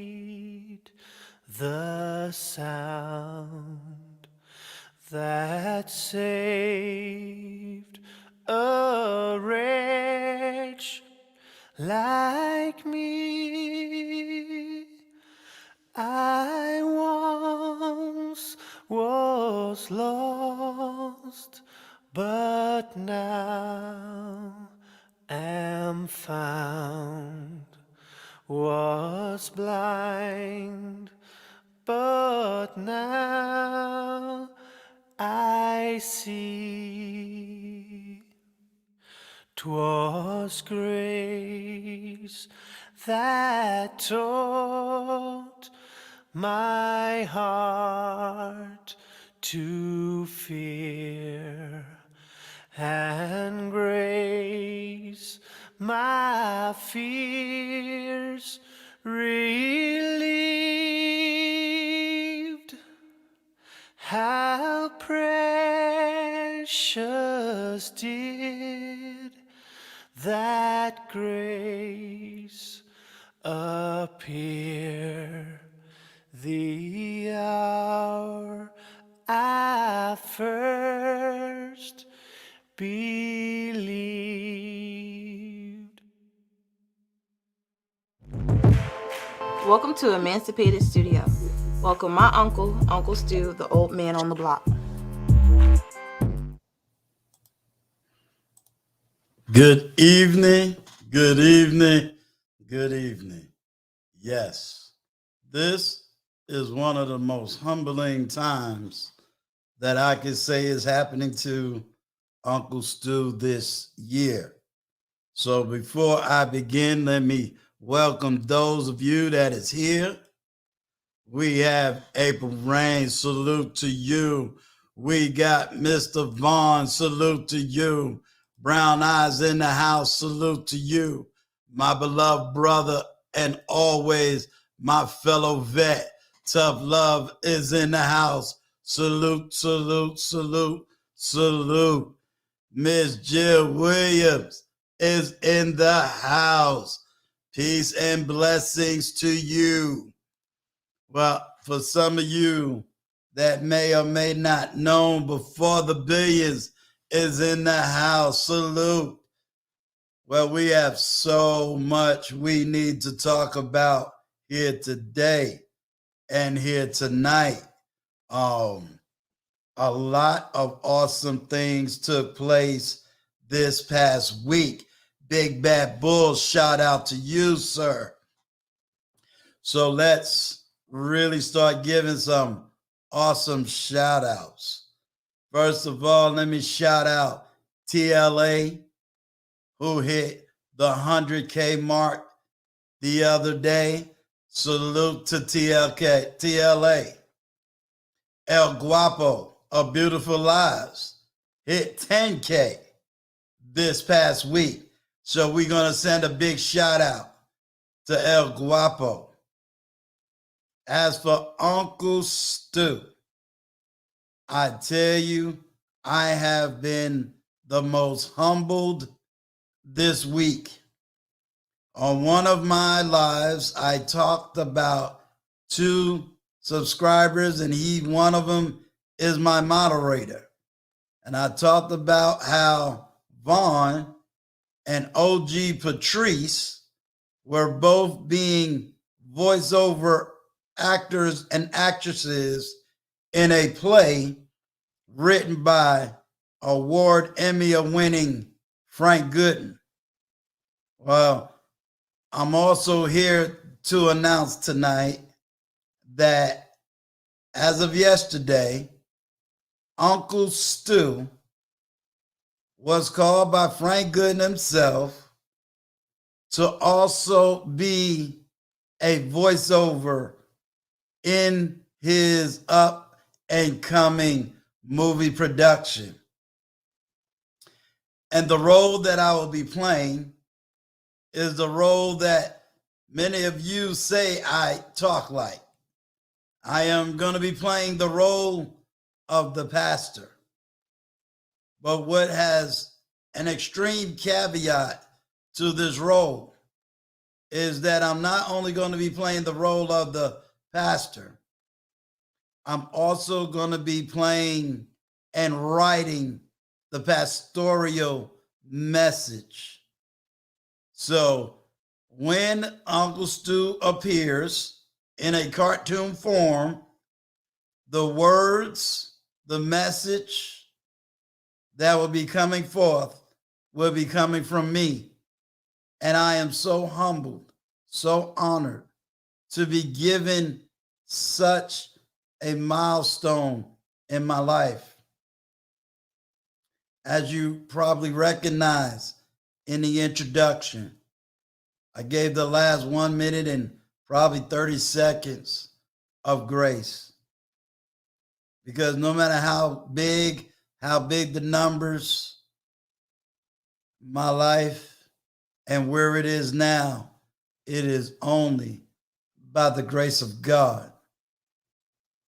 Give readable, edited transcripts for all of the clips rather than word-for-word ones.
need the sound that saved a wretch like me. I once was lost, but now am found. Was blind, but now I see. 'Twas grace that taught my heart to fear, and grace my fears relieved. How precious did that grace appear the hour I first believed. Welcome to Emancipated Studio. Welcome my uncle, Uncle Stu, the old man on the block. Good evening, good evening, good evening. Yes, this is one of the most humbling times that I can say is happening to Uncle Stu this year. So before I begin, let me welcome those of you that is here. We have April Rain, salute to you. We got Mr. Vaughn, salute to you. Brown Eyes in the house, salute to you. My beloved brother and always my fellow vet, Tough Love is in the house. Salute, salute, salute, salute. Miss Jill Williams is in the house. Peace and blessings to you. Well, for some of you that may or may not know, Before the Billions is in the house. Salute. Well, we have so much we need to talk about here today and here tonight. A lot of awesome things took place this past week. Big Bad Bull, shout out to you, sir. So let's really start giving some awesome shout outs. First of all, let me shout out TLA, who hit the 100K mark the other day. Salute to TLA. El Guapo of Beautiful Lives hit 10K this past week. So we're going to send a big shout out to El Guapo. As for Uncle Stu, I tell you, I have been the most humbled this week. On one of my lives, I talked about 2 subscribers, and one of them is my moderator. And I talked about how Vaughn and OG Patrice were both being voiceover actors and actresses in a play written by award Emmy-winning Frank Gooden. Well, I'm also here to announce tonight that as of yesterday, Uncle Stu was called by Frank Gooden himself to also be a voiceover in his up and coming movie production. And the role that I will be playing is the role that many of you say I talk like. I am going to be playing the role of the pastor. But what has an extreme caveat to this role is that I'm not only going to be playing the role of the pastor, I'm also going to be playing and writing the pastoral message. So when Uncle Stu appears in a cartoon form, the words, the message that will be coming forth will be coming from me. And I am so humbled, so honored to be given such a milestone in my life. As you probably recognize in the introduction, I gave the last 1 minute and probably 30 seconds of grace. Because no matter how big the numbers, my life and where it is now, it is only by the grace of God.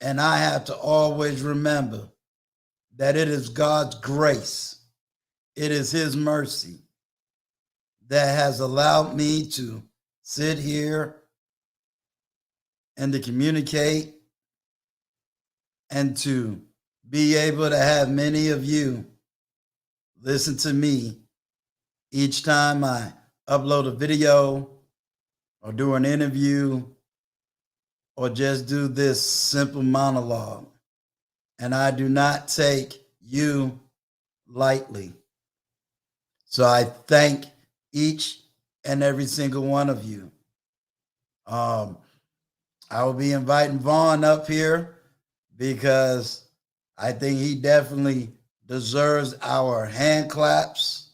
And I have to always remember that it is God's grace, it is His mercy that has allowed me to sit here and to communicate and to be able to have many of you listen to me each time I upload a video or do an interview or just do this simple monologue. And I do not take you lightly. So I thank each and every single one of you. I will be inviting Vaughn up here because I think he definitely deserves our hand claps.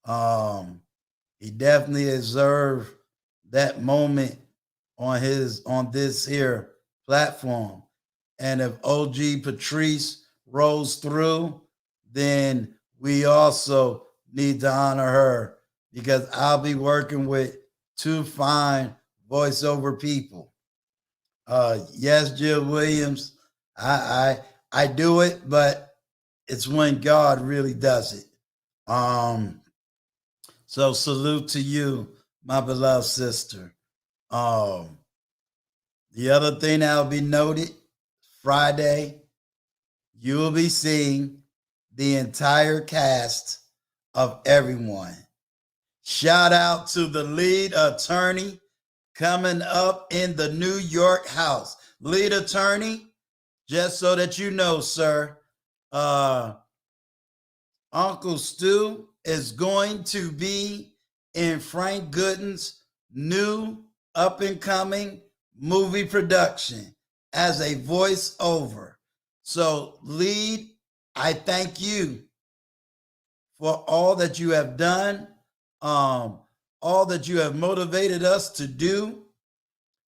He definitely deserves that moment on this here platform. And if OG Patrice rolls through, then we also need to honor her because I'll be working with two fine voiceover people. Yes, Jill Williams, I do it, but it's when God really does it. So salute to you, my beloved sister. The other thing that'll be noted, Friday, you will be seeing the entire cast of everyone. Shout out to the lead attorney coming up in the New York house. Lead attorney, just so that you know, sir, Uncle Stu is going to be in Frank Gooden's new up and coming movie production as a voiceover. So, lead, I thank you for all that you have done, all that you have motivated us to do.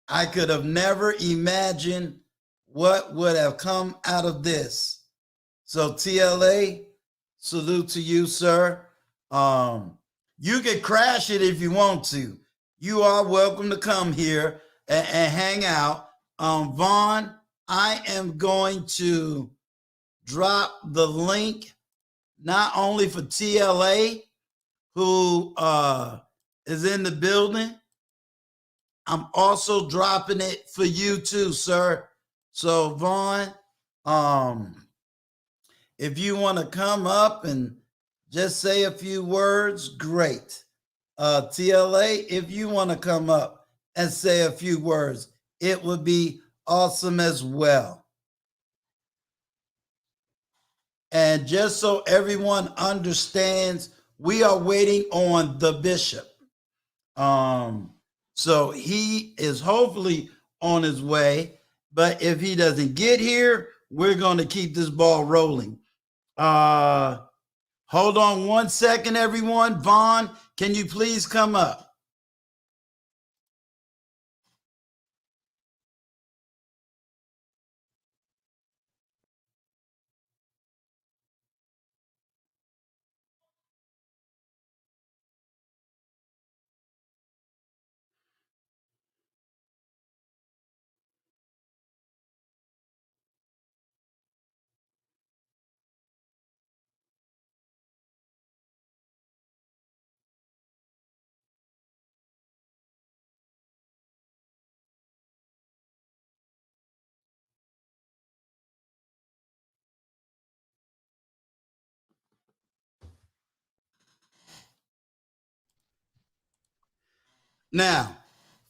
I could have never imagined what would have come out of this. So, TLA, salute to you, sir. You can crash it if you want to. You are welcome to come here and hang out. Vaughn, I am going to drop the link not only for TLA, who is in the building. I'm also dropping it for you too, sir. So Vaughn, if you want to come up and just say a few words, great. TLA, if you want to come up and say a few words, it would be awesome as well. And just so everyone understands, we are waiting on the bishop. So he is hopefully on his way, but if he doesn't get here, we're going to keep this ball rolling. Hold on 1 second, everyone. Vaughn, can you please come up? Now,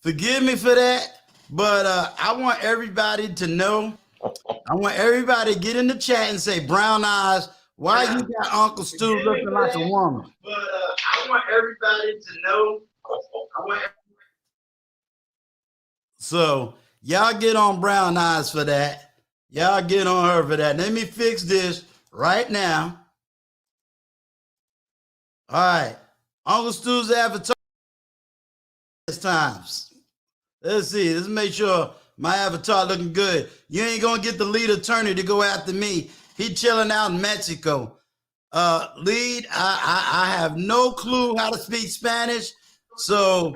forgive me for that, but I want everybody to know. I want everybody to get in the chat and say, "Brown eyes, why you got Uncle Stu looking like a woman?" But I want everybody to know. So y'all get on Brown eyes for that. Y'all get on her for that. Let me fix this right now. All right, Uncle Stu's avatar times. Let's see. Let's make sure my avatar looking good. You ain't gonna get the lead attorney to go after me. He chilling out in Mexico. Lead, I have no clue how to speak Spanish, so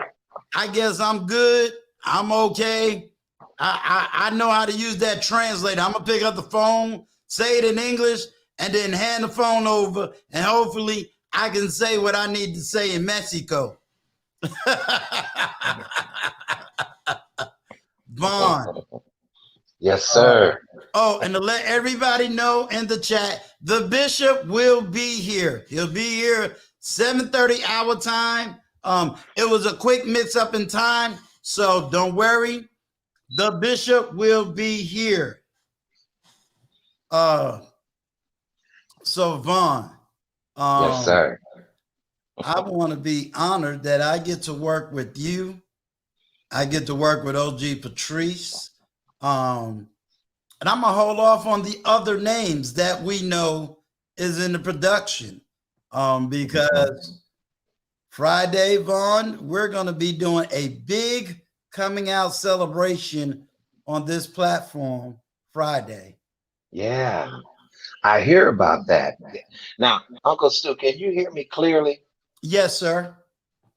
I guess I'm good. I'm okay. I know how to use that translator. I'm gonna pick up the phone, say it in English, and then hand the phone over, and hopefully I can say what I need to say in Mexico. Vaughn. Yes, sir. Oh, and to let everybody know in the chat, the bishop will be here. He'll be here 7:30 our time. It was a quick mix up in time, so don't worry. The bishop will be here. So Vaughn, Yes, sir. I want to be honored that I get to work with you. I get to work with OG Patrice. And I'm gonna hold off on the other names that we know is in the production, because Friday, Vaughn, we're gonna be doing a big coming out celebration on this platform Friday. Yeah, I hear about that. Now, Uncle Stu, can you hear me clearly? Yes, sir.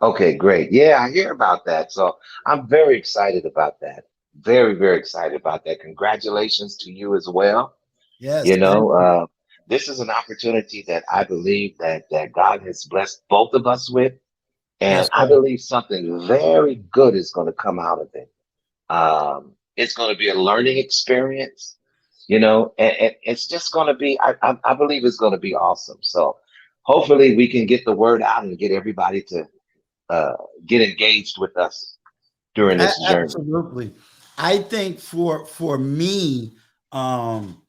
Okay, great. Yeah, I hear about that. So I'm very excited about that. Very, very excited about that. Congratulations to you as well. Yes. You know, this is an opportunity that I believe that God has blessed both of us with, Yes, and I sir. believe something very good is going to come out of it. It's going to be a learning experience, you know, and it's just going to be, I believe it's going to be awesome. So hopefully we can get the word out and get everybody to uh, get engaged with us during this journey. Absolutely. I think for me, um,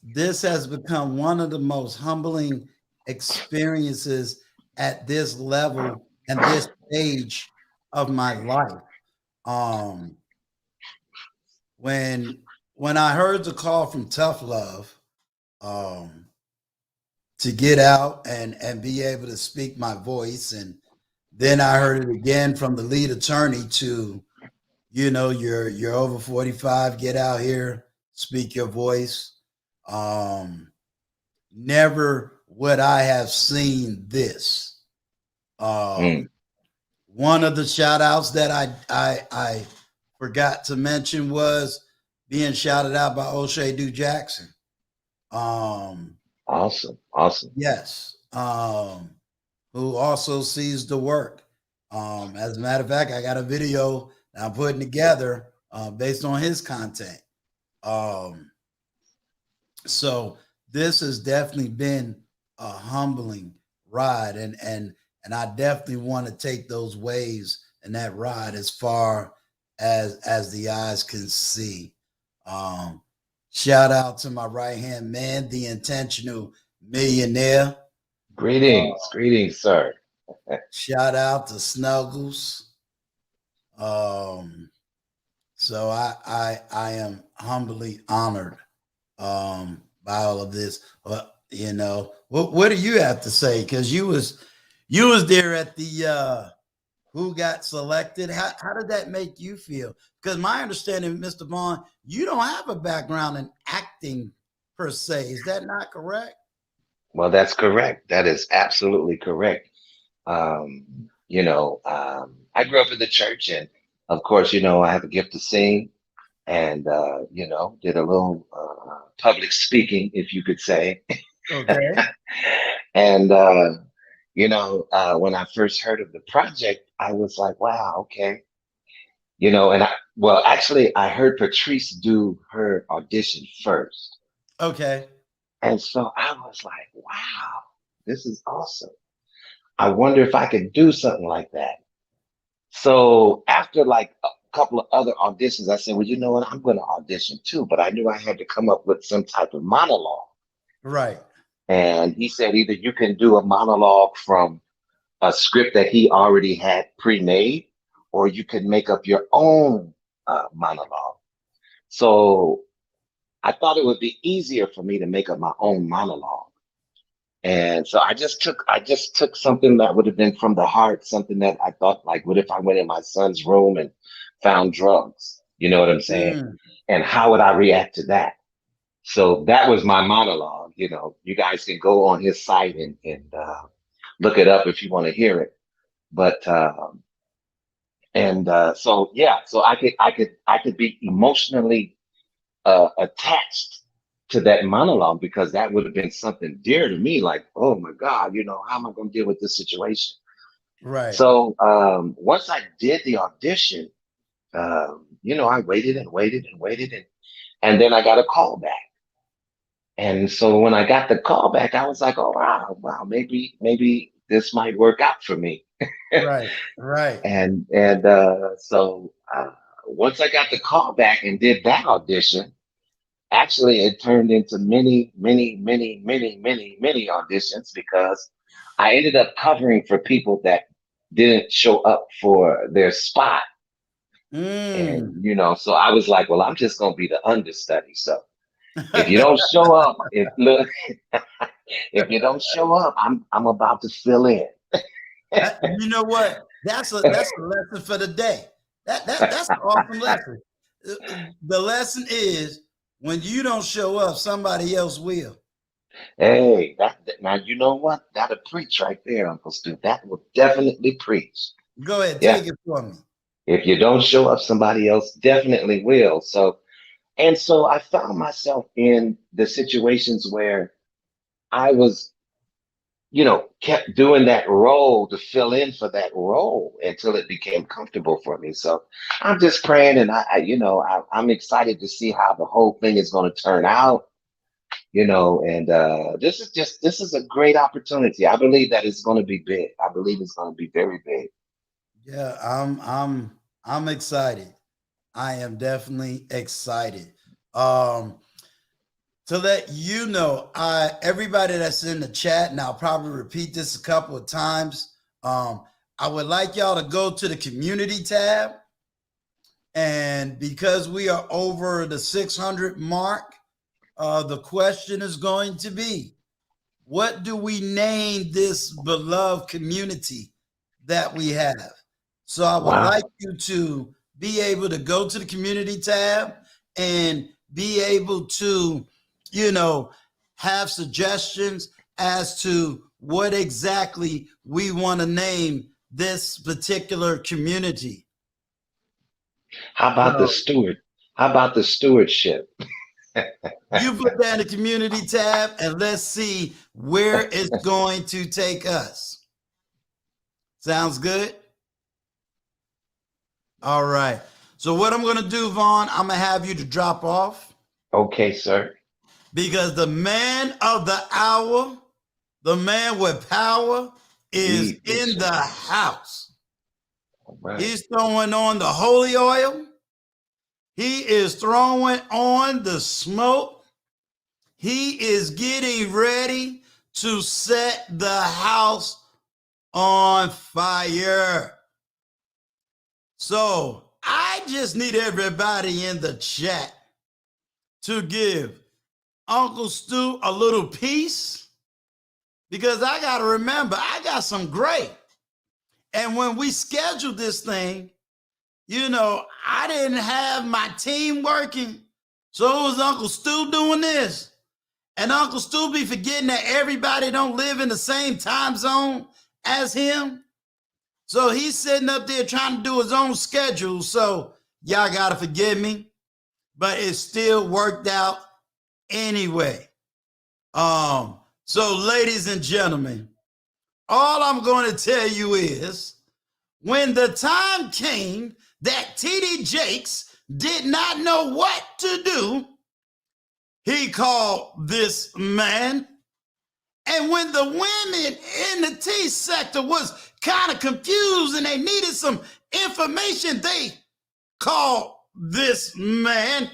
this has become one of the most humbling experiences at this level and this stage of my life. Um, when when I heard the call from Tough Love, um, to get out and be able to speak my voice, and then I heard it again from the lead attorney to, you're over 45, get out here, speak your voice. Never would I have seen this. Mm, One of the shout outs that I forgot to mention was being shouted out by O'Shea Du Jackson. awesome, awesome. Yes. Who also sees the work. As a matter of fact, I got a video that I'm putting together based on his content. Um, so this has definitely been a humbling ride, and I definitely want to take those waves and that ride as far as the eyes can see. Um, Shout out to my right hand man, the intentional millionaire. Greetings, greetings, sir. Shout out to Snuggles. Um, so I am humbly honored by all of this. What do you have to say? Because you was there at the who got selected. How did that make you feel? Because my understanding, Mr. Vaughn, you don't have a background in acting per se. Is that not correct? Well, that's correct. That is absolutely correct. I grew up in the church, and of course, I have a gift to sing, and did a little public speaking, if you could say. Okay. And when I first heard of the project, I was like, wow, okay. Actually, I heard Patrice do her audition first. Okay. And so I was like, wow, this is awesome. I wonder if I could do something like that. So after like a couple of other auditions, I said, well, you know what? I'm going to audition too. But I knew I had to come up with some type of monologue. Right. And he said, either you can do a monologue from a script that he already had pre-made, or you could make up your own monologue. So I thought it would be easier for me to make up my own monologue. And so I just took something that would have been from the heart, something that I thought like, what if I went in my son's room and found drugs? You know what I'm saying? Mm. And how would I react to that? So that was my monologue. You guys can go on his site and look it up if you want to hear it. But so yeah, so I could be emotionally attached to that monologue because that would have been something dear to me. Like, oh my God, how am I going to deal with this situation? Right. So once I did the audition, I waited and waited and waited, and then I got a call back. And so when I got the call back, I was like, oh wow, maybe this might work out for me. Right. Right. And so once I got the call back and did that audition, actually it turned into many, many, many, many, many, many auditions because I ended up covering for people that didn't show up for their spot. And, Mm. so I was like, well, I'm just going to be the understudy. So if you don't show up, if you don't show up, I'm about to fill in. You know what? That's a lesson for the day. That's an awesome lesson. The lesson is when you don't show up, somebody else will. Hey, now you know what? That'll preach right there, Uncle Stu. That will definitely preach. Go ahead, Yeah. take it from me. If you don't show up, somebody else definitely will. So I found myself in the situations where I was, kept doing that role to fill in for that role until it became comfortable for me. So I'm just praying, and I'm excited to see how the whole thing is going to turn out. And this is a great opportunity. I believe that it's going to be big. I believe it's going to be very big. Yeah, I'm excited. I am definitely excited. Um, to let you know, everybody that's in the chat, and I'll probably repeat this a couple of times. I would like y'all to go to the community tab. And because we are over the 600 mark, the question is going to be, what do we name this beloved community that we have? So I would Wow. like you to be able to go to the community tab and be able to, have suggestions as to what exactly we want to name this particular community. How about the So steward? How about the stewardship? you put that in the community tab and let's see where it's going to take us. Sounds good? All right. So what I'm going to do, Vaughn, I'm going to have you to drop off Okay, sir. because the man of the hour, the man with power is Yes, in sir. the house. All right. He's throwing on the holy oil. He is throwing on the smoke. He is getting ready to set the house on fire. So I just need everybody in the chat to give Uncle Stu a little piece because I got to remember, I got some great. And when we scheduled this thing, I didn't have my team working. So it was Uncle Stu doing this. And Uncle Stu be forgetting that everybody don't live in the same time zone as him. So he's sitting up there trying to do his own schedule. So y'all got to forgive me, but it still worked out anyway. So ladies and gentlemen, all I'm going to tell you is when the time came that TD Jakes did not know what to do, he called this man. And when the women in the tea sector was kind of confused and they needed some information they call this man.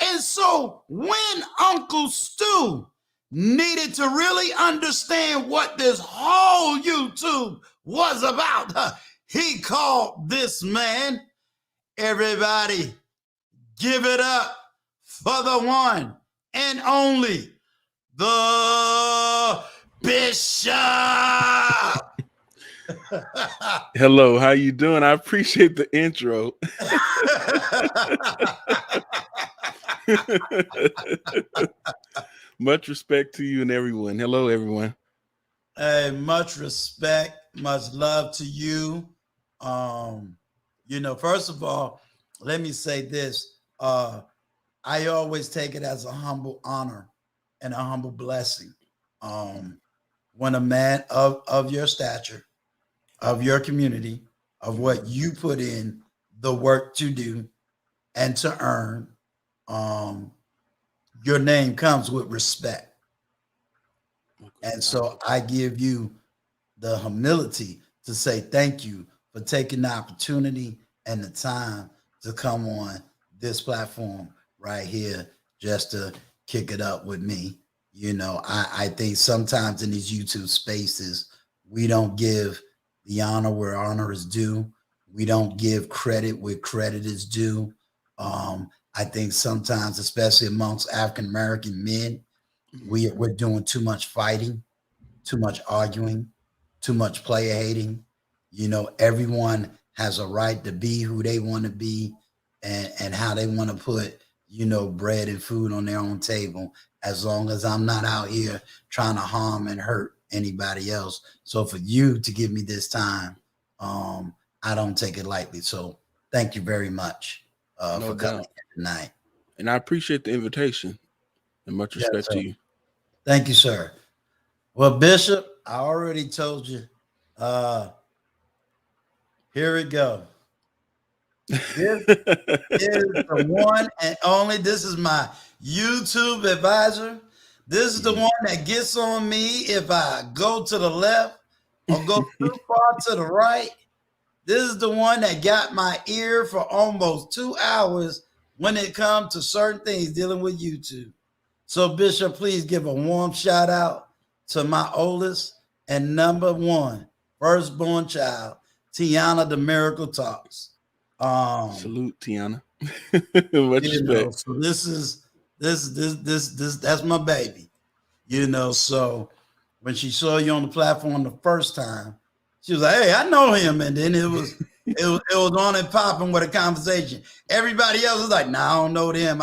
And so when Uncle Stu needed to really understand what this whole YouTube was about, he called this man. Everybody, give it up for the one and only, the Bishop. Hello, how you doing? I appreciate the intro. Much respect to you and everyone. Hello, everyone. Hey, much respect, much love to you. First of all, let me say this. I always take it as a humble honor and a humble blessing. When a man of your stature, of your community, of what you put in the work to do and to earn, your name comes with respect. And so I give you the humility to say thank you for taking the opportunity and the time to come on this platform right here just to kick it up with me. I think sometimes in these YouTube spaces, we don't give the honor where honor is due. We don't give credit where credit is due. I think sometimes, especially amongst African American men, we're doing too much fighting, too much arguing, too much player hating. Everyone has a right to be who they want to be and how they want to put, bread and food on their own table, as long as I'm not out here trying to harm and hurt anybody else. So for you to give me this time, I don't take it lightly. So thank you very much for coming here tonight. And I appreciate the invitation and much respect to you. Thank you, sir. Well, Bishop, I already told you. Here we go. This is the one and only. This is my YouTube advisor. This is the one that gets on me if I go to the left or go too far to the right. This is the one that got my ear for almost 2 hours when it comes to certain things dealing with YouTube. So, Bishop, please give a warm shout out to my oldest and number one firstborn child, Tiana the Miracle Talks. Salute, Tiana. Much respect. So this that's my baby. So when she saw you on the platform the first time, she was like, "Hey, I know him," and then it was on and popping with a conversation. Everybody else was like, "Nah, I don't know them."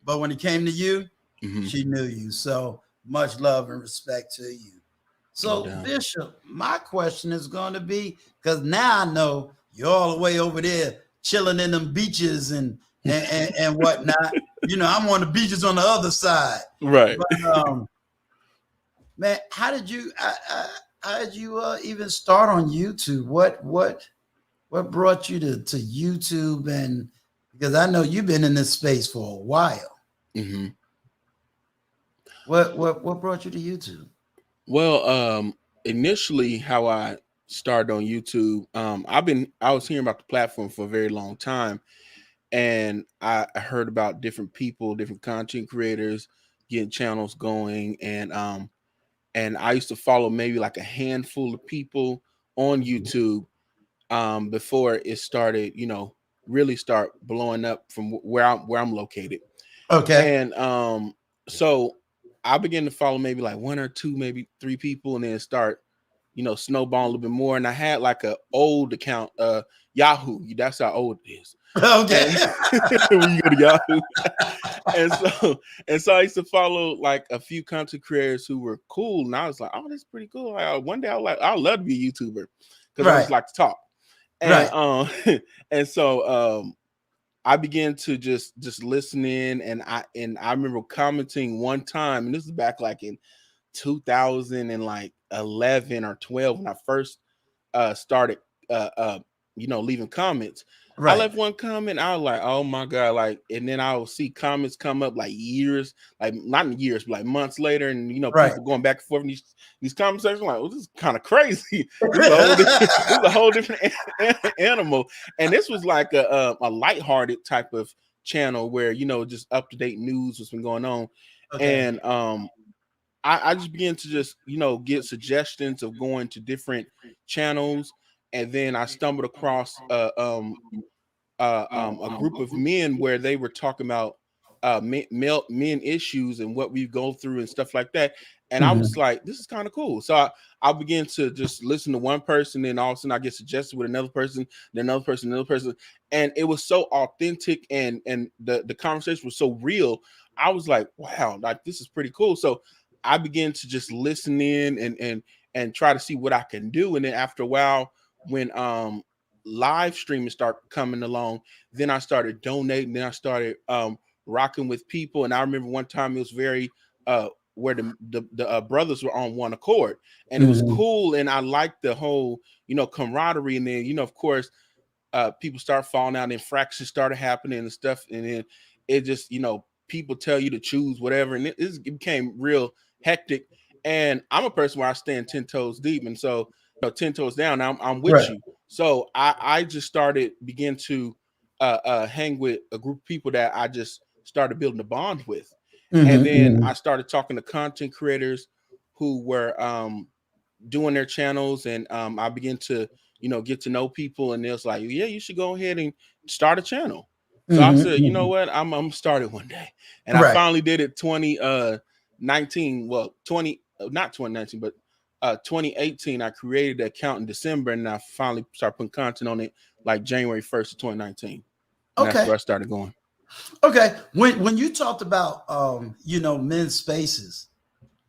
But when it came to you, she knew you. So much love and respect to you. So, Bishop, my question is going to be, because now I know you're all the way over there chilling in them beaches and whatnot. I'm on the beaches on the other side. Right. But, man, how did you even start on YouTube? What brought you to YouTube? And because I know you've been in this space for a while. What brought you to YouTube? Well, initially how I started on YouTube, I was hearing about the platform for a very long time, and I heard about different people, different content creators getting channels going, and I used to follow maybe like a handful of people on YouTube before it started, really start blowing up from where I'm located. Okay. And so I began to follow maybe like one or two, maybe three people, and then start, snowballing a little bit more. And I had like an old account, Yahoo. That's how old it is. Okay. When you go to Yahoo. and so I used to follow like a few content creators who were cool. And I was like, oh, that's pretty cool. One day I'd love to be a YouTuber because I just like to talk. And and so I began to just listen in, and I remember commenting one time, and this is back like in 2011 or 12 when I first started leaving comments. I Right. left one comment. I was like, oh my God. Like, and then I'll see comments come up like years, like not in years, but like months later. And, you know, Right. people going back and forth in these conversations. I'm like, well, this is kind of crazy. This is a whole, this is a whole different animal. And this was like a lighthearted type of channel where, you know, just up to date news, what's been going on. Okay. And, I just began to just, you know, get suggestions of going to different channels. And then I stumbled across a group of men where they were talking about men issues and what we go through and stuff like that. And I was like, this is kind of cool. So I began to just listen to one person, and all of a sudden I get suggested with another person, then another person, another person. And it was so authentic, and the conversation was so real. I was like, wow, like this is pretty cool. So I began to just listen in and try to see what I can do. And then after a while, when live streaming started coming along, then I started donating, then I started rocking with people. And I remember one time it was very where the brothers were on one accord, and it was cool, and I liked the whole, you know, camaraderie. And then, you know, of course, people start falling out, and fractions started happening and stuff, and then it just, you know, people tell you to choose whatever, and it became real hectic. And I'm a person where I stand 10 toes deep, and so, you know, 10 toes down, I'm with Right. you. So I just begin to hang with a group of people that I just started building a bond with. And then I started talking to content creators who were doing their channels, and I began to, you know, get to know people, and they was like, yeah, you should go ahead and start a channel. So I said, you know what, I'm started one day, and I Right. finally did it 2019. Well, 20 not 2019, but 2018. I created the account in December, and I finally started putting content on it like January 1st of 2019, and that's Okay. where I started going. Okay. When you talked about you know, men's spaces,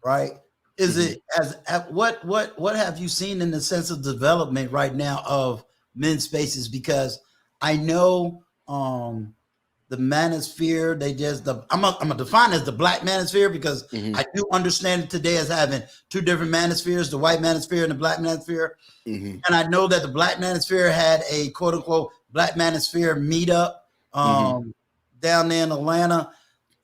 right? Is Mhm. it as what have you seen in the sense of development right now of men's spaces? Because I know the manosphere, they just I'm gonna define it as the black manosphere, because Mhm. I do understand it today as having two different manospheres, the white manosphere and the black manosphere. Mhm. And I know that the black manosphere had a quote unquote black manosphere meetup Mhm. down there in Atlanta.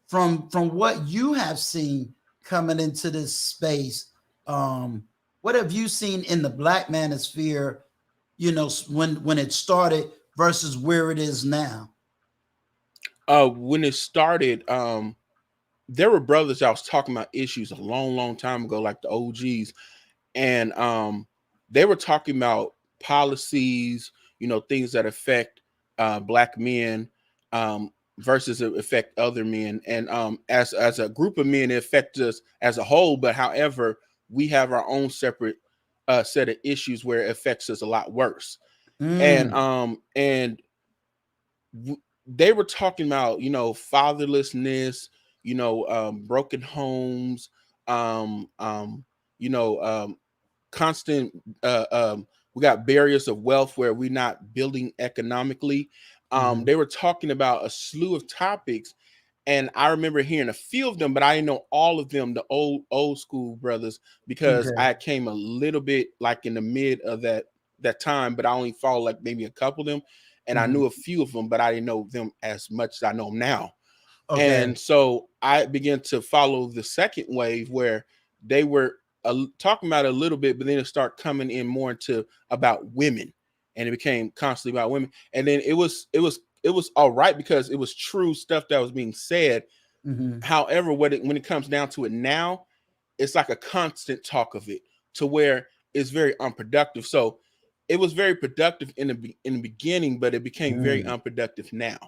From what you have seen coming into this space, what have you seen in the black manosphere, you know, when it started versus where it is now? When it started, there were brothers I was talking about issues a long, long time ago, like the OGs, and they were talking about policies, you know, things that affect black men versus affect other men, and as a group of men, it affects us as a whole. But however, we have our own separate set of issues where it affects us a lot worse, and Mm, they were talking about, you know, fatherlessness, you know, broken homes, um, um, you know, constant. We got barriers of wealth where we're not building economically. mhm. They were talking about a slew of topics, and I remember hearing a few of them, but I didn't know all of them, the old school brothers, because Okay. I came a little bit like in the mid of that time, but I only followed like maybe a couple of them, and I Mhm. knew a few of them, but I didn't know them as much as I know them now. Okay. And so I began to follow the second wave where they were talking about it a little bit, but then it started coming in more into about women, and it became constantly about women. And then it was all right because it was true stuff that was being said. Mhm. However, when it comes down to it now, it's like a constant talk of it, to where it's very unproductive. So it was very productive in the beginning, but it became very Mm. unproductive now,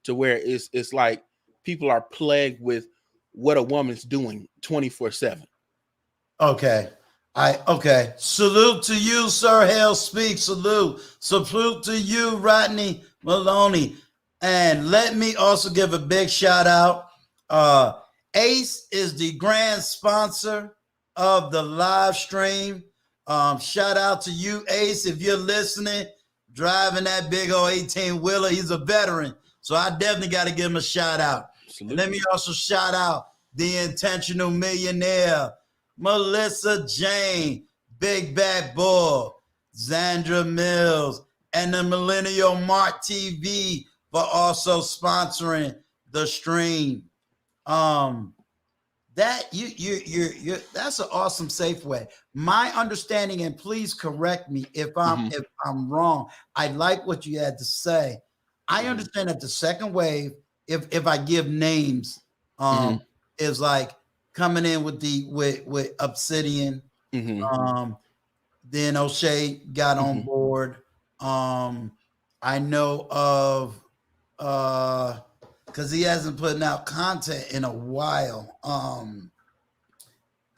to where it's like people are plagued with what a woman's doing 24/7. Okay. Okay. Salute to you, Sir Hale Speak. Salute. Salute to you, Rodney Maloney. And let me also give a big shout out. Ace is the grand sponsor of the live stream. Shout out to you, Ace, if you're listening, driving that big old 18 wheeler. He's a veteran. So I definitely got to give him a shout out. And let Salute. me also shout out the intentional millionaire, Melissa Jane, Big Bad Bull, Zandra Mills, and the Millennial Mart TV for also sponsoring the stream. That you that's an awesome safe way. My understanding, and please correct me if I'm wrong. I like what you had to say. I understand that the second wave, if I give names, is like coming in with with Obsidian. Then O'Shea got on board. I know of because he hasn't putting out content in a while.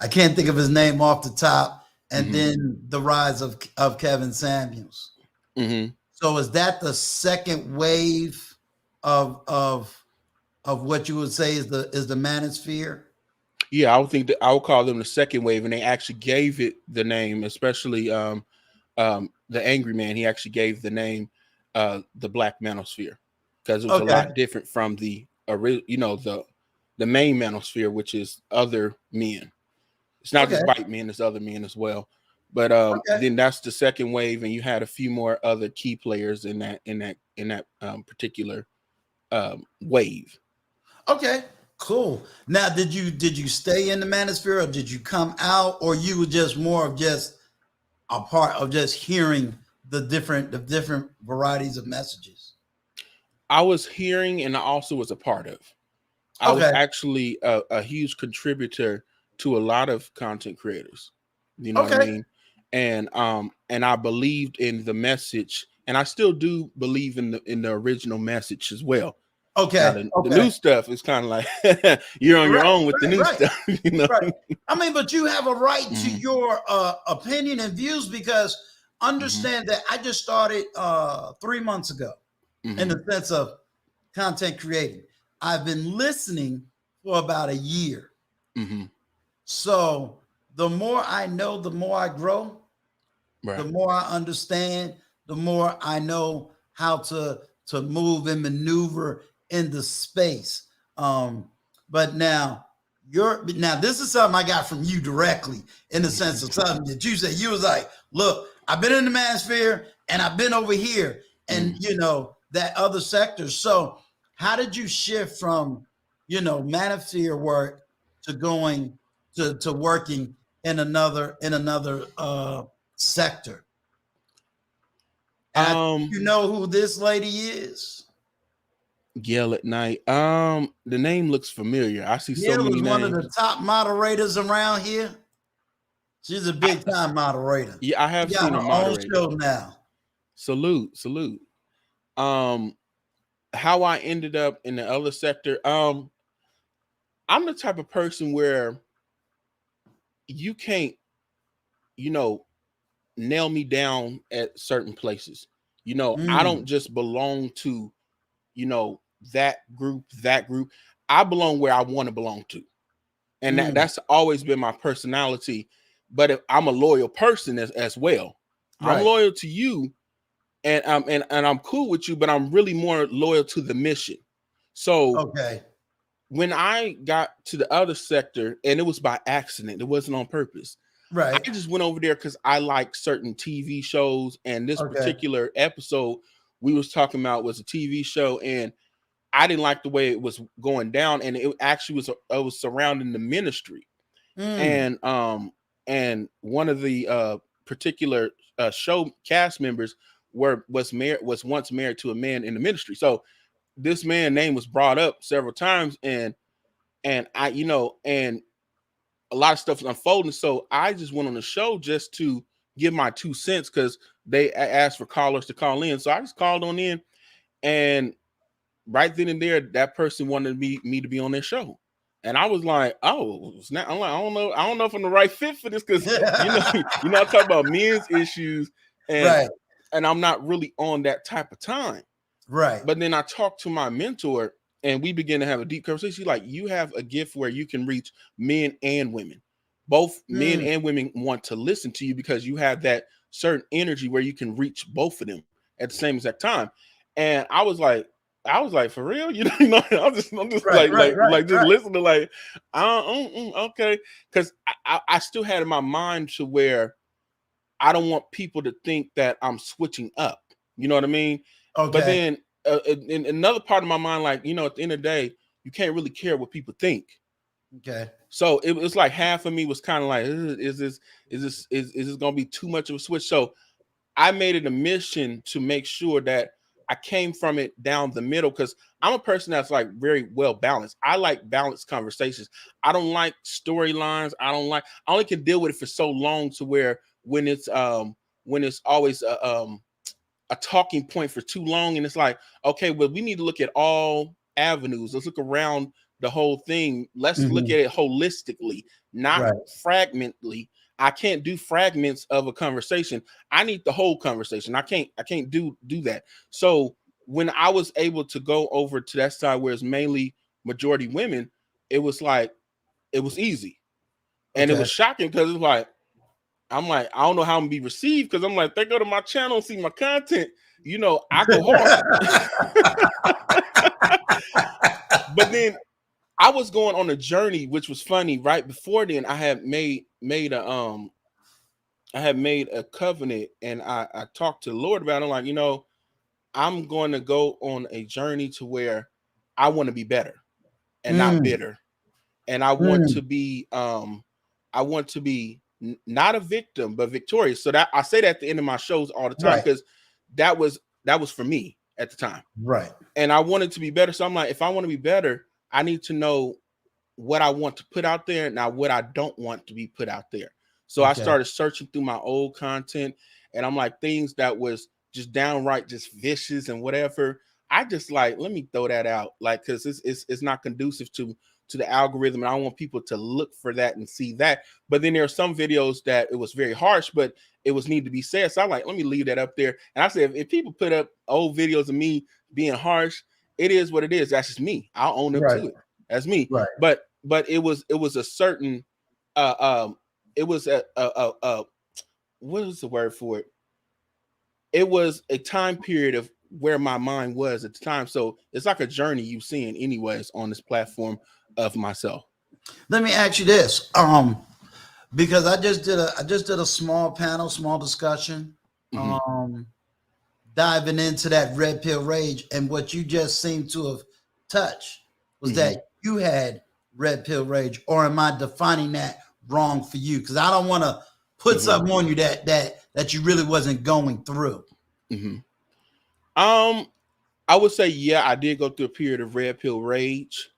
I can't think of his name off the top. And then the rise of Kevin Samuels. So is that the second wave of what you would say is the manosphere? Yeah, I would think that I would call them the second wave, and they actually gave it the name, especially the Angry Man. He actually gave the name the Black Manosphere because it was a lot different from the the main Manosphere, which is other men. It's not just white men; it's other men as well. But then that's the second wave, and you had a few more other key players in that particular wave. Okay. Cool. Now, did you stay in the manosphere, or did you come out, or you were just more of just a part of just hearing the different varieties of messages? I was hearing, and I also was a part of. I was actually a huge contributor to a lot of content creators. You know what I mean? And I believed in the message, and I still do believe in the original message as well. Now, the new stuff is kind of like you're on your own with the new stuff. You know? I mean, but you have a right to your opinion and views, because understand that I just started 3 months ago in the sense of content creating. I've been listening for about a year. So the more I know, the more I grow, the more I understand, the more I know how to move and maneuver in the space. But now this is something I got from you directly, in the sense of something that you said. You was like, look, I've been in the manosphere and I've been over here, and that other sector. So how did you shift from manosphere work to going to working in another sector? And you know who this lady is? Gail at Night. The name looks familiar. I see so many names. One of the top moderators around here. She's a big time moderator. Yeah, I have seen her moderate. Own show now. Salute. How I ended up in the other sector. I'm the type of person where you can't, nail me down at certain places. I don't just belong to, that group. I belong where I want to belong to. And that's always been my personality. But if I'm a loyal person as well. I'm loyal to you, and I'm cool with you, but I'm really more loyal to the mission. So when I got to the other sector, and it was by accident, it wasn't on purpose. I just went over there because I like certain TV shows, and this particular episode we was talking about was a TV show, and I didn't like the way it was going down, and it actually was surrounding the ministry, and one of the particular show cast members was once married to a man in the ministry. So this man's name was brought up several times, and I and a lot of stuff was unfolding. So I just went on the show just to give my 2 cents, because they asked for callers to call in. So I just called on in, and right then and there, that person wanted me to be on their show. And I was like, oh, snap. I'm like, I don't know if I'm the right fit for this, because I talk about men's issues, and I'm not really on that type of time. But then I talked to my mentor, and we began to have a deep conversation. She's like, you have a gift where you can reach men and women. Both men and women want to listen to you, because you have that certain energy where you can reach both of them at the same exact time. And I was like, for real? I'm just listening to like, okay. Because I still had in my mind to where I don't want people to think that I'm switching up. You know what I mean? Okay. But then in another part of my mind, like, you know, at the end of the day, you can't really care what people think. Okay. So it was like half of me was kind of like, is this gonna be too much of a switch? So I made it a mission to make sure that I came from it down the middle, because I'm a person that's like very well balanced. I like balanced conversations. I don't like storylines. I only can deal with it for so long, to where when it's always a talking point for too long, and it's like, okay, well, we need to look at all avenues. Let's look around the whole thing. Let's look at it holistically, not fragmentally. I can't do fragments of a conversation. I need the whole conversation. I can't do that. So when I was able to go over to that side where it's mainly majority women, it was like, it was easy. And it was shocking, because it's like, I'm like, I don't know how I'm gonna be received, because I'm like, they go to my channel and see my content, you know, I go hard. But then I was going on a journey, which was funny. Right before then, I had made a covenant, and I talked to the Lord about it. I'm like, you know, I'm going to go on a journey to where I want to be better and not bitter. And I want to be not a victim, but victorious. So that I say that at the end of my shows all the time, because that was for me at the time. Right. And I wanted to be better. So I'm like, if I want to be better, I need to know what I want to put out there, now what I don't want to be put out there. So I started searching through my old content, and I'm like, things that was just downright just vicious and whatever, I just like, let me throw that out, like, because it's not conducive to the algorithm, and I want people to look for that and see that. But then there are some videos that it was very harsh, but it was need to be said. So I'm like, let me leave that up there. And I said, if people put up old videos of me being harsh, it is what it is. That's just me. I'll own up to it. That's me. Right. But it was a certain it was a what is the word for it? It was a time period of where my mind was at the time. So it's like a journey you've seen anyways on this platform of myself. Let me ask you this. Because I just did a small panel, small discussion, diving into that red pill rage, and what you just seemed to have touched was that you had red pill rage, or am I defining that wrong for you? Because I don't want to put something on you that you really wasn't going through. I would say, yeah, I did go through a period of red pill rage.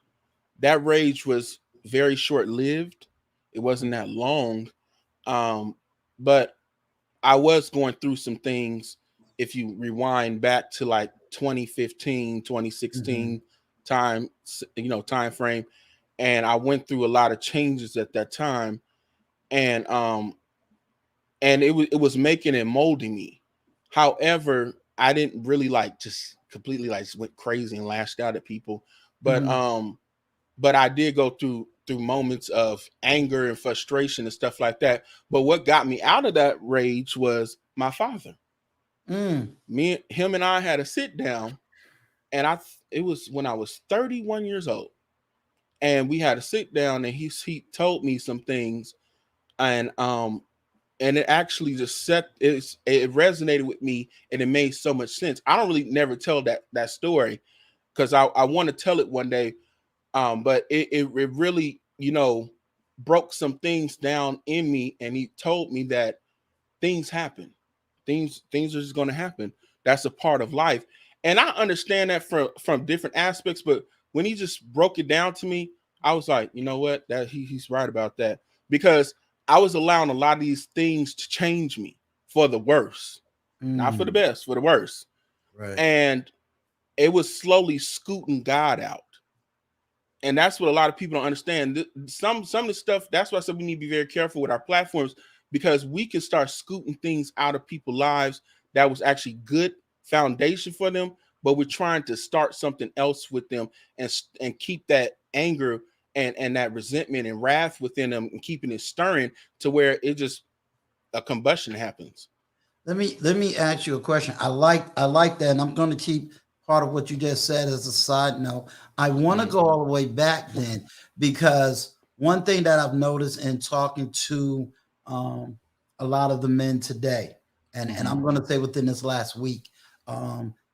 That rage was very short-lived. It wasn't that long. But I was going through some things, if you rewind back to like 2015, 2016 time frame. And I went through a lot of changes at that time. And it was making and molding me. However, I didn't really like just completely like went crazy and lashed out at people. But I did go through moments of anger and frustration and stuff like that. But what got me out of that rage was my father. Him and I had a sit down, and it was when I was 31 years old, and we had a sit down, and he told me some things, and it actually just it resonated with me, and it made so much sense. I don't really never tell that story, because I want to tell it one day. But it really, broke some things down in me, and he told me that things happen. Things are just going to happen. That's a part of life. And I understand that from different aspects, but when he just broke it down to me, I was like, you know what? That he's right about that, because I was allowing a lot of these things to change me for the worse, not for the best, for the worse. Right. And it was slowly scooting God out. And that's what a lot of people don't understand. Some of the stuff, that's why I said we need to be very careful with our platforms, because we can start scooting things out of people's lives that was actually good foundation for them, but we're trying to start something else with them and keep that anger and that resentment and wrath within them, and keeping it stirring to where it just a combustion happens. Let me ask you a question. I like that, and I'm going to keep part of what you just said as a side note. I want to go all the way back then, because one thing that I've noticed in talking to a lot of the men today, and I'm going to say within this last week,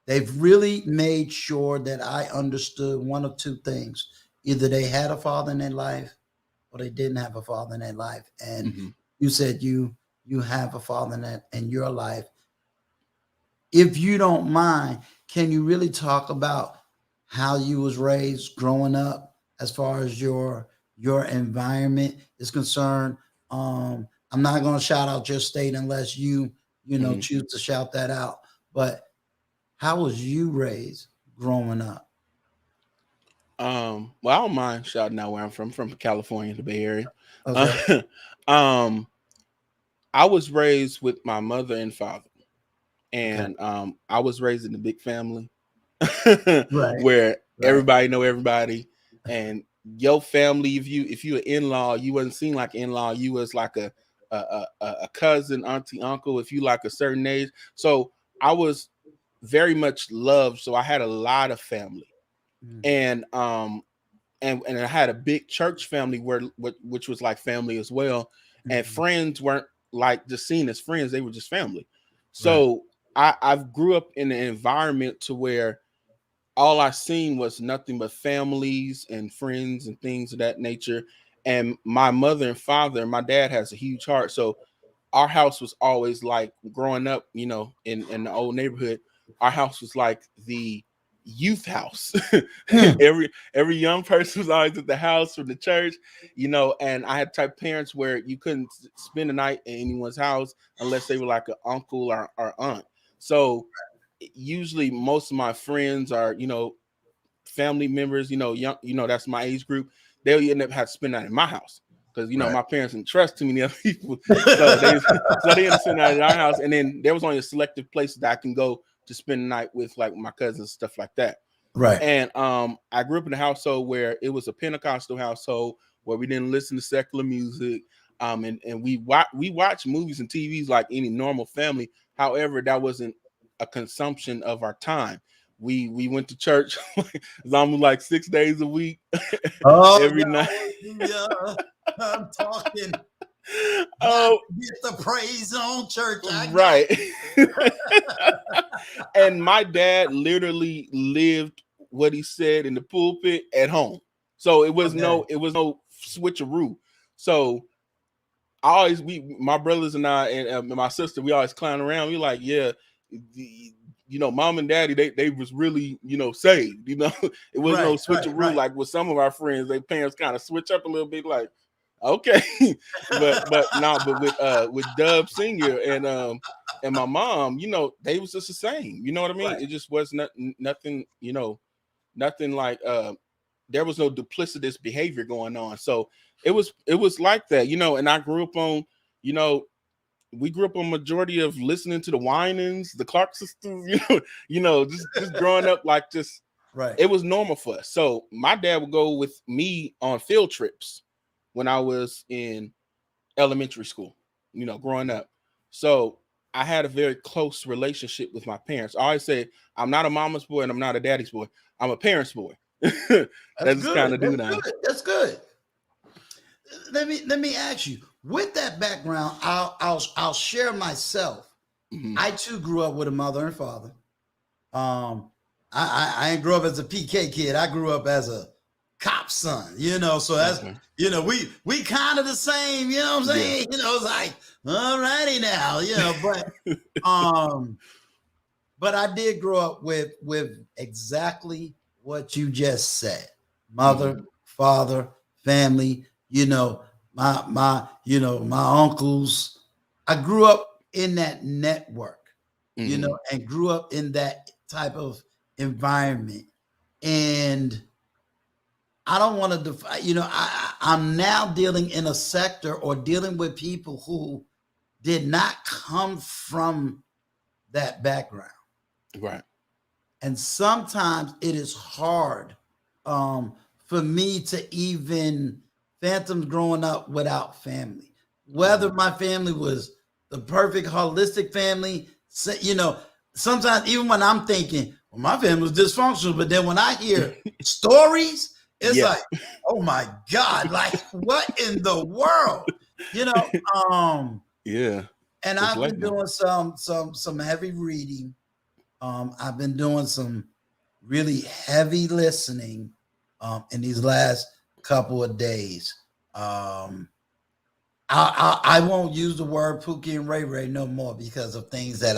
they've really made sure that I understood one of two things. Either they had a father in their life or they didn't have a father in their life. And Mm-hmm. you said you have a father in your life. If you don't mind, can you really talk about how you was raised growing up as far as your environment is concerned? I'm not going to shout out your state unless you Mm-hmm. choose to shout that out. But how was you raised growing up? Well, I don't mind shouting out where I'm from California, the Bay Area. Okay. Um, I was raised with my mother and father, Okay. and I was raised in a big family Right. where Right. everybody know everybody, and your family. If you an in-law, you wasn't seen like an in-law. You was like a cousin, auntie, uncle. If you like a certain age, so I was very much loved. So I had a lot of family, Mm. and I had a big church family which was like family as well, and Mhm. friends weren't like just seen as friends; they were just family. Right. So I've grew up in an environment to where all I seen was nothing but families and friends and things of that nature. And my mother and father, my dad has a huge heart, so our house was always like growing up, in the old neighborhood. Our house was like the youth house. Mm. every young person was always at the house from the church, and I had type parents where you couldn't spend the night in anyone's house unless they were like an uncle or aunt. So usually most of my friends are, family members, young, that's my age group. They'll end up having to spend that in my house because Right. my parents didn't trust too many other people, so they end up spending that in our house. And then there was only a selective places that I can go to spend the night with, like my cousins, stuff like that. Right. And I grew up in a household where it was a Pentecostal household where we didn't listen to secular music. And we watch movies and TVs like any normal family. However, that wasn't a consumption of our time. We went to church almost like 6 days a week, Oh, every night. hallelujah. I'm talking. Oh, Get the praise on church. right. And my dad literally lived what he said in the pulpit at home. So it was no switcheroo. So my brothers and I and my sister, we always clown around. We like, yeah, mom and daddy, they was really, saved. It was no switcheroo like with some of our friends. Their parents kind of switch up a little bit, like, okay, but with Dub Senior and my mom, they was just the same. You know what I mean? Right. It just was nothing, nothing like there was no duplicitous behavior going on. So it was like that, and I grew up on, we grew up on majority of listening to the Winans, the Clark sisters, just growing up like just Right. it was normal for us. So my dad would go with me on field trips when I was in elementary school, growing up. So I had a very close relationship with my parents. I always say I'm not a mama's boy and I'm not a daddy's boy. I'm a parent's boy. That's just kind of do now. That's good. Let me ask you. With that background, I'll share myself. Mhm. I too grew up with a mother and father. I ain't grew up as a PK kid. I grew up as a cop son. So that's Okay. We kind of the same. You know what I'm saying? Yeah. It's like, all righty now. But I did grow up with exactly what you just said: mother, father, family. My uncles. I grew up in that network, and grew up in that type of environment. And I don't want to define, I'm now dealing in a sector or dealing with people who did not come from that background. Right. And sometimes it is hard for me to even phantom growing up without family. Whether my family was the perfect holistic family, sometimes even when I'm thinking, well, my family was dysfunctional, but then when I hear stories, it's like, oh my God, like what in the world? Yeah. And It's I've like been that. doing some heavy reading I've been doing some really heavy listening in these last couple of days. Um, I won't use the word Pookie and Ray Ray no more because of things that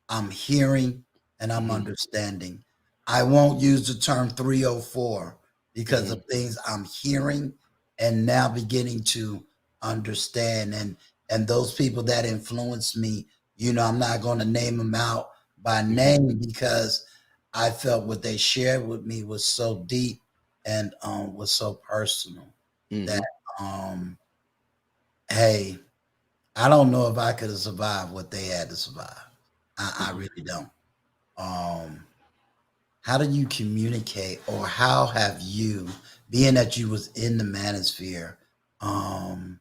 I'm hearing and I'm Mm-hmm. understanding. I won't use the term 304 because Mm-hmm. of things I'm hearing and now beginning to understand. And those people that influence me, I'm not going to name them out by Mm-hmm. name because I felt what they shared with me was so deep and was so personal that Mm-hmm. um hey, I don't know if I could have survived what they had to survive. I Mm-hmm. really don't. Um, how do you communicate, or how have you, being that you was in the manosphere, um,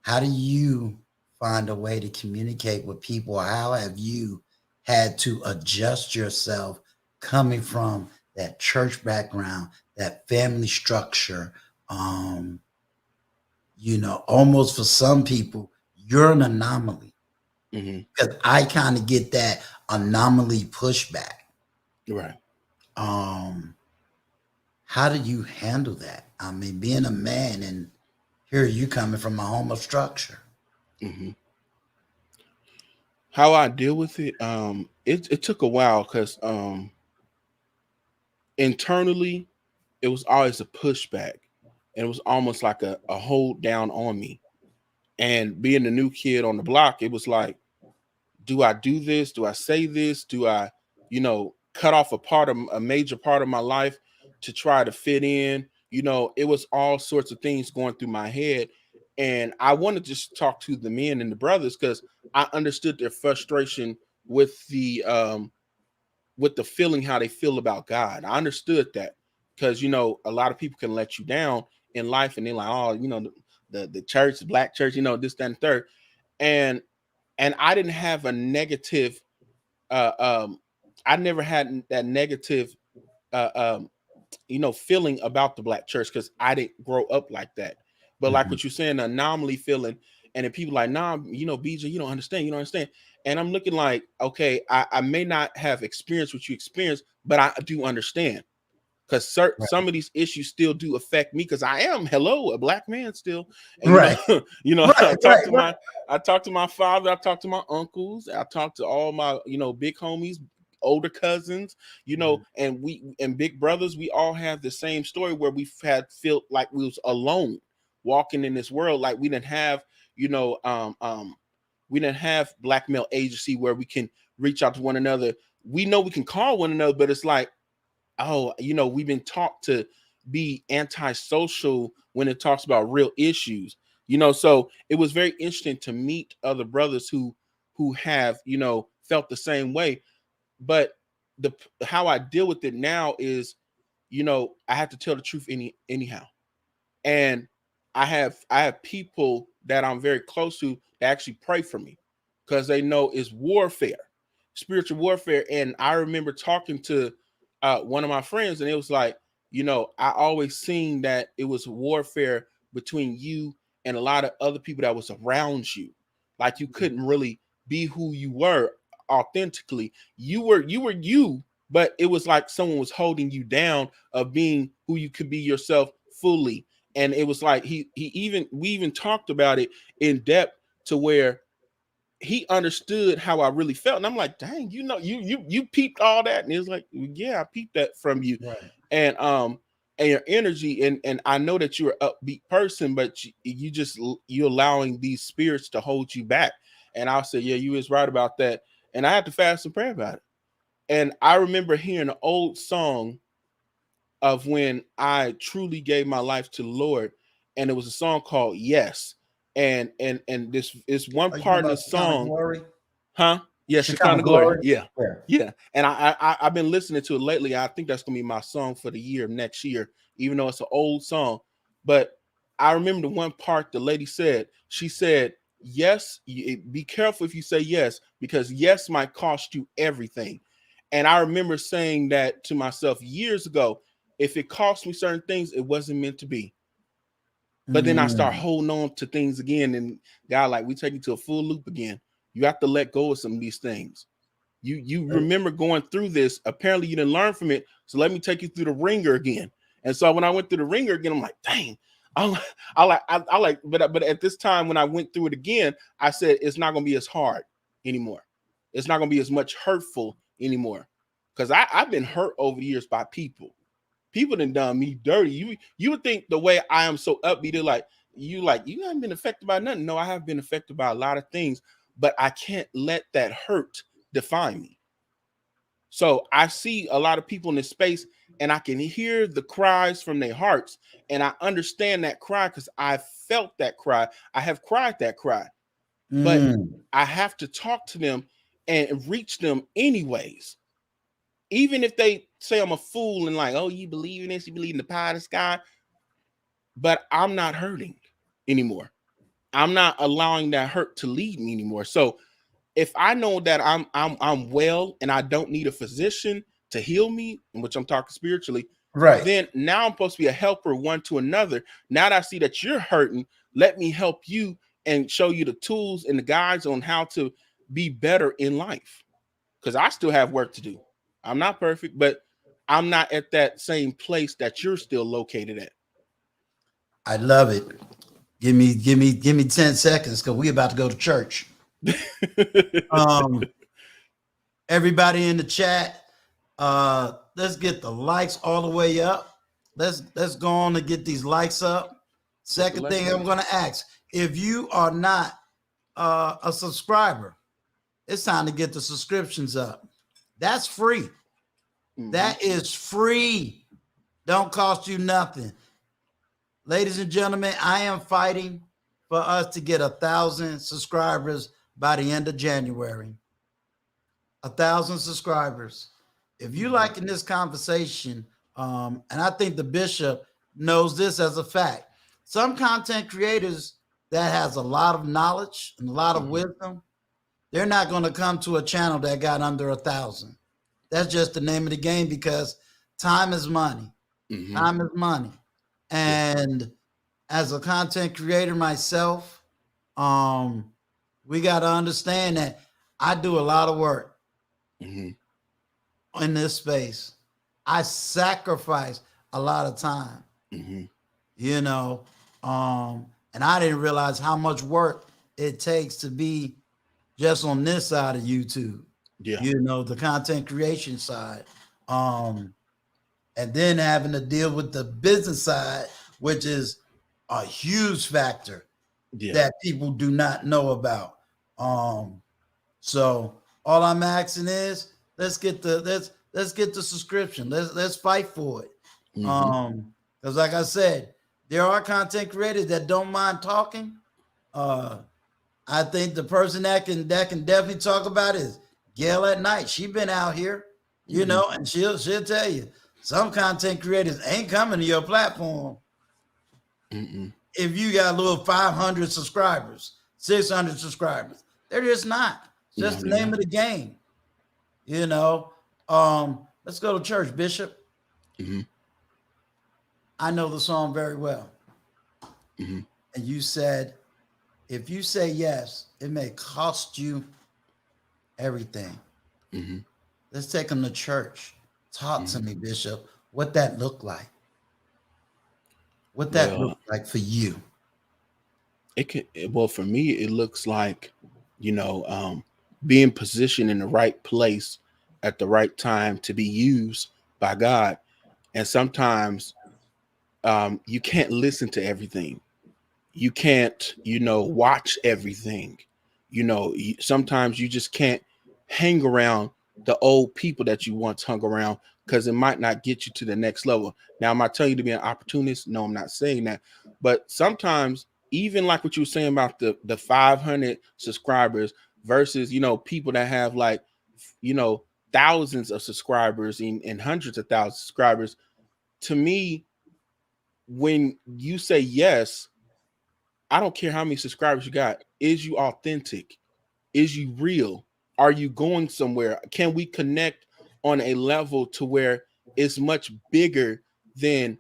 how do you find a way to communicate with people? How have you had to adjust yourself coming from that church background, that family structure? Um, almost for some people, you're an anomaly Mm-hmm. because I kind of get that anomaly pushback. Right. Um, how do you handle that? I mean, being a man and here you coming from a home of structure. Mm-hmm. How I deal with it, it took a while because internally it was always a pushback, and it was almost like a hold down on me. And being the new kid on the block, it was like, do I do this? Do I say this? Do I, cut off a major part of my life to try to fit in? It was all sorts of things going through my head. And I wanted to just talk to the men and the brothers because I understood their frustration with the feeling how they feel about God. I understood that because a lot of people can let you down in life, and they're like, oh, the church, the black church, this, that, and third. And I didn't have a negative uh I never had that negative uh um feeling about the black church because I didn't grow up like that. But like Mhm. what you're saying, the anomaly feeling, and then people like, nah, BJ, you don't understand. And I'm looking like, okay, I may not have experienced what you experienced, but I do understand because some of these issues still do affect me because I am a black man still. And Right, right, I talk right, to right. my father, I talk to my uncles, I talk to all my big homies, older cousins, Mhm. and we and big brothers. We all have the same story where we had felt like we was alone walking in this world, like we didn't have you know we didn't have black male agency where we can reach out to one another. We know we can call one another, but it's like, oh, we've been taught to be antisocial when it talks about real issues. So it was very interesting to meet other brothers who have felt the same way. But the how I deal with it now is, I have to tell the truth anyhow. And I have people that I'm very close to that actually pray for me because they know it's warfare, spiritual warfare. And I remember talking to one of my friends, and it was like, I always seen that it was warfare between you and a lot of other people that was around you. Like you couldn't really be who you were authentically. You were you, but it was like someone was holding you down of being who you could be yourself fully. And it was like we even talked about it in depth to where he understood how I really felt. And I'm like, dang, you peeped all that. And he was like, yeah, I peeped that from you. Right. And your energy, and I know that you're an upbeat person, but you're allowing these spirits to hold you back. And I'll say, yeah, you was right about that. And I had to fast and pray about it. And I remember hearing an old song of when I truly gave my life to the Lord, and it was a song called Yes. And this is one Are you talking part in the about Shekinah song, glory? huh? Yeah, Shekinah Shekinah Glory. glory? Yeah. Yeah. Yeah. And I've been listening to it lately. I think that's gonna be my song for the year next year, even though it's an old song. But I remember the one part the lady said, she said, yes, be careful if you say yes, because yes might cost you everything. And I remember saying that to myself years ago. If it cost me certain things, it wasn't meant to be. But then I start Mm. holding on to things again, and God, like, we take you to a full loop again. You have to let go of some of these things. You remember going through this. Apparently you didn't learn from it. So let me take you through the ringer again. And so when I went through the ringer again, I'm like, dang, but at this time when I went through it again, I said it's not gonna be as hard anymore. It's not gonna be as much hurtful anymore. Because I've been hurt over the years by people. People done me dirty. You would think the way I am so upbeat, you haven't been affected by nothing. No, I have been affected by a lot of things, but I can't let that hurt define me. So I see a lot of people in this space, and I can hear the cries from their hearts, and I understand that cry because I felt that cry. I have cried that cry, but I have to talk to them and reach them anyways. Even if they say I'm a fool and like, oh, you believe in this, you believe in the pie in the sky, but I'm not hurting anymore. I'm not allowing that hurt to lead me anymore. So if I know that I'm well and I don't need a physician to heal me, in which I'm talking spiritually, Right. then now I'm supposed to be a helper one to another. Now that I see that you're hurting, let me help you and show you the tools and the guides on how to be better in life. Because I still have work to do. I'm not perfect, but I'm not at that same place that you're still located at. I love it. Give me 10 seconds because we about to go to church. Everybody in the chat, let's get the likes all the way up. Let's go on and get these likes up. Second thing I'm going to ask, if you are not a subscriber, it's time to get the subscriptions up. That's free. Mm-hmm. That is free. Don't cost you nothing. Ladies and gentlemen, I am fighting for us to get 1,000 subscribers by the end of January. 1,000 subscribers. If you liking this conversation, and I think the bishop knows this as a fact, some content creators that has a lot of knowledge and a lot of wisdom, they're not going to come to a channel that got under 1,000. That's just the name of the game because time is money. Mm-hmm. Time is money. And as a content creator myself, we got to understand that I do a lot of work in this space. I sacrifice a lot of time, you know, and I didn't realize how much work it takes to be just on this side of YouTube. Yeah. You know, the content creation side. And then having to deal with the business side, which is a huge factor that people do not know about. So all I'm asking is let's get the subscription. Let's fight for it. Because like I said, there are content creators that don't mind talking. I think the person that can definitely talk about it is Gail at Night. She been out here, you know, and she'll tell you some content creators ain't coming to your platform if you got a little 500 subscribers, 600 subscribers. They're just not. It's just the name of the game, you know. Let's go to church, Bishop. I know the song very well. And you said, if you say yes, it may cost you everything. Let's take them to church. Talk to me, Bishop. What that look like? What that look like for you? Well, for me, it looks like, you know, being positioned in the right place at the right time to be used by God. And sometimes you can't listen to everything. You can't, you know, watch everything. You know, sometimes you just can't hang around the old people that you once hung around because it might not get you to the next level. Now, am I telling you to be an opportunist? No, I'm not saying that. But sometimes, even like what you were saying about the 500 subscribers versus, you know, people that have like, you know, thousands of subscribers and hundreds of thousands of subscribers, to me, when you say yes, I don't care how many subscribers you got. Is you authentic? Is you real? Are you going somewhere? Can we connect on a level to where it's much bigger than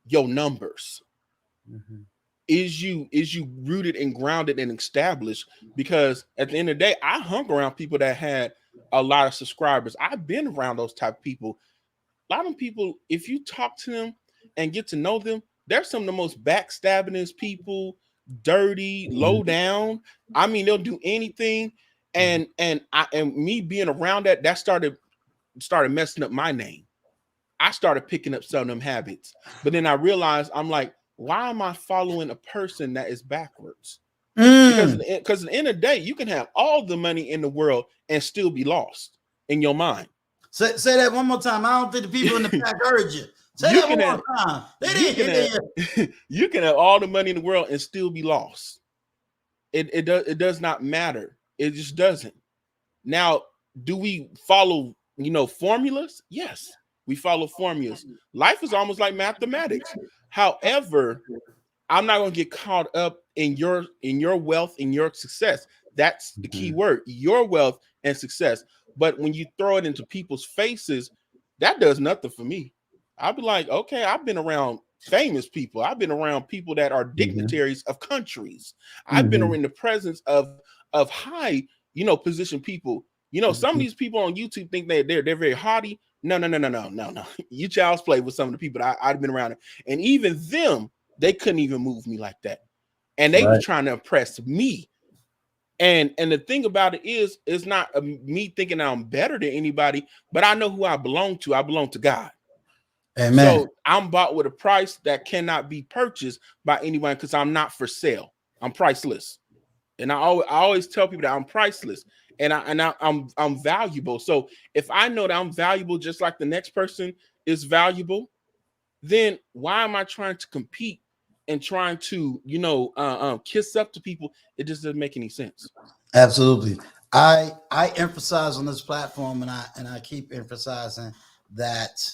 your numbers? Is you rooted and grounded and established? Because at the end of the day, I hung around people that had a lot of subscribers. I've been around those type of people. A lot of people, if you talk to them and get to know them, they're some of the most backstabbingest people, dirty, low down. I mean, they'll do anything. And me being around that started messing up my name. I started picking up some of them habits. But then I realized, I'm like, why am I following a person that is backwards? Because at the end of the day, you can have all the money in the world and still be lost in your mind. Say that one more time. I don't think the people in the back heard you. Say You that can one have, more time. They you didn't can hear you. have, you can have all the money in the world and still be lost. It does not matter. It just doesn't. Now, do we follow, formulas? Yes, we follow formulas. Life is almost like mathematics. However, I'm not going to get caught up in your wealth, in your success. That's the key word, your wealth and success. But when you throw it into people's faces, that does nothing for me. I'll be like, okay, I've been around famous people. I've been around people that are dignitaries of countries. I've been in the presence of high, position people. Some of these people on YouTube think they're very haughty. No. You child's play with some of the people that I've been around, and even them, they couldn't even move me like that, and they were trying to impress me. And the thing about it is, it's not me thinking that I'm better than anybody, but I know who I belong to. I belong to God. Amen. So I'm bought with a price that cannot be purchased by anyone, because I'm not for sale. I'm priceless. And I always tell people that I'm priceless, and I'm valuable. So if I know that I'm valuable just like the next person is valuable, then why am I trying to compete and trying to kiss up to people? It just doesn't make any sense. Absolutely. I emphasize on this platform, and I keep emphasizing that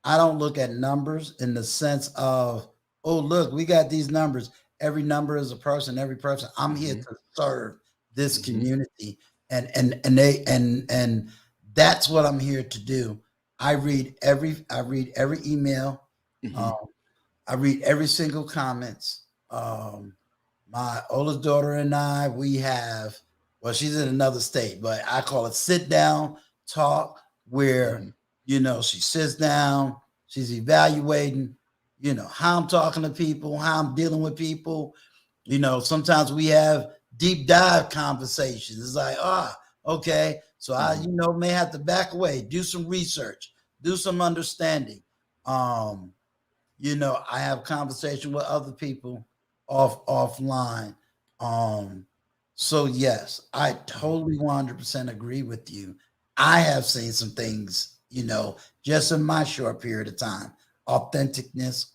I don't look at numbers in the sense of, oh, look, we got these numbers. Every number is a person, every person. I'm here to serve this community. And that's what I'm here to do. I read every email. I read every single comments. My oldest daughter and I, we have, well, she's in another state, but I call it sit down talk, where she sits down, she's evaluating, how I'm talking to people, how I'm dealing with people. Sometimes we have deep dive conversations. It's like, okay, so I, may have to back away, do some research, do some understanding. I have conversation with other people offline. So yes, I totally 100% agree with you. I have seen some things, just in my short period of time. Authenticness.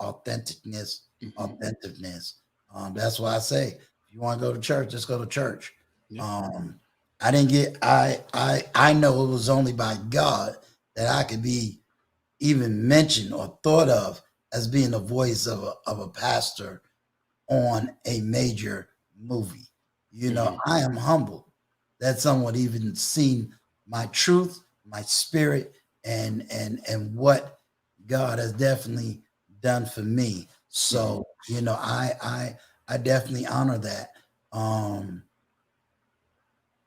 That's why I say, if you want to go to church, just go to church. I didn't get I know it was only by God that I could be even mentioned or thought of as being the voice of a pastor on a major movie. I am humbled that someone even seen my truth, my spirit, and what God has definitely done for me. So, I definitely honor that.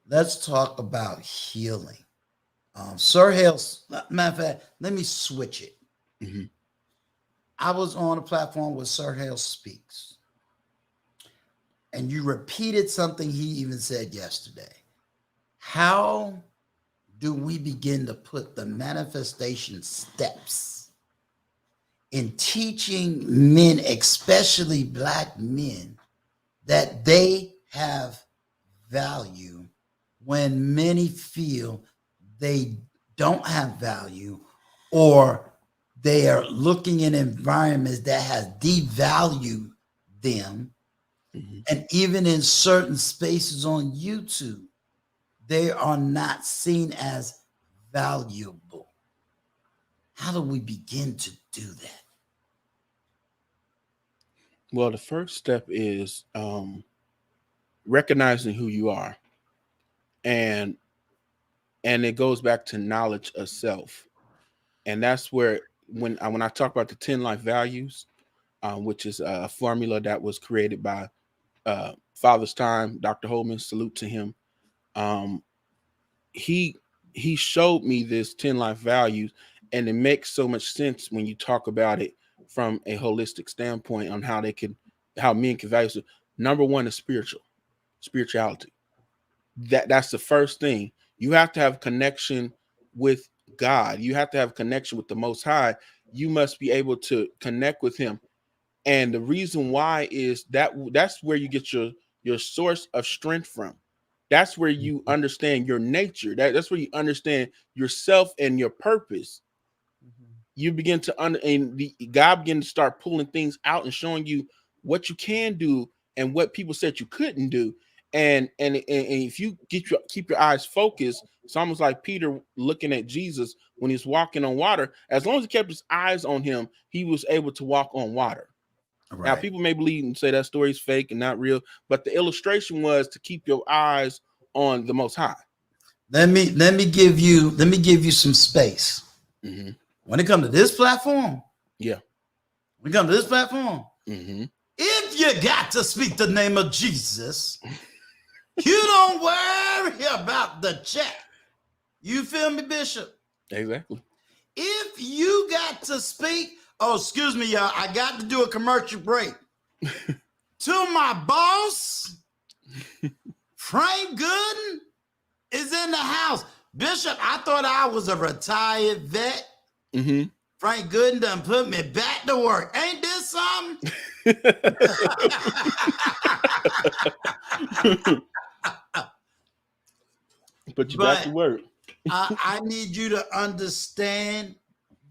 Let's talk about healing. Sir Hale's, matter of fact, let me switch it. I was on a platform with Sir Hale Speaks, and you repeated something he even said yesterday. How do we begin to put the manifestation steps in teaching men, especially Black men, that they have value when many feel they don't have value, or they are looking in environments that has devalued them? And even in certain spaces on YouTube, they are not seen as valuable. How do we begin to do that? Well, the first step is recognizing who you are, and it goes back to knowledge of self, and that's where when I talk about the 10 life values, which is a formula that was created by Father's Time, Dr. Holman, salute to him. He he showed me this 10 life values, and it makes so much sense when you talk about it from a holistic standpoint on how men can value. So number one is spirituality. That's the first thing. You have to have connection with God. You have to have connection with the Most High. You must be able to connect with him. And the reason why is that's where you get your source of strength from. That's where you understand your nature. That's where you understand yourself and your purpose. You begin to God begin to start pulling things out and showing you what you can do and what people said you couldn't do. And if you keep your eyes focused, it's almost like Peter looking at Jesus when he's walking on water. As long as he kept his eyes on him, he was able to walk on water. Right. Now, people may believe and say that story is fake and not real, but the illustration was to keep your eyes on the Most High. Let me give you some space. Mm-hmm. When it comes to this platform, Yeah. When it comes to this platform, Mm-hmm. if you got to speak the name of Jesus, you don't worry about the check. You feel me, Bishop? Exactly. If you got to speak, oh, excuse me, y'all, I got to do a commercial break. To my boss, Frank Gooden is in the house. Bishop, I thought I was a retired vet. Mm-hmm. Frank Gooden done put me back to work. Ain't this something? Put you back to work. I need you to understand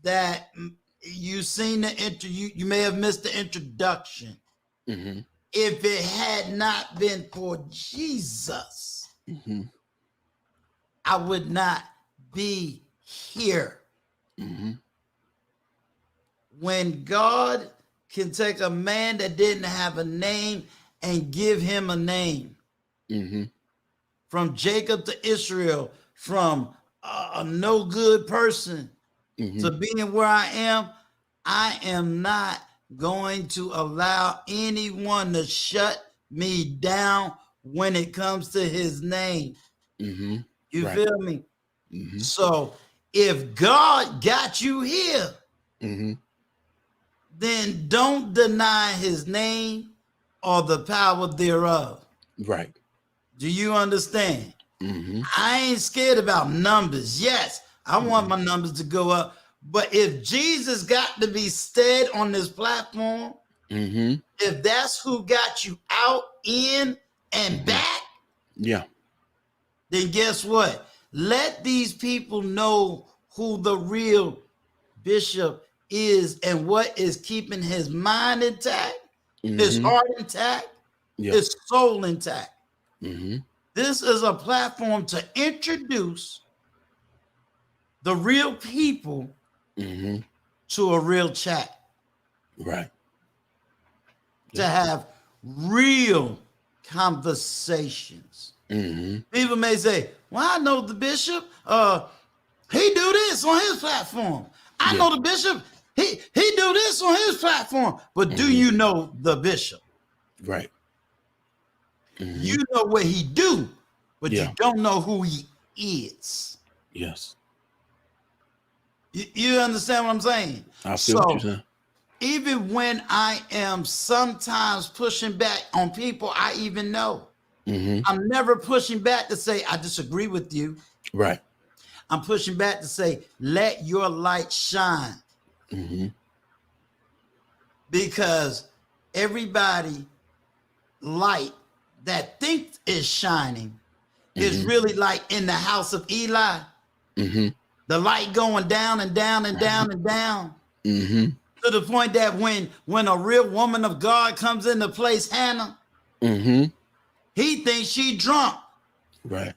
that you seen you may have missed the introduction. Mm-hmm. If it had not been for Jesus, Mm-hmm. I would not be here. Mm-hmm. When God can take a man that didn't have a name and give him a name, Mm-hmm. from Jacob to Israel, from a no good person Mm-hmm. to being where I am not going to allow anyone to shut me down when it comes to his name. Mm-hmm. You Right. feel me? Mm-hmm. So if God got you here, Mm-hmm. then don't deny his name or the power thereof. Right. Do you understand? Mm-hmm. I ain't scared about numbers. Yes, I want my numbers to go up. But if Jesus got to be stead on this platform, Mm-hmm. if that's who got you out, in, and back, Yeah. then guess what? Let these people know who the real bishop is and what is keeping his mind intact, his Mm-hmm. heart intact, Yeah. his soul intact. Mm-hmm. This is a platform to introduce the real people Mm-hmm. to a real chat, Right. to have real conversations. Mm-hmm. People may say, well, I know the bishop. He do this on his platform. I know the bishop. He do this on his platform. But do you know the bishop? Right. Mm-hmm. You know what he do, but Yeah. you don't know who he is. Yes. You understand what I'm saying? I feel what you're saying. Even when I am sometimes pushing back on people I even know, Mm-hmm. I'm never pushing back to say, I disagree with you. Right. I'm pushing back to say, let your light shine. Mm-hmm. Because everybody light that thinks is shining is really like in the house of Eli. Mm-hmm. The light going down and down and down and down. Mm-hmm. To the point that when a real woman of God comes into place, Hannah, Mm-hmm. he thinks she drunk. Right.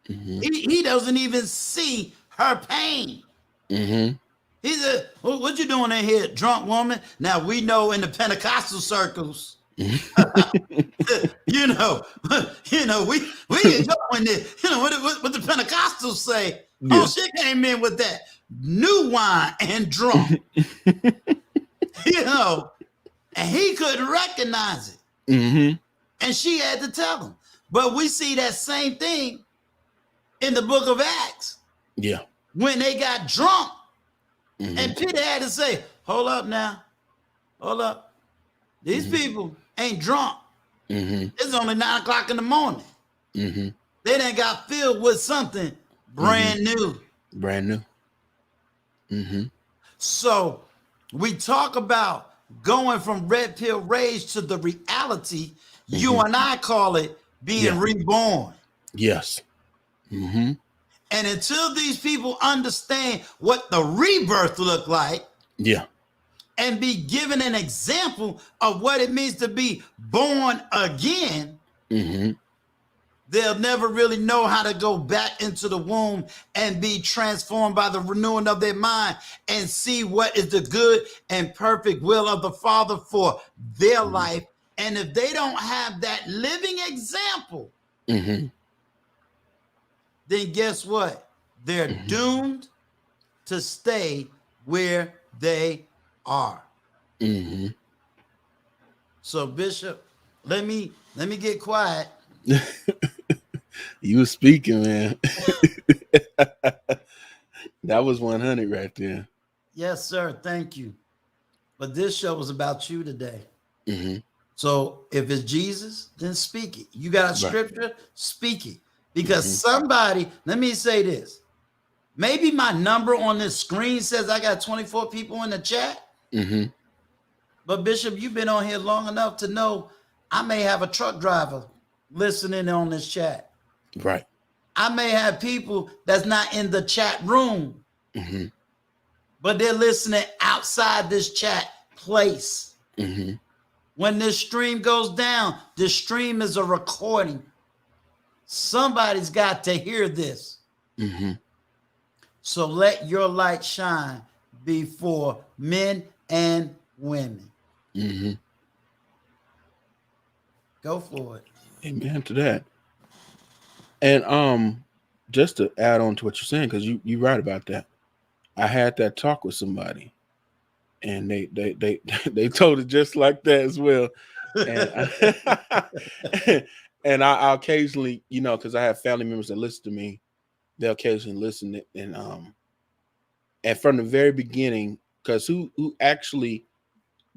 Mm-hmm. He doesn't even see her pain. Mm-hmm. He said, what you doing in here, drunk woman? Now, we know in the Pentecostal circles, we can go in there. What the Pentecostals say, Yeah. oh, she came in with that new wine and drunk. And he couldn't recognize it. Mm-hmm. And she had to tell him. But we see that same thing in the book of Acts Yeah. when they got drunk. Mhm. And Peter had to say, hold up now. Hold up. These people ain't drunk. Mhm. It's only 9 o'clock in the morning. Mhm. They done got filled with something brand new. Brand new. Mhm. So we talk about going from red pill rage to the reality. You and I call it being Yeah. reborn. Yes. Mhm. And until these people understand what the rebirth look like Yeah. and be given an example of what it means to be born again, Mhm. they'll never really know how to go back into the womb and be transformed by the renewing of their mind and see what is the good and perfect will of the Father for their life. And if they don't have that living example, Mhm. then guess what? They're doomed to stay where they are. Mhm. So, Bishop, let me get quiet. You was speaking, man. That was 100 right there. Yes, sir. Thank you. But this show was about you today. Mhm. So if it's Jesus, then speak it. You got a Right. scripture, speak it. Because somebody, let me say this. Maybe my number on this screen says I got 24 people in the chat. Mhm. But Bishop, you've been on here long enough to know I may have a truck driver listening on this chat. Right. I may have people that's not in the chat room, Mhm. but they're listening outside this chat place. Mhm. When this stream goes down, this stream is a recording. Somebody's got to hear this. Mhm. So let your light shine before men and women. Mhm. Go for it. Amen to that. And just to add on to what you're saying, because you right about that. I had that talk with somebody, and they they told it just like that as well. And and I occasionally, because I have family members that listen to me, they'll occasionally listen. And from the very beginning, because who actually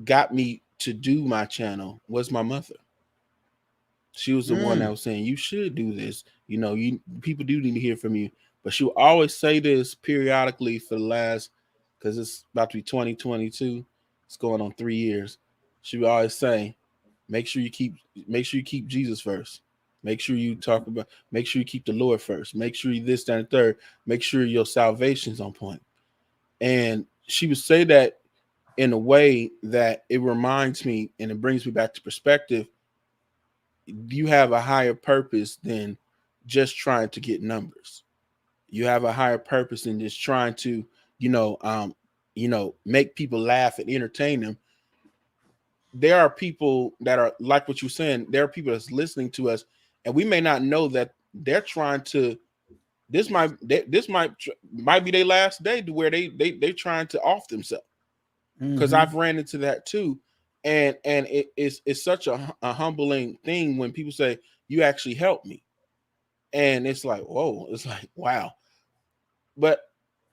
got me to do my channel was my mother. She was the one that was saying, you should do this. You people do need to hear from you. But she will always say this periodically for the last, because it's about to be 2022. It's going on 3 years. She would always say, make sure you keep Jesus first. Make sure you keep the Lord first. Make sure you this, that, and third. Make sure your salvation's on point. And she would say that in a way that it reminds me and it brings me back to perspective. You have a higher purpose than just trying to get numbers. You have a higher purpose than just trying to, make people laugh and entertain them. There are people that are like what you're saying. There are people that's listening to us, and we may not know that they're trying to. This might be their last day to where they trying to off themselves. Because I've ran into that too, and it's such a humbling thing when people say you actually helped me, and it's like whoa, it's like wow. But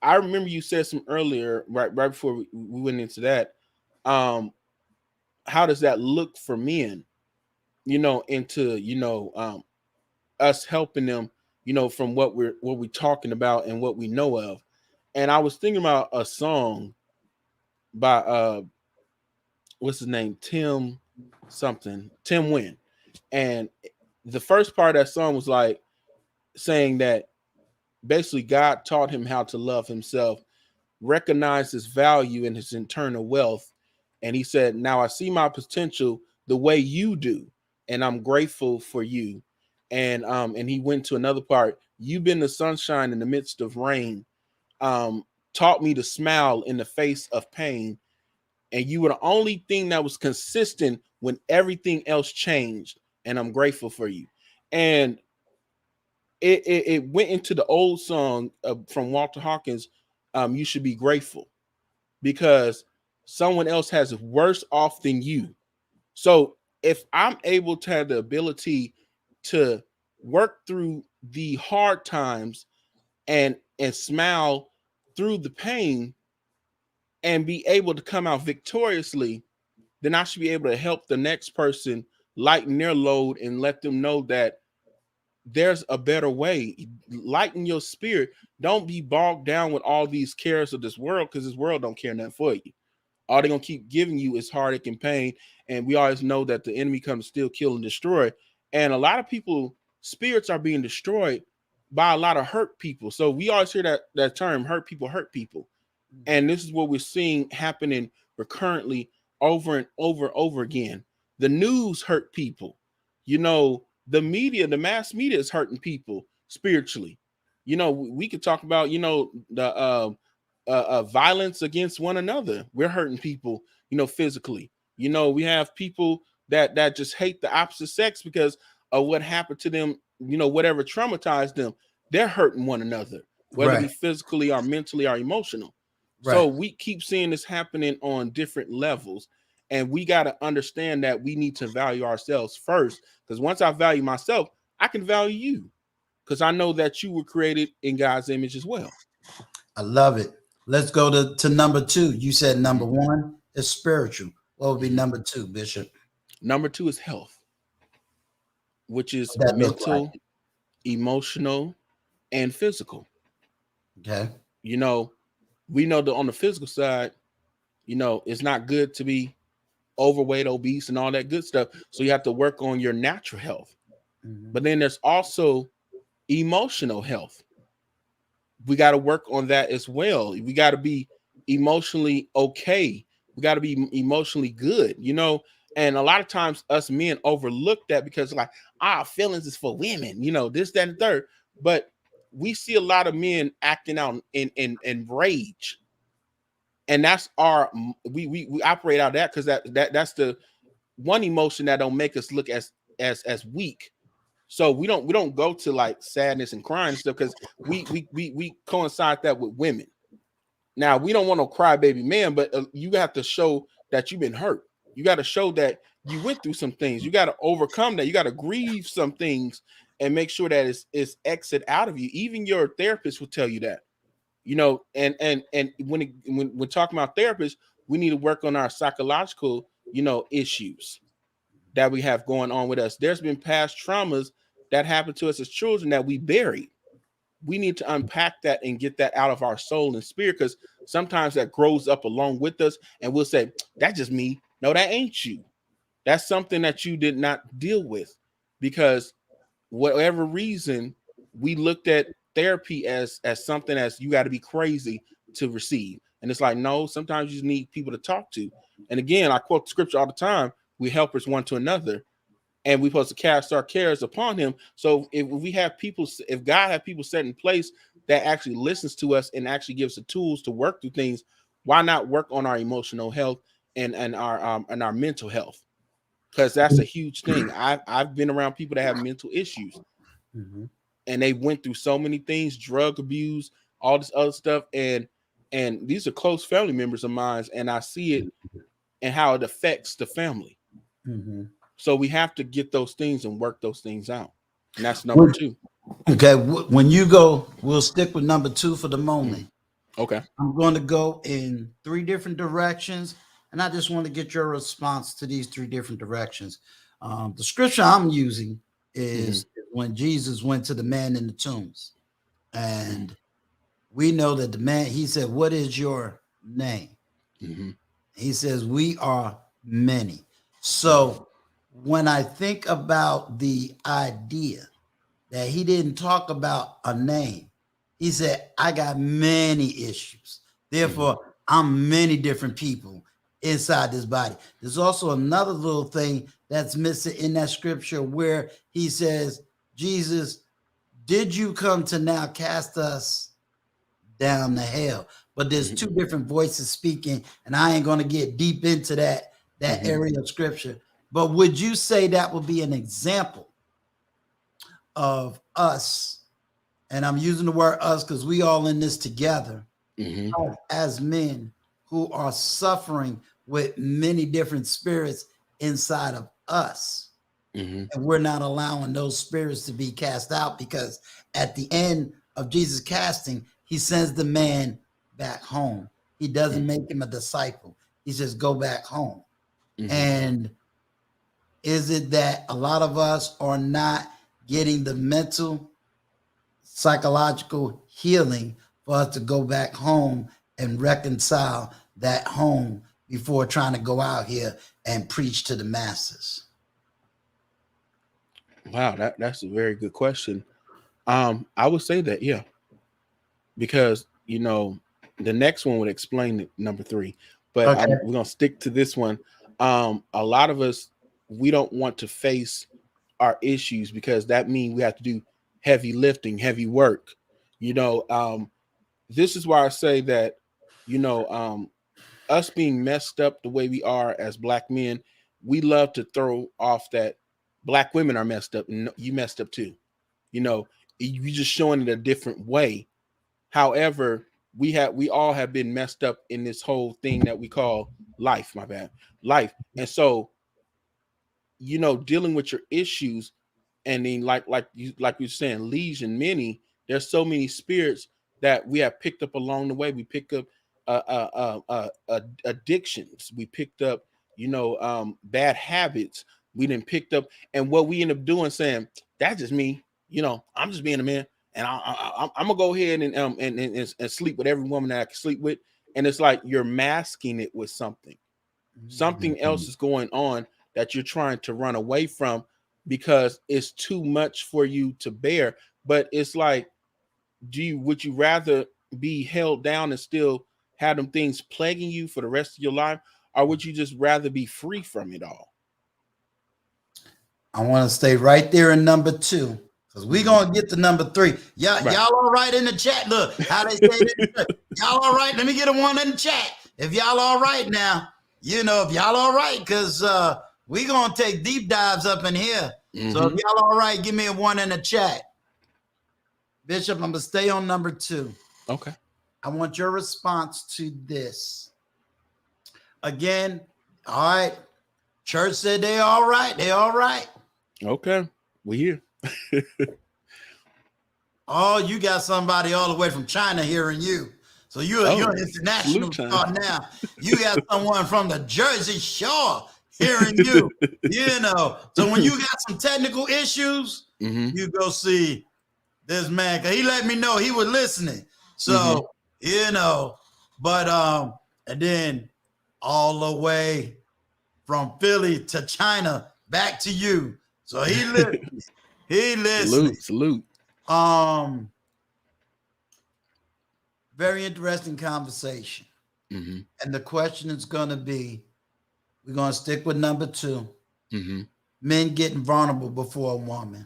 I remember you said some earlier, right before we went into that. How does that look for men? Into us helping them, from what we're talking about and what we know of. And I was thinking about a song by what's his name, Tim Wynn. And the first part of that song was like saying that basically God taught him how to love himself, recognize his value and his internal wealth. And he said, now I see my potential the way you do, and I'm grateful for you. And he went to another part. You've been the sunshine in the midst of rain, taught me to smile in the face of pain. And you were the only thing that was consistent when everything else changed. And I'm grateful for you. And it went into the old song from Walter Hawkins, You Should Be Grateful, because someone else has it worse off than you. So if I'm able to have the ability to work through the hard times and smile through the pain and be able to come out victoriously, then I should be able to help the next person lighten their load and let them know that there's a better way. Lighten your spirit. Don't be bogged down with all these cares of this world, because this world don't care nothing for you. All they're gonna keep giving you is heartache and pain. And we always know that the enemy comes to steal, kill, and destroy. And a lot of people, spirits are being destroyed by a lot of hurt people. So we always hear that term, hurt people hurt people. And this is what we're seeing happening recurrently over and over again. The news hurt people. You know, the media, the mass media is hurting people spiritually. You know, we could talk about, you know, the violence against one another. We're hurting people, you know, physically. You know, we have people that just hate the opposite sex because of what happened to them, you know, whatever traumatized them. They're hurting one another, whether it be physically or mentally or emotional. So we keep seeing this happening on different levels, and we got to understand that we need to value ourselves first, because once I value myself, I can value you, because I know that you were created in God's image as well. I love it. Let's go to number 2. You said number 1 is spiritual. What would be number 2, Bishop? Number 2 is health, which is What that look mental, like? emotional, and physical. Okay. You know, we know that on the physical side, you know, it's not good to be overweight, obese, and all that good stuff. So you have to work on your natural health. But then there's also emotional health. We got to work on that as well. We got to be emotionally okay. We got to be emotionally good, you know. And a lot of times us men overlook that because like, feelings is for women, you know, this, that, and third. But we see a lot of men acting out in rage. And that's our, we operate out of that because that's the one emotion that don't make us look as weak. So we don't go to like sadness and crying and stuff, because we coincide that with women. Now we don't want no crybaby man, but you have to show that you've been hurt. You got to show that you went through some things. You got to overcome that. You got to grieve some things and make sure that it's exit out of you. Even your therapist will tell you that. You know, and when we're talking about therapists, we need to work on our psychological, you know, issues that we have going on with us. There's been past traumas that happened to us as children that we buried. We need to unpack that and get that out of our soul and spirit, because sometimes that grows up along with us and we'll say, that's just me. No, that ain't you. That's something that you did not deal with, because whatever reason we looked at therapy as something as you got to be crazy to receive. And it's like, no, sometimes you just need people to talk to. And again, I quote the scripture all the time. We helpers one to another, and we're supposed to cast our cares upon him. So if we have people, if God have people set in place that actually listens to us and actually gives the tools to work through things, why not work on our emotional health and our mental health? Because that's a huge thing. I've been around people that have mental issues, and they went through so many things, drug abuse, all this other stuff, and these are close family members of mine, and I see it and how it affects the family. So we have to get those things and work those things out. And that's number 2. Okay. When you go, we'll stick with number 2 for the moment. Okay. I'm going to go in 3 different directions, and I just want to get your response to these 3 different directions. The scripture I'm using is when Jesus went to the man in the tombs, and we know that the man, he said, "What is your name?" He says, "We are many." So when I think about the idea that he didn't talk about a name, he said, "I got many issues. Therefore, I'm many different people inside this body." There's also another little thing that's missing in that scripture where he says, "Jesus, did you come to now cast us down to hell?" But there's 2 different voices speaking, and I ain't going to get deep into that area of scripture. But would you say that would be an example of us? And I'm using the word us because we all in this together, as men who are suffering with many different spirits inside of us. And we're not allowing those spirits to be cast out, because at the end of Jesus casting, he sends the man back home. He doesn't make him a disciple. He says, go back home. And is it that a lot of us are not getting the mental, psychological healing for us to go back home and reconcile that home before trying to go out here and preach to the masses? Wow, that's a very good question. I would say that, yeah, because the next one would explain number 3, but Okay. we're gonna stick to this one. A lot of us, we don't want to face our issues because that means we have to do heavy lifting, heavy work. This is why I say that, us being messed up the way we are as Black men, we love to throw off that Black women are messed up and you messed up too. You just showing it a different way. However, we all have been messed up in this whole thing that we call life. My bad, life. And so, dealing with your issues, and then like you're saying, legion, many. There's so many spirits that we have picked up along the way. We pick up addictions. We picked up bad habits. We didn't picked up, and what we end up doing, saying that's just me. I'm just being a man, and I'm gonna go ahead and sleep with every woman that I can sleep with. And it's like you're masking it with something. Something else is going on that you're trying to run away from because it's too much for you to bear. But it's like, would you rather be held down and still have them things plaguing you for the rest of your life, or would you just rather be free from it all? I want to stay right there in number 2, because we're gonna get to number 3. Y'all all right in the chat? Look how they say it. Y'all all right? Let me get a 1 in the chat if y'all all right now. If y'all all right, because we're gonna take deep dives up in here. So if y'all all right, give me a 1 in the chat. Bishop, I'm gonna stay on number 2. Okay. I want your response to this. Again, all right. Church said they all right. They all right. Okay, we here. Oh, you got somebody all the way from China hearing you. So you're an international star now. You got someone from the Jersey Shore hearing you. So when you got some technical issues, you go see this man, because he let me know he was listening. So, but and then all the way from Philly to China back to you. So he listened. He listening. Salute. Very interesting conversation. And the question is going to be, we're going to stick with number 2. Men getting vulnerable before a woman.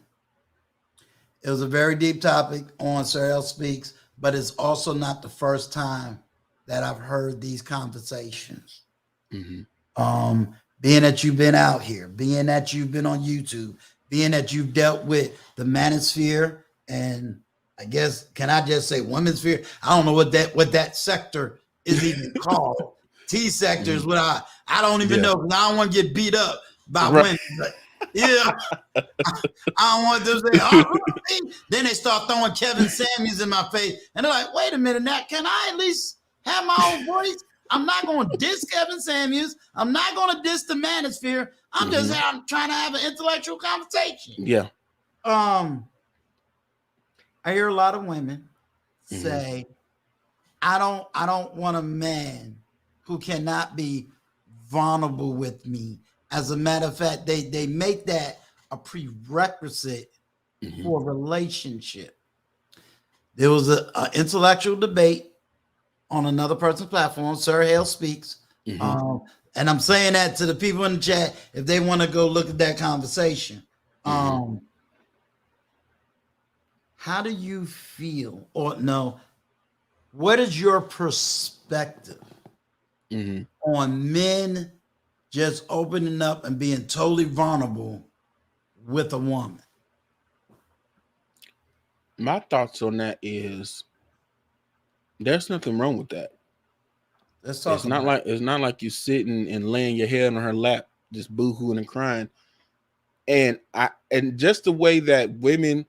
It was a very deep topic on Sir L Speaks, but it's also not the first time that I've heard these conversations. Being that you've been out here, being that you've been on YouTube, being that you've dealt with the manosphere, and I guess, can I just say women's sphere? I don't know what that sector is even called. T sector is what I don't even know, because I don't want to get beat up by women. But I don't want to say, oh, then they start throwing Kevin Samuels in my face. And they're like, wait a minute, now, can I at least have my own voice? I'm not going to diss Kevin Samuels. I'm not going to diss the manosphere. I'm just trying to have an intellectual conversation. Yeah. I hear a lot of women say, I don't want a man who cannot be vulnerable with me. As a matter of fact, they make that a prerequisite for a relationship. There was an intellectual debate on another person's platform, Sir Hale Speaks. And I'm saying that to the people in the chat, if they want to go look at that conversation. How do you feel, or no, what is your perspective on men just opening up and being totally vulnerable with a woman? My thoughts on that is there's nothing wrong with that. Let's talk. It's not like you sitting and laying your head on her lap, just boohooing and crying. And just the way that women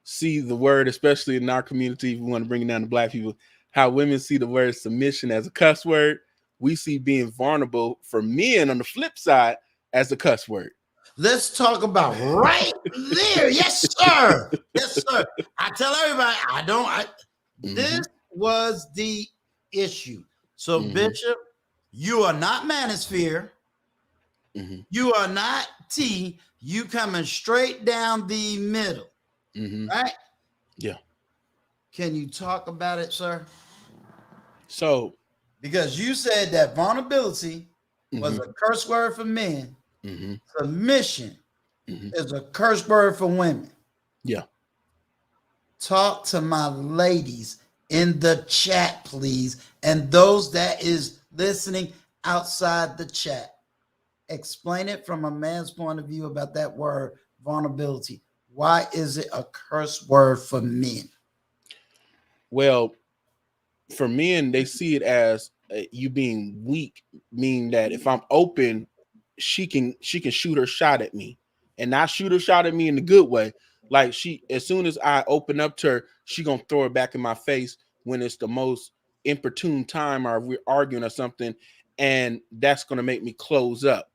see the word, especially in our community, if we want to bring it down to Black people, how women see the word submission as a cuss word, we see being vulnerable for men on the flip side as a cuss word. Let's talk about right there. Yes, sir. Yes, sir. I tell everybody, this was the issue. So, Bishop, you are not manosphere. You are not T. You coming straight down the middle. Right? Yeah. Can you talk about it, sir? So, because you said that vulnerability was a curse word for men. Submission is a curse word for women. Yeah. Talk to my ladies in the chat, please. And those that is listening outside the chat. Explain it from a man's point of view about that word, vulnerability. Why is it a curse word for men? Well, for men, they see it as you being weak, meaning that if I'm open, she can shoot her shot at me, and not shoot her shot at me in the good way. Like, as soon as I open up to her, she gonna throw it back in my face when it's the most inopportune time, or we're arguing or something, and that's gonna make me close up.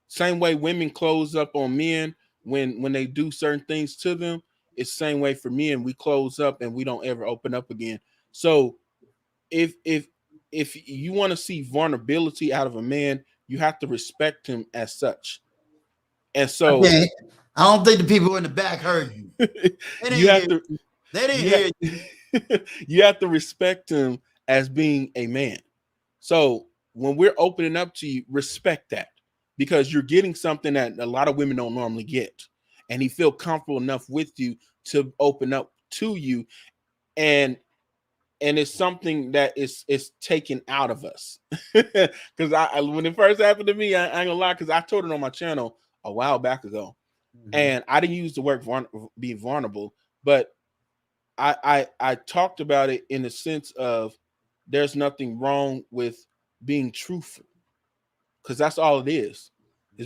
Same way women close up on men when they do certain things to them. It's the same way for men. We close up and we don't ever open up again. So if you want to see vulnerability out of a man, you have to respect him as such. And so I don't think the people in the back heard you. you have to they didn't hear you. You have to respect him as being a man. So when we're opening up to you, respect that, because you're getting something that a lot of women don't normally get. And he feel comfortable enough with you to open up to you. And it's something that is taken out of us. Because when it first happened to me, I ain't gonna lie, because I told it on my channel a while back ago, and I didn't use the word being vulnerable, but I talked about it in the sense of there's nothing wrong with being truthful, because that's all it is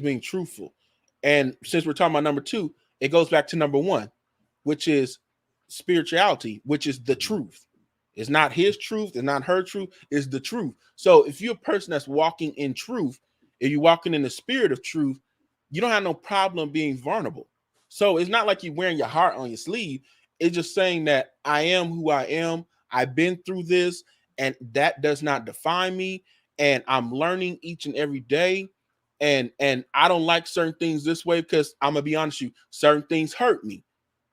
being truthful. And since we're talking about number two, it goes back to number one, which is spirituality, which is the truth. It's not his truth, it's not her truth, it's the truth. So if you're a person that's walking in truth, if you're walking in the spirit of truth, you don't have no problem being vulnerable. So it's not like you're wearing your heart on your sleeve. It's just saying that I am who I am. I've been through this, and that does not define me. And I'm learning each and every day. And I don't like certain things this way, because I'm gonna be honest with you, certain things hurt me.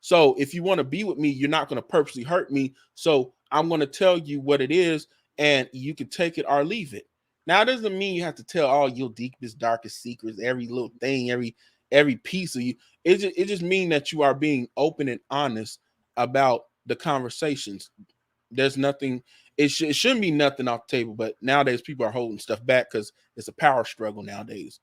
So if you want to be with me, you're not going to purposely hurt me. So I'm going to tell you what it is, and you can take it or leave it. Now, it doesn't mean you have to tell all your deepest, darkest secrets, every little thing, every piece of you. It just means that you are being open and honest about the conversations. There's nothing, it shouldn't be nothing off the table, but nowadays people are holding stuff back because it's a power struggle nowadays.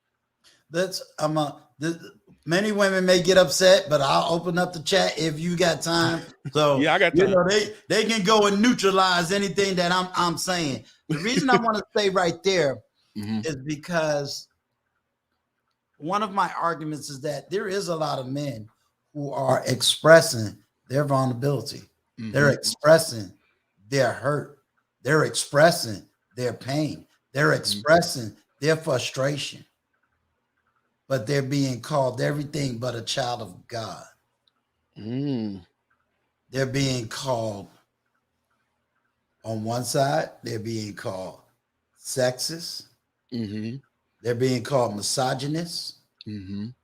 Many women may get upset, but I'll open up the chat if you got time. So yeah, I got time. They can go and neutralize anything that I'm saying. The reason I want to say right there is because one of my arguments is that there is a lot of men who are expressing their vulnerability. They're expressing their hurt. They're expressing their pain. They're expressing their frustration. But they're being called everything but a child of God. They're being called, on one side, they're being called sexist. They're being called misogynist.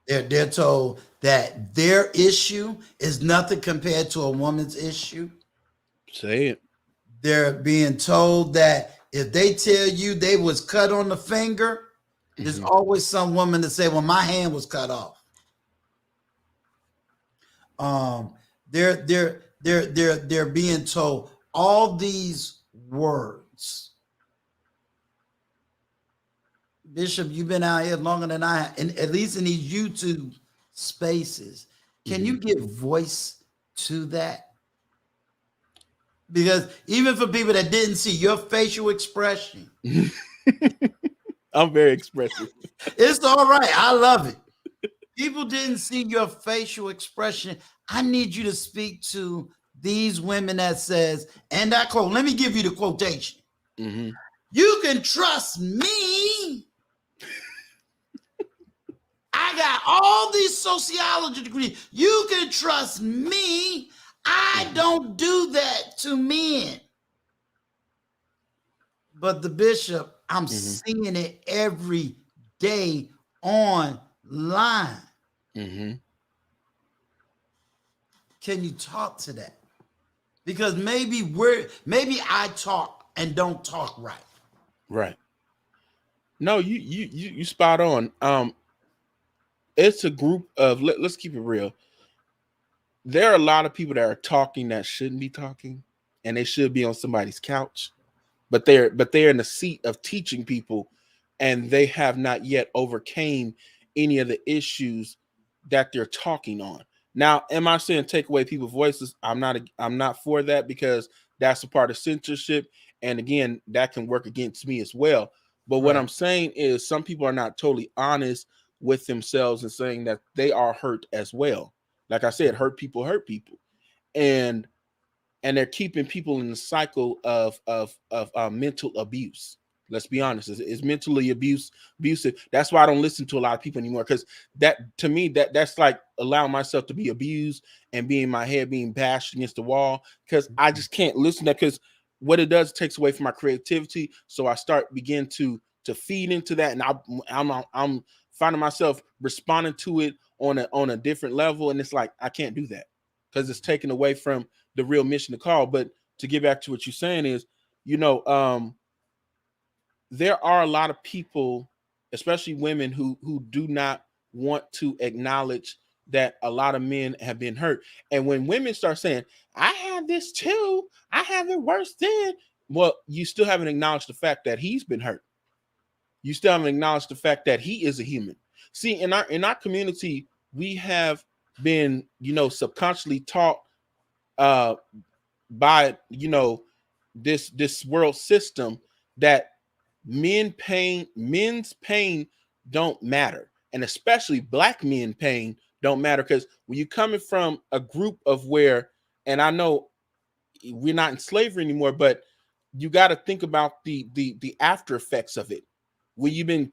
They're told that their issue is nothing compared to a woman's issue. Say it. They're being told that if they tell you they was cut on the finger, there's always some woman that say, well, my hand was cut off. They're being told all these words. Bishop, you've been out here longer than I have, and at least in these YouTube spaces. Can you give voice to that? Because even for people that didn't see your facial expression, I'm very expressive. It's all right. I love it. People didn't see your facial expression. I need you to speak to these women that says, and I quote, let me give you the quotation. Mm-hmm. You can trust me. I got all these sociology degrees. You can trust me. I don't do that to men. But the bishop, I'm seeing it every day online. Mm-hmm. Can you talk to that? Because maybe I talk and don't talk right. Right. No, you spot on. It's a group of let's keep it real. There are a lot of people that are talking that shouldn't be talking, and they should be on somebody's couch, but they're in the seat of teaching people, and they have not yet overcame any of the issues that they're talking on. Now, am I saying take away people's voices? I'm not for that, because that's a part of censorship, and again, that can work against me as well. But what I'm saying is some people are not totally honest with themselves and saying that they are hurt as well. Like I said, hurt people, and they're keeping people in the cycle of mental abuse. Let's be honest, it's mentally abusive. That's why I don't listen to a lot of people anymore, because that, to me, that's like allowing myself to be abused and being in my head being bashed against the wall, because I just can't listen to that, because what it does, it takes away from my creativity. So I begin to feed into that, and I'm finding myself responding to it on a different level, and it's like I can't do that because it's taken away from the real mission to call. But to get back to what you're saying is, there are a lot of people, especially women, who do not want to acknowledge that a lot of men have been hurt. And when women start saying, I have this too, I have it worse than, well, you still haven't acknowledged the fact that he's been hurt. You still haven't acknowledged the fact that he is a human. See, in our community, we have been, subconsciously taught by this world system that men's pain don't matter, and especially black men pain don't matter, because when you're coming from a group of where, and I know we're not in slavery anymore, but you got to think about the after effects of it, when you've been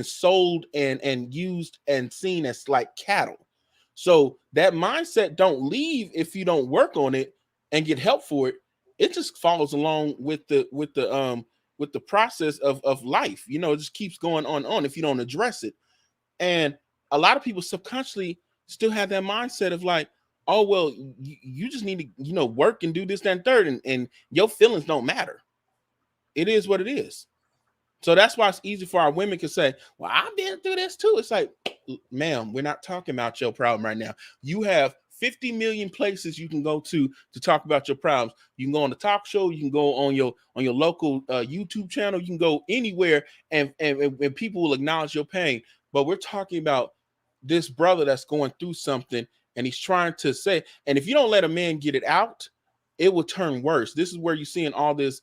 sold and used and seen as like cattle. So that mindset don't leave if you don't work on it and get help for it. It just follows along with the process of life. It just keeps going on if you don't address it. And a lot of people subconsciously still have that mindset of like, oh, well, you just need to, work and do this, that, and third, and your feelings don't matter. It is what it is. So that's why it's easy for our women to say, well, I've been through this too. It's like, ma'am, we're not talking about your problem right now. You have 50 million places you can go to talk about your problems. You can go on the talk show. You can go on your local YouTube channel. You can go anywhere, and people will acknowledge your pain. But we're talking about this brother that's going through something, and he's trying to say, and if you don't let a man get it out, it will turn worse. This is where you're seeing all this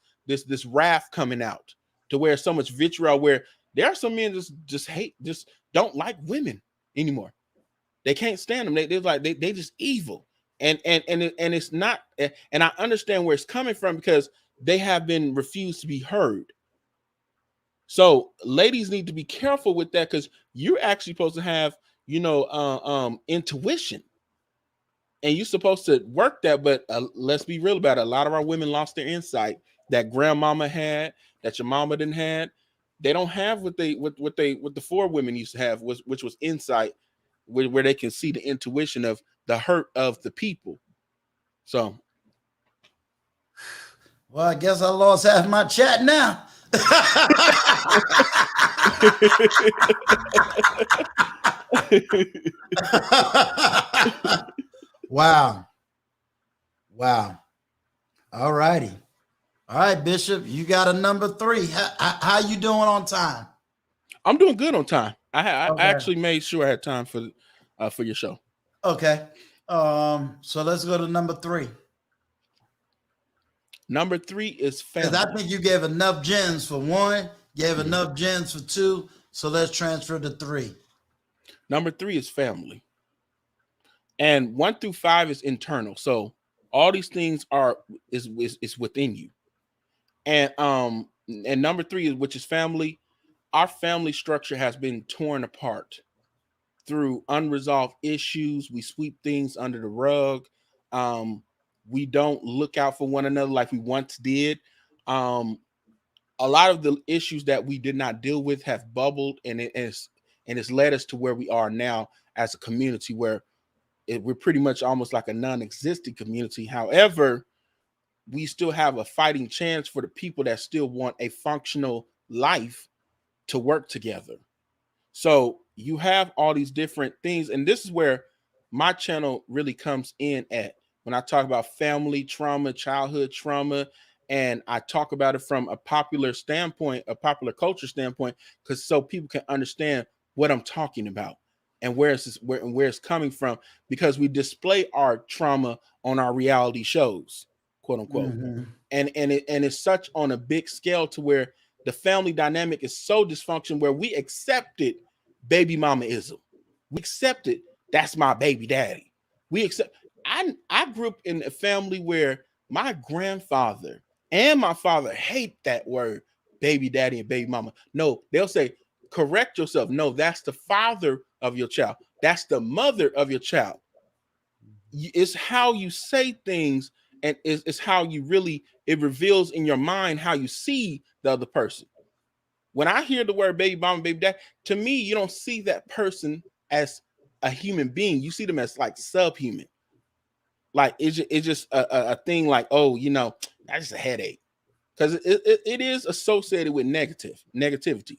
wrath coming out, to where so much vitriol, where there are some men just hate, just don't like women anymore. They can't stand them. They're like, they just evil. And it's not, and I understand where it's coming from, because they have been refused to be heard. So ladies need to be careful with that, because you're actually supposed to have, intuition, and you're supposed to work that. But let's be real about it. A lot of our women lost their insight that grandmama had, that your mama didn't have. They don't have what the four women used to have, which was insight, where they can see the intuition of the hurt of the people. So, well, I guess I lost half my chat now. Wow. All righty. All right, Bishop, you got a number 3. How you doing on time? I'm doing good on time. I actually made sure I had time for your show. Okay. So let's go to number 3. Number 3 is family. Because I think you gave enough gems for 1, gave enough gems for 2, so let's transfer to 3. Number 3 is family. And 1 through 5 is internal. So all these things is within you. And number 3 is, which is family. Our family structure has been torn apart through unresolved issues. We sweep things under the rug. We don't look out for one another like we once did. A lot of the issues that we did not deal with have bubbled, and it's led us to where we are now as a community, where we're pretty much almost like a non-existent community. However, we still have a fighting chance for the people that still want a functional life to work together. So you have all these different things, and this is where my channel really comes in at, when I talk about family trauma, childhood trauma, and I talk about it from a popular standpoint, a popular culture standpoint, because so people can understand what I'm talking about and where it's coming from, because we display our trauma on our reality shows, quote unquote. And it's such on a big scale to where the family dynamic is so dysfunctional, where we accepted baby mamaism. We accepted that's my baby daddy. We accept. I grew up in a family where my grandfather and my father hate that word baby daddy and baby mama. No, they'll say, correct yourself. No, that's the father of your child. That's the mother of your child. It's how you say things, and it's how you really, it reveals in your mind how you see the other person. When I hear the word baby mama, baby dad, to me, you don't see that person as a human being. You see them as like subhuman. Like it's just a thing like, oh, that's just a headache. Because it is associated with negativity.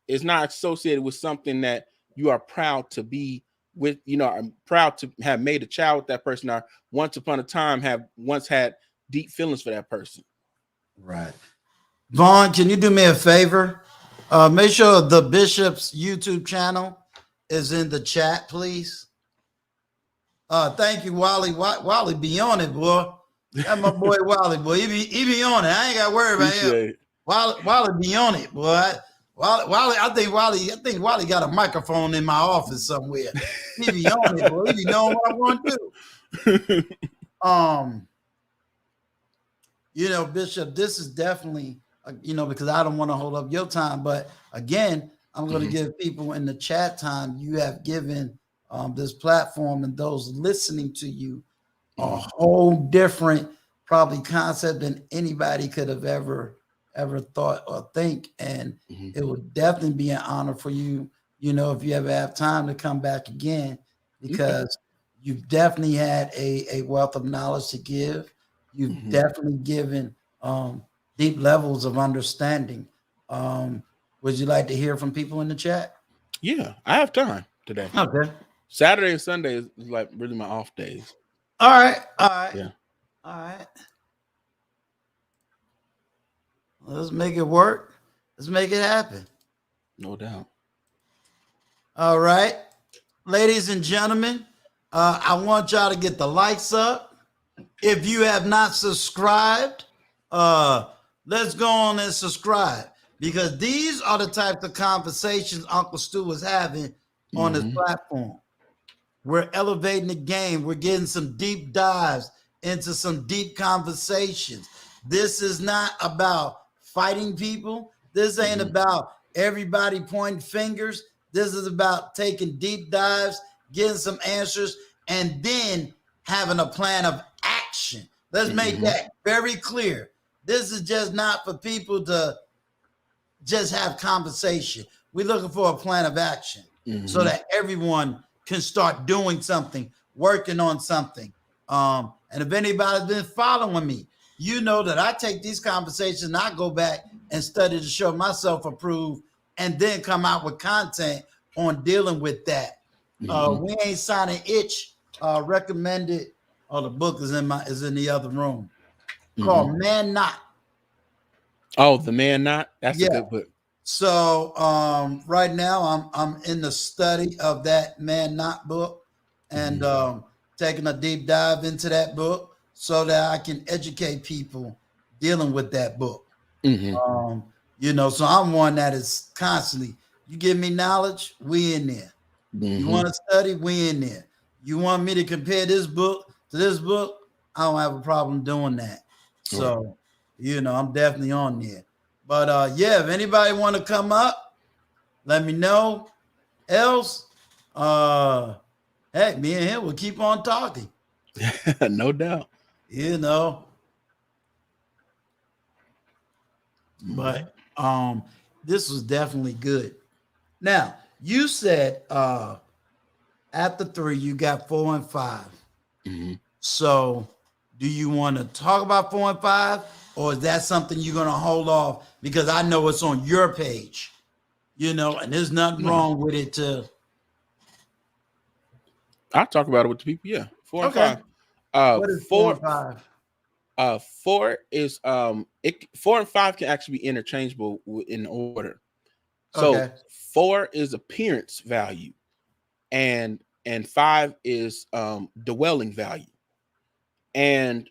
It's not associated with something that you are proud to be with. I'm proud to have made a child with that person, or once upon a time have once had deep feelings for that person. Right. Vaughn, can you do me a favor? Make sure the Bishop's YouTube channel is in the chat, please. Thank you, Wally. Wally be on it, boy. That's my boy Wally, boy. He be on it. I ain't got to worry about him. Wally be on it, boy. Wally, I think Wally got a microphone in my office somewhere. He be on it, boy. He be knowing what I'm going to do. Bishop, this is definitely, because I don't want to hold up your time, but again, I'm going to give people in the chat time. You have given this platform and those listening to you a whole different probably concept than anybody could have ever thought or think. And it would definitely be an honor for you, if you ever have time to come back again, because you've definitely had a wealth of knowledge to give. You've definitely given deep levels of understanding. Would you like to hear from people in the chat? Yeah, I have time today. Okay. Saturday and Sunday is like really my off days. All right. Yeah. All right. Let's make it work. Let's make it happen. No doubt. All right. Ladies and gentlemen, I want y'all to get the likes up. If you have not subscribed, let's go on and subscribe, because these are the types of conversations Uncle Stu was having on his platform. We're elevating the game. We're getting some deep dives into some deep conversations. This is not about fighting people. This ain't about everybody pointing fingers. This is about taking deep dives, getting some answers, and then having a plan of action. Let's make that very clear. This is just not for people to just have conversation. We're looking for a plan of action so that everyone can start doing something, working on something. And if anybody's been following me, you know that I take these conversations and I go back and study to show myself approved, and then come out with content on dealing with that. We ain't signing itch. Recommended. Oh, the book is in the other room. Called Man Not. Oh, The Man Not. That's a good book. So right now I'm in the study of that Man Not book, and taking a deep dive into that book so that I can educate people dealing with that book. So I'm one that is constantly, you give me knowledge, we in there. You want to study? We in there. You want me to compare this book to this book? I don't have a problem doing that. So, I'm definitely on there. But yeah, if anybody want to come up, let me know. Else, hey, me and him will keep on talking. No doubt. But this was definitely good. Now, you said after 3, you got 4 and 5. Mm-hmm. So, do you want to talk about 4 and 5, or is that something you're going to hold off? Because I know it's on your page, and there's nothing wrong with it. I talk about it with the people. Yeah, 4 and 5. What is 4 and 5? 4 is 4 and 5 can actually be interchangeable in order. So 4 is appearance value, and 5 is dwelling value. And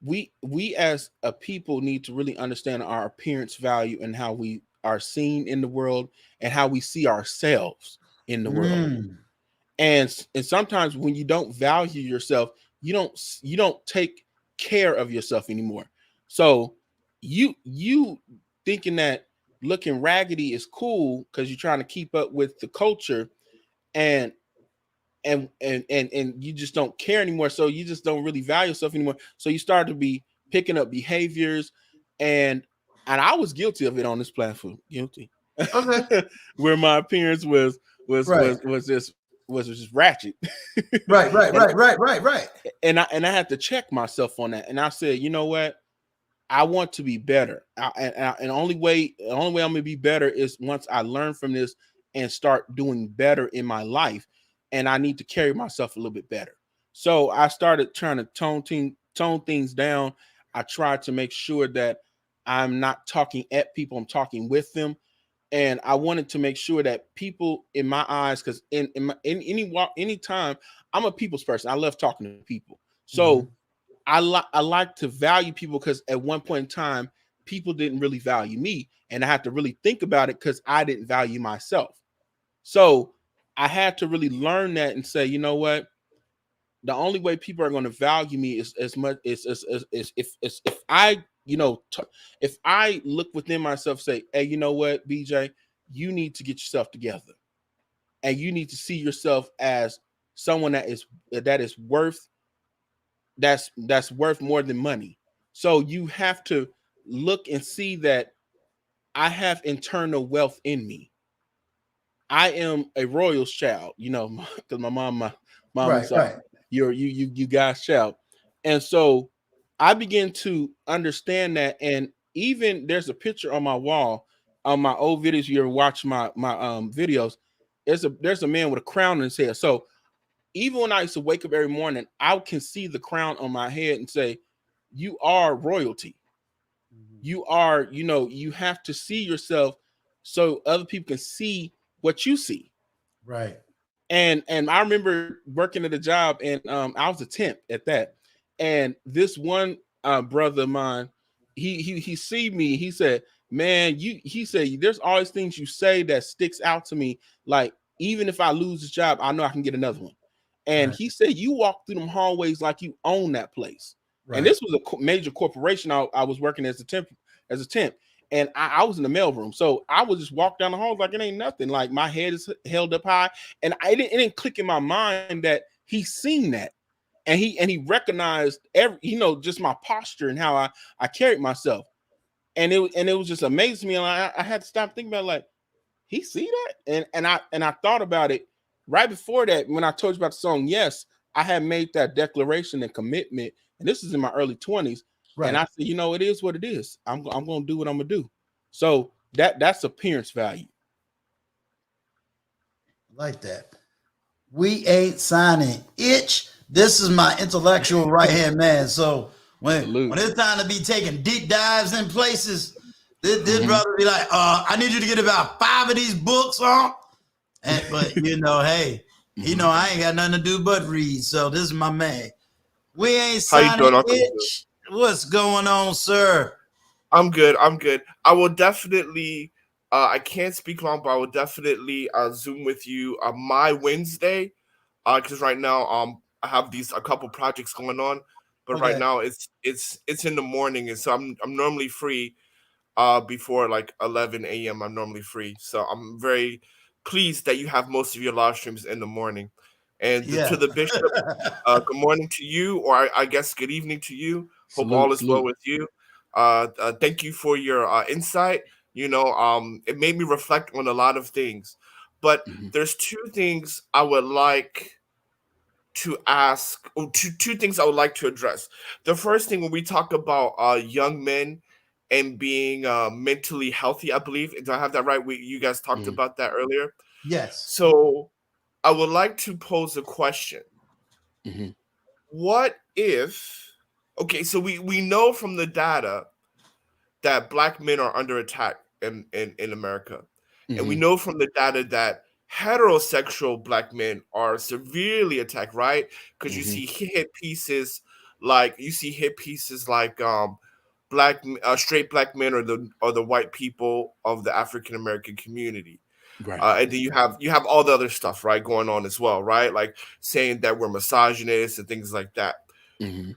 we as a people need to really understand our appearance value and how we are seen in the world and how we see ourselves in the world. And sometimes when you don't value yourself, you don't take care of yourself anymore. So you thinking that looking raggedy is cool because you're trying to keep up with the culture, and you just don't care anymore. So you just don't really value yourself anymore. So you start to be picking up behaviors, and I was guilty of it on this platform. Guilty. Where my appearance was just ratchet. Right. And I had to check myself on that. And I said, you know what? I want to be better. And the only way I'm gonna be better is once I learn from this and start doing better in my life. And I need to carry myself a little bit better. So I started trying to tone things down. I tried to make sure that I'm not talking at people, I'm talking with them. And I wanted to make sure that people in my eyes, because in any time, I'm a people's person. I love talking to people. So I like to value people, because at one point in time, people didn't really value me. And I had to really think about it because I didn't value myself. So I had to really learn that and say, you know what? The only way people are going to value me is as much as if I, if I look within myself, say, hey, you know what, BJ, you need to get yourself together, and you need to see yourself as someone that is worth more than money. So you have to look and see that I have internal wealth in me. I am a Royals child, because my mom is you guys child. And so I begin to understand that. And even there's a picture on my wall on my old videos. You ever watch my videos? There's a man with a crown on his head. So even when I used to wake up every morning, I can see the crown on my head and say, you are royalty. You are, you have to see yourself so other people can see what you see. Right. And I remember working at a job, and I was a temp at that. And this one brother of mine, he see me. He said, "Man, he said, there's always things you say that sticks out to me. Like, even if I lose this job, I know I can get another one." And he said, "You walk through them hallways like you own that place." And this was a major corporation. I was working as a temp. And I was in the mailroom. So I would just walk down the hall like it ain't nothing. Like, my head is held up high. And it didn't click in my mind that he's seen that. And he recognized just my posture and how I carried myself. And it was just amazing me. And I had to stop thinking about, like, he see that? And I thought about it right before that. When I told you about the song, yes, I had made that declaration and commitment. And this is in my early 20s. And I said, it is what it is. I'm going to do what I'm going to do. So that's appearance value. Like that. We ain't signing itch. This is my intellectual right-hand man. So when it's time to be taking deep dives in places, this brother be like, I need you to get about 5 of these books, huh? But hey, I ain't got nothing to do but read. So this is my man. We ain't signing itch. What's going on, sir? I'm good. I will definitely I can't speak long, but I will definitely Zoom with you my Wednesday, because right now I have a couple projects going on, but right Okay. now it's in the morning, and so I'm normally free before like 11 a.m. I'm normally free, so I'm very pleased that you have most of your live streams in the morning. And to Yeah. the bishop, good morning to you, or I guess good evening to you. Hope all Salute, is well salute. with you. Thank you for your insight. It made me reflect on a lot of things, but Mhm, there's two things I would like to ask, or two things I would like to address. The first thing, when we talk about young men and being mentally healthy, I believe, do I have that right? You guys talked mhm, about that earlier. Yes. So I would like to pose a question. mhm, What if, okay, so we know from the data that black men are under attack in America. And we mhm. know from the data that heterosexual black men are severely attacked, right? Because Mhm. you see hit pieces like straight black men or the white people of the African American community. Right. And then you have all the other stuff, right, going on as well, right? Like saying that we're misogynists and things like that. Mhm,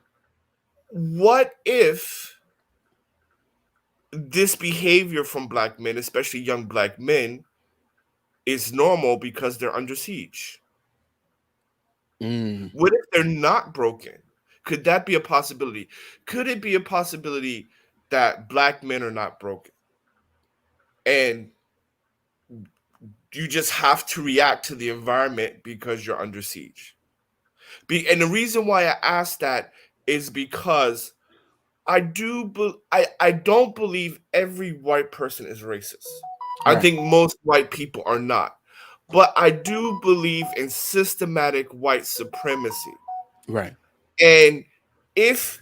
What if this behavior from black men, especially young black men, is normal because they're under siege? mm, What if they're not broken? Could that be a possibility? Could it be a possibility that black men are not broken and you just have to react to the environment because you're under siege? And the reason why I ask that is because I don't believe every white person is racist. I right. think most white people are not. But I do believe in systematic white supremacy. Right. And if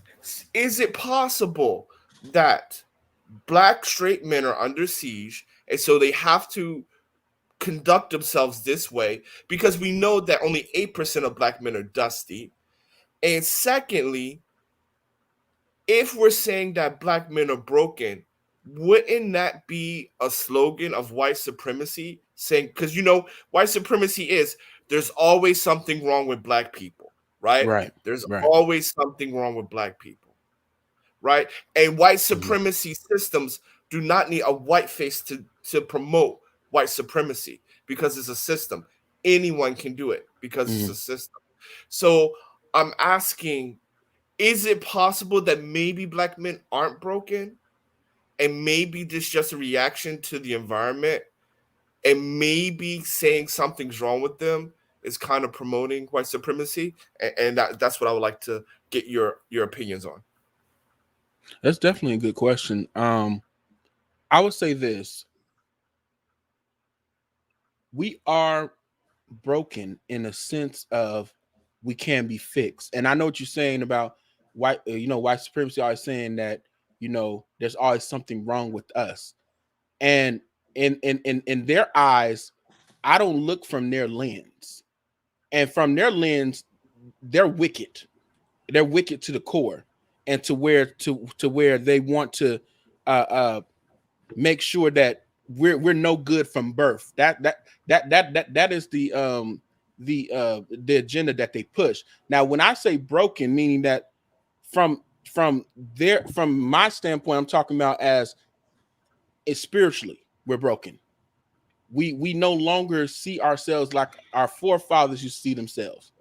is it possible that black straight men are under siege and so they have to conduct themselves this way because we know that only 8% of black men are dusty? And secondly, if we're saying that black men are broken, wouldn't that be a slogan of white supremacy? Saying, because white supremacy is there's always something wrong with black people, right? Right. There's Right. always something wrong with black people, right? And white Mhm, supremacy systems do not need a white face to promote white supremacy because it's a system. Anyone can do it because it's mhm. a system. So I'm asking, is it possible that maybe black men aren't broken and maybe this just a reaction to the environment and maybe saying something's wrong with them is kind of promoting white supremacy? And that's what I would like to get your opinions on. That's definitely a good question. I would say this: we are broken in a sense of we can be fixed. And I know what you're saying about white supremacy always saying that, there's always something wrong with us. And in their eyes, I don't look from their lens. And from their lens, they're wicked. They're wicked to the core, and to where they want to uh make sure that we're no good from birth. That is the agenda that they push. Now, when I say broken, meaning that from my standpoint, I'm talking about as it's spiritually we're broken. We no longer see ourselves like our forefathers used to see themselves,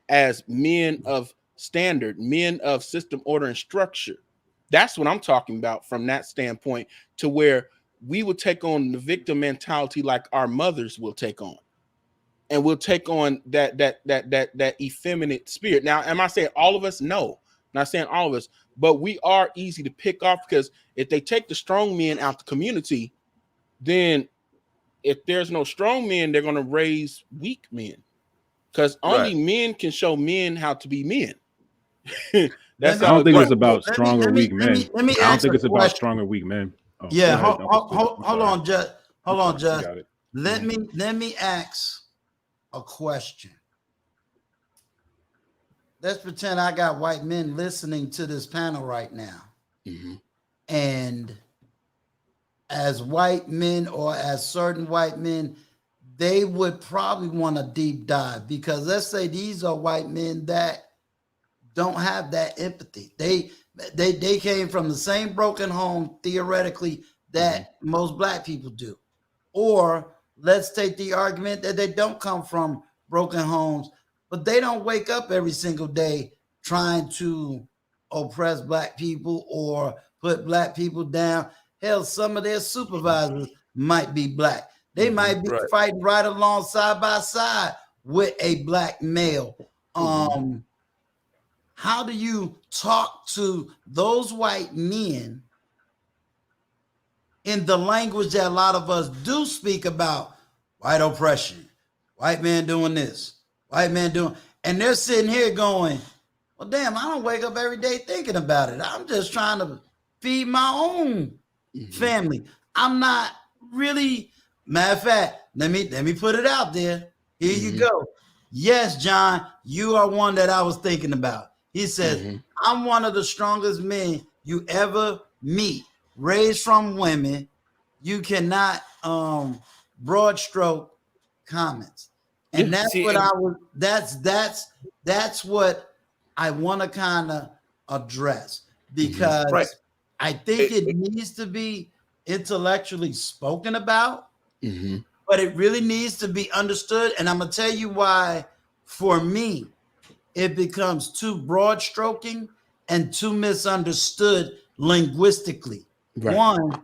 as men of standard, men of system, order, and structure. That's what I'm talking about from that standpoint, to where we would take on the victim mentality like our mothers will take on. And we'll take on that effeminate spirit. Now, am I saying all of us? No, I'm not saying all of us, but we are easy to pick off, because if they take the strong men out the community, then if there's no strong men, they're going to raise weak men, because Right. only men can show men how to be men. Let That's me I how don't it think it's Right. goes. about let me strong or let me weak let men. me let me I don't ask think a it's about question. strong or weak men. Oh, go Yeah, ahead, hold, Uncle hold, Stu. hold, I'm hold sorry. on, Judge. I'm Hold on, sorry. You Judge. got it. Let Mhm, me ask a question. Let's pretend I got white men listening to this panel right now, mhm, and as white men or as certain white men, they would probably want a deep dive, because let's say these are white men that don't have that empathy. They came from the same broken home theoretically that most black people do. Or let's take the argument that they don't come from broken homes, but they don't wake up every single day trying to oppress black people or put black people down. Hell, some of their supervisors might be black. They might be Right. fighting right along side by side with a black male. How do you talk to those white men in the language that a lot of us do speak about? White oppression, white man doing this, white man doing, and they're sitting here going, well, damn, I don't wake up every day thinking about it. I'm just trying to feed my own family. I'm not really, matter of fact, let me put it out there. Here you go. Yes, John, you are one that I was thinking about. He says, I'm one of the strongest men you ever meet, raised from women. You cannot broad stroke comments. And Yeah, that's see, what and- I was that's what I want to kind of address, because Right. I think it needs to be intellectually spoken about, Mm-hmm. but it really needs to be understood. And I'm gonna tell you why. For me, it becomes too broad stroking and too misunderstood linguistically. Right. One,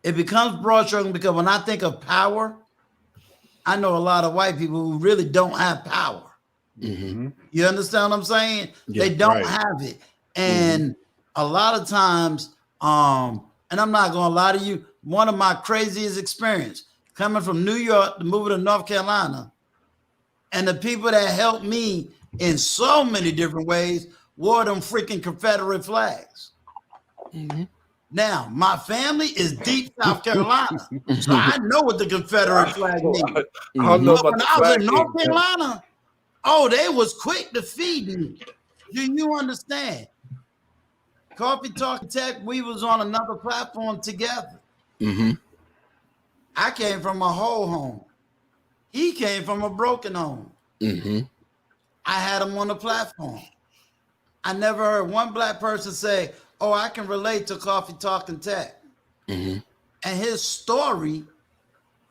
it becomes broad stroking because when I think of power, I know a lot of white people who really don't have power. You understand what I'm saying? Yeah, they don't right. have it. And a lot of times, and I'm not gonna lie to you, one of my craziest experience coming from New York to moving to North Carolina, and the people that helped me in so many different ways wore them freaking Confederate flags. Now, my family is deep South Carolina, so I know what the Confederate flag means. I don't know But about when the I was flag in thing. North Carolina, oh, they was quick to feed me. Do you understand? Coffee Talk Tech, we was on another platform together. I came from a whole home. He came from a broken home. I had him on the platform. I never heard one black person say, oh, I can relate to Coffee Talking Tech. And his story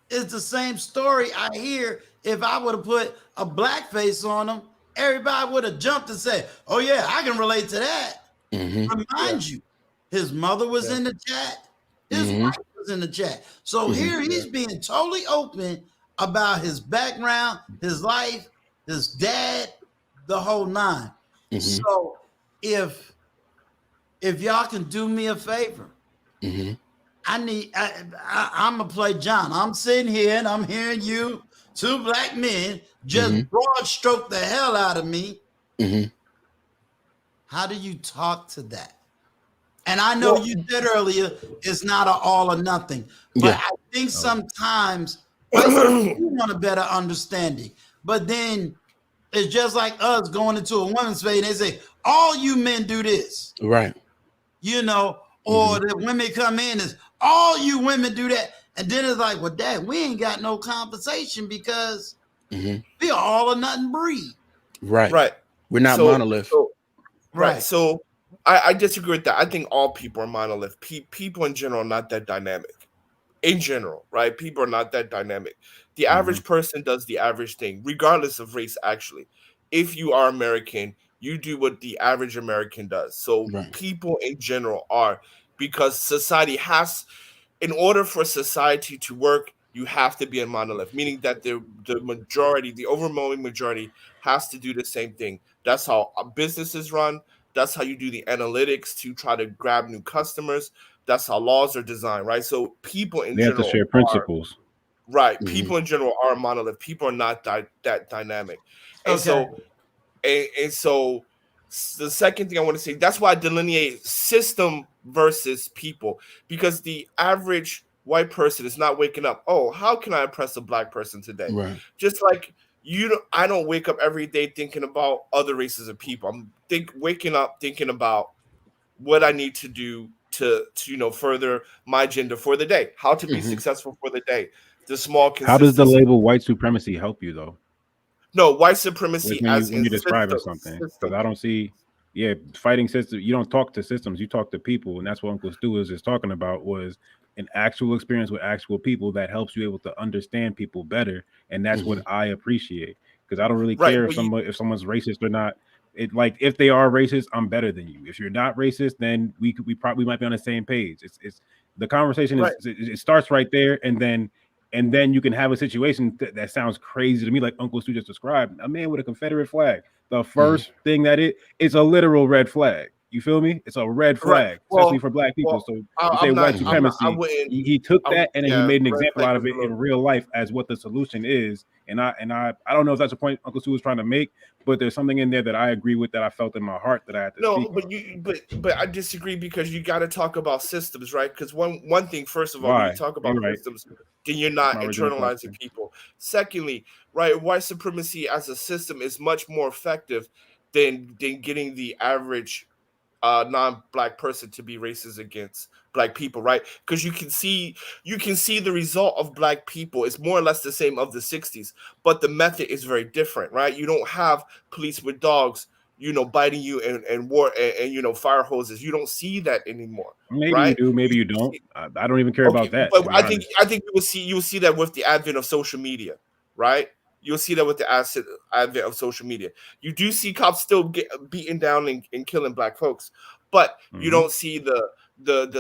is the same story I hear. If I would have put a black face on him, everybody would have jumped and said, oh, yeah, I can relate to that. Remind you, his mother was in the chat. His wife was in the chat. So here he's being totally open about his background, his life, his dad, the whole nine. So if y'all can do me a favor, I'm gonna play John. I'm sitting here and I'm hearing you, two black men, just broad stroke the hell out of me. How do you talk to that? And I know you said earlier it's not an all or nothing, but I think sometimes white people want a better understanding. But then it's just like us going into a women's space and they say, all you men do this. Right. You know, or the women come in as all you women do that. And then it's like, well, dad, we ain't got no conversation because we are all or nothing breed. Right. Right. We're not monolith. Right. So I disagree with that. I think all people are monolith. People in general are not that dynamic. In general, right? People are not that dynamic. The average person does the average thing, regardless of race, actually. If you are American, you do what the average American does. So people in general are, because society has, in order for society to work, you have to be a monolith, meaning that the majority, the overwhelming majority, has to do the same thing. That's how businesses run. That's how you do the analytics to try to grab new customers. That's how laws are designed, right? So people in They have general to share principles. right. People in general are a monolith. People are not that dynamic, and Okay. so the second thing I want to say, that's why I delineate system versus people, because the average white person is not waking up, oh, how can I impress a black person today? Right. Just like I don't wake up every day thinking about other races of people. I'm waking up thinking about what I need to do to further my agenda for the day, how to be successful for the day. The small How does the consistency. label white supremacy help you though? No, white supremacy When as you in describing something, because I don't see, fighting systems. You don't talk to systems, you talk to people, and that's what Uncle Stu was just talking about, was an actual experience with actual people that helps you able to understand people better, and that's what I appreciate. Because I don't really Right, care but if someone's racist or not. It, like, if they are racist, I'm better than you. If you're not racist, then we probably might be on the same page. It's the conversation Right. it starts right there, and then you can have a situation that sounds crazy to me, like Uncle Stu just described. A man with a Confederate flag. The first thing that it's a literal red flag. You feel me? It's a red Right. flag, especially for black people. Well, So you I'm say not. white I'm not. I supremacy. wouldn't. He took that and then he made an red example flag out of was it a little- in real life as what the solution is. And I don't know if that's a point Uncle Stu was trying to make, but there's something in there that I agree with, that I felt in my heart that I had to No, speak but but I disagree, because you got to talk about systems, right? Because one thing, first of all, when Why? you talk about You're right. systems, then you're not my original internalizing question. people. Secondly, right, white supremacy as a system is much more effective than getting the average non-black person to be racist against black people, right? Because you can see the result of black people is more or less the same of the 60s, but the method is very different, right? You don't have police with dogs, biting you and war and fire hoses. You don't see that anymore, Maybe you right? do, maybe you don't. I don't even care Okay, about that, but to be I think honest. you will see that with the advent of social media, right? You'll see that with the advent of social media. You do see cops still get beating down and killing black folks, but you don't see the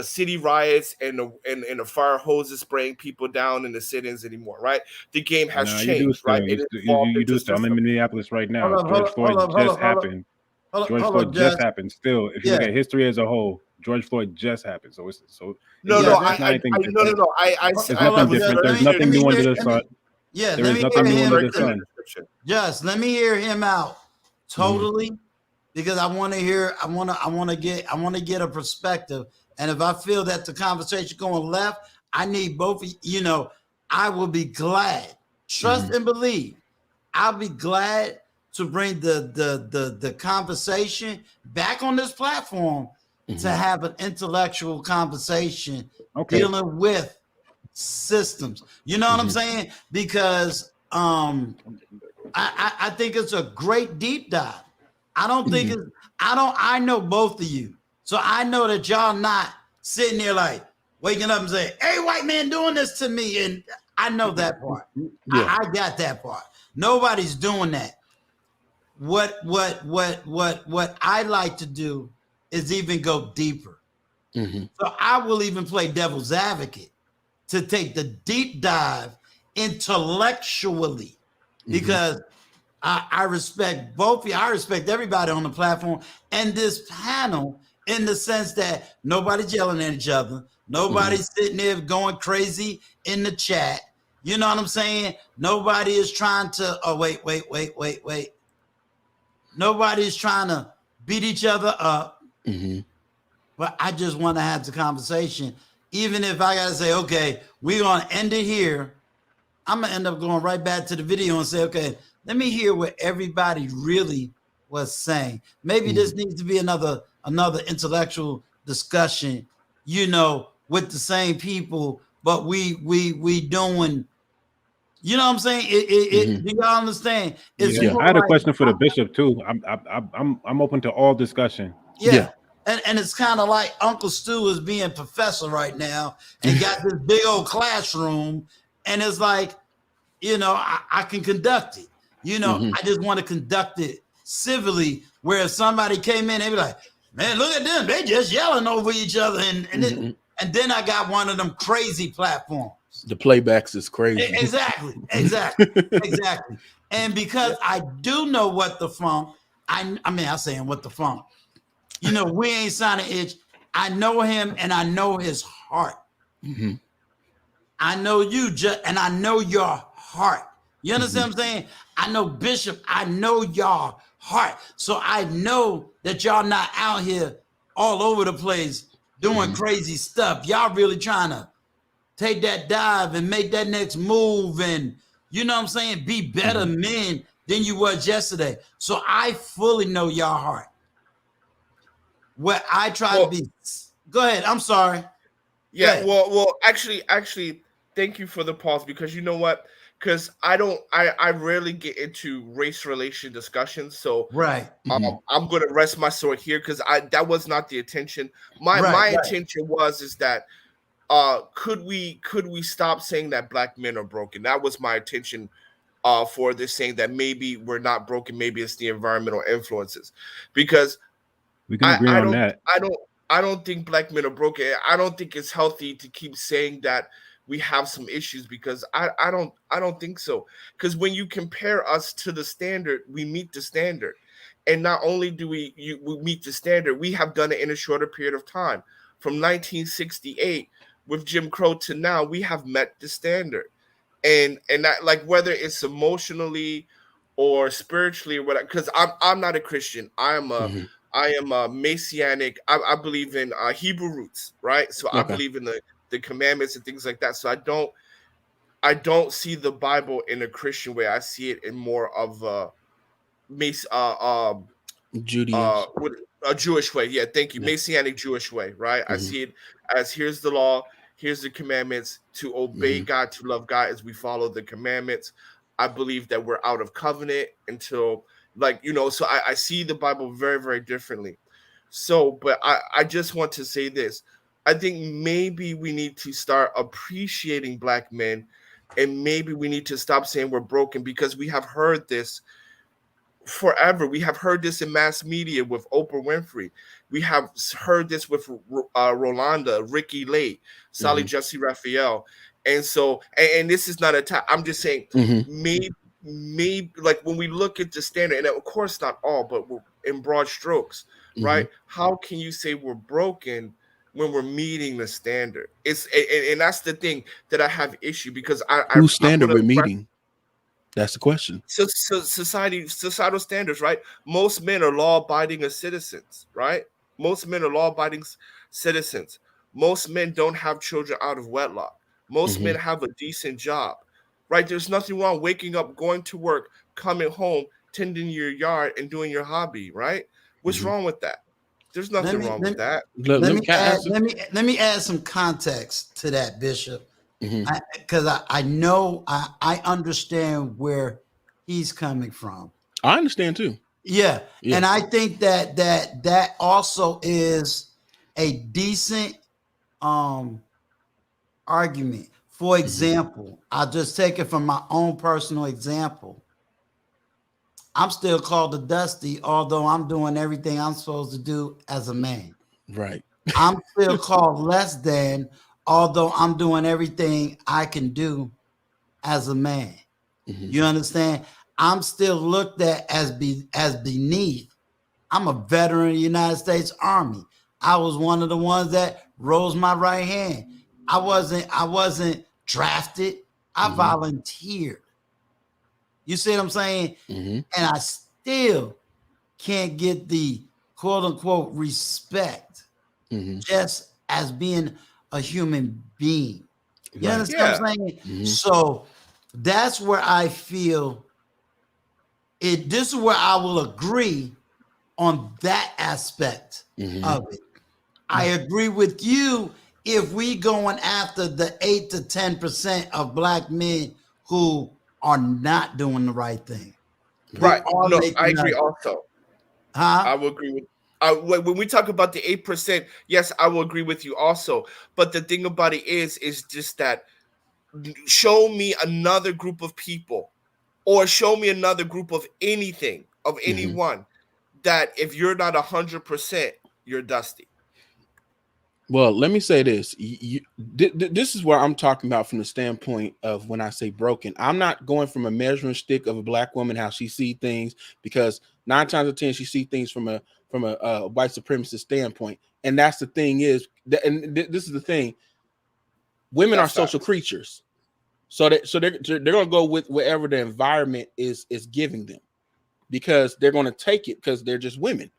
city riots and the fire hoses spraying people down in the sit-ins anymore, right? The game has Nah, you do changed, right? still. It evolved You into do still. I'm in system. Minneapolis right now. Hold up, George Floyd just happened. George Floyd just Jess. happened. Still, if you look at history as a whole, George Floyd just happened. So it's No, not anything different. There's nothing different. There's nothing new under the sun. Yeah, There let is me nothing hear new under him. the sun. Just let me hear him out totally, because I want to hear. I want to get a perspective. And if I feel that the conversation going left, I need both. I will be glad. Trust and believe. I'll be glad to bring the conversation back on this platform to have an intellectual conversation dealing with systems. You know what I'm saying? Because I think it's a great deep dive. I don't think it's I know both of you. So I know that y'all not sitting there like waking up and saying, "Hey, white man doing this to me." And I know that part. I got that part. Nobody's doing that. What I like to do is even go deeper. So I will even play devil's advocate to take the deep dive intellectually, because I respect both of you. I respect everybody on the platform and this panel, in the sense that nobody's yelling at each other. Nobody's sitting there going crazy in the chat. You know what I'm saying? Nobody is trying to, wait. Nobody is trying to beat each other up. But I just want to have the conversation. Even if I got to say, okay, we're going to end it here, I'm going to end up going right back to the video and say, okay, let me hear what everybody really was saying. Maybe this needs to be another intellectual discussion, with the same people, but we doing, you know what I'm saying? Do y'all understand? It's I had a question for the bishop too. I'm open to all discussion. Yeah. And it's kind of like Uncle Stu is being professor right now and got this big old classroom, and it's like, I can conduct it. I just want to conduct it civilly, where if somebody came in, they'd be like, man, look at them. They just yelling over each other. And then I got one of them crazy platforms. The playbacks is crazy. Exactly. And because I do know what the funk, I'm saying what the funk, we ain't signing itch. I know him and I know his heart. I know you, and I know your heart. You understand what I'm saying? I know Bishop, I know your heart. So I know that y'all not out here all over the place doing crazy stuff. Y'all really trying to take that dive and make that next move, and you know what I'm saying, be better men than you was yesterday. So I fully know your heart. What I try to be, Go ahead. I'm sorry. Yeah, Go ahead. well, actually, thank you for the pause, because you know what? Because I rarely get into race relation discussions, so Right. I'm going to rest my sword here, because that was not the intention. My Right. intention is that could we stop saying that black men are broken? That was my intention for this, saying that maybe we're not broken, maybe it's the environmental influences, because We can agree on that. I don't think black men are broken. I don't think it's healthy to keep saying that we have some issues, because I don't think so. Because when you compare us to the standard, we meet the standard. And not only do we meet the standard, we have done it in a shorter period of time. From 1968 with Jim Crow to now, we have met the standard. And that, like, whether it's emotionally or spiritually or whatever, because I'm not a Christian. I am a Messianic. I believe in Hebrew roots, right? So I Okay. believe in the commandments and things like that. So I don't see the Bible in a Christian way. I see it in more of a Judaism. with a Jewish way. Yeah, thank you. Yeah. Messianic Jewish way, right? I see it as, here's the law, here's the commandments, to obey God, to love God as we follow the commandments. I believe that we're out of covenant until, like, so I see the Bible very, very differently. So, but I just want to say this. I think maybe we need to start appreciating black men, and maybe we need to stop saying we're broken, because we have heard this forever. We have heard this in mass media with Oprah Winfrey. We have heard this with Rolanda, Ricky Lake, Sally Jesse Raphael. And so, and this is not a time. I'm just saying, maybe like when we look at the standard, and of course not all, but we're in broad strokes, right? How can you say we're broken when we're meeting the standard? And that's the thing that I have issue, because Whose standard we're meeting? That's the question. So societal standards, right? Most men are law-abiding citizens, right? Most men are law-abiding citizens. Most men don't have children out of wedlock. Most men have a decent job, right? There's nothing wrong waking up, going to work, coming home, tending your yard, and doing your hobby, right? What's wrong with that? There's nothing wrong with that. Let me add some context to that, Bishop. Because I know I understand where he's coming from. I understand too. Yeah. And I think that also is a decent argument. For example, I'll just take it from my own personal example. I'm still called a Dusty, although I'm doing everything I'm supposed to do as a man. Right. I'm still called less than, although I'm doing everything I can do as a man. You understand? I'm still looked at as beneath. I'm a veteran of the United States Army. I was one of the ones that rose my right hand. I wasn't drafted. I volunteered. You see what I'm saying? And I still can't get the quote unquote respect just as being a human being. You understand what I'm saying? So that's where I feel it. This is where I will agree on that aspect of it. I agree with you if we going after the 8 to 10% of black men who are not doing the right thing. Right. No, I agree also. I will agree with when we talk about the 8%, yes, I will agree with you also. But the thing about it is just that, show me another group of people, or show me another group of anything, of anyone, that if you're not 100%, you're Dusty. Well, let me say this. This is where I'm talking about from the standpoint of when I say broken. I'm not going from a measuring stick of a black woman, how she see things, because 9 times out of 10 she see things from a white supremacist standpoint. And that's the thing is, and this is the thing. Women are social creatures, so they're going to go with whatever the environment is giving them, because they're going to take it because they're just women.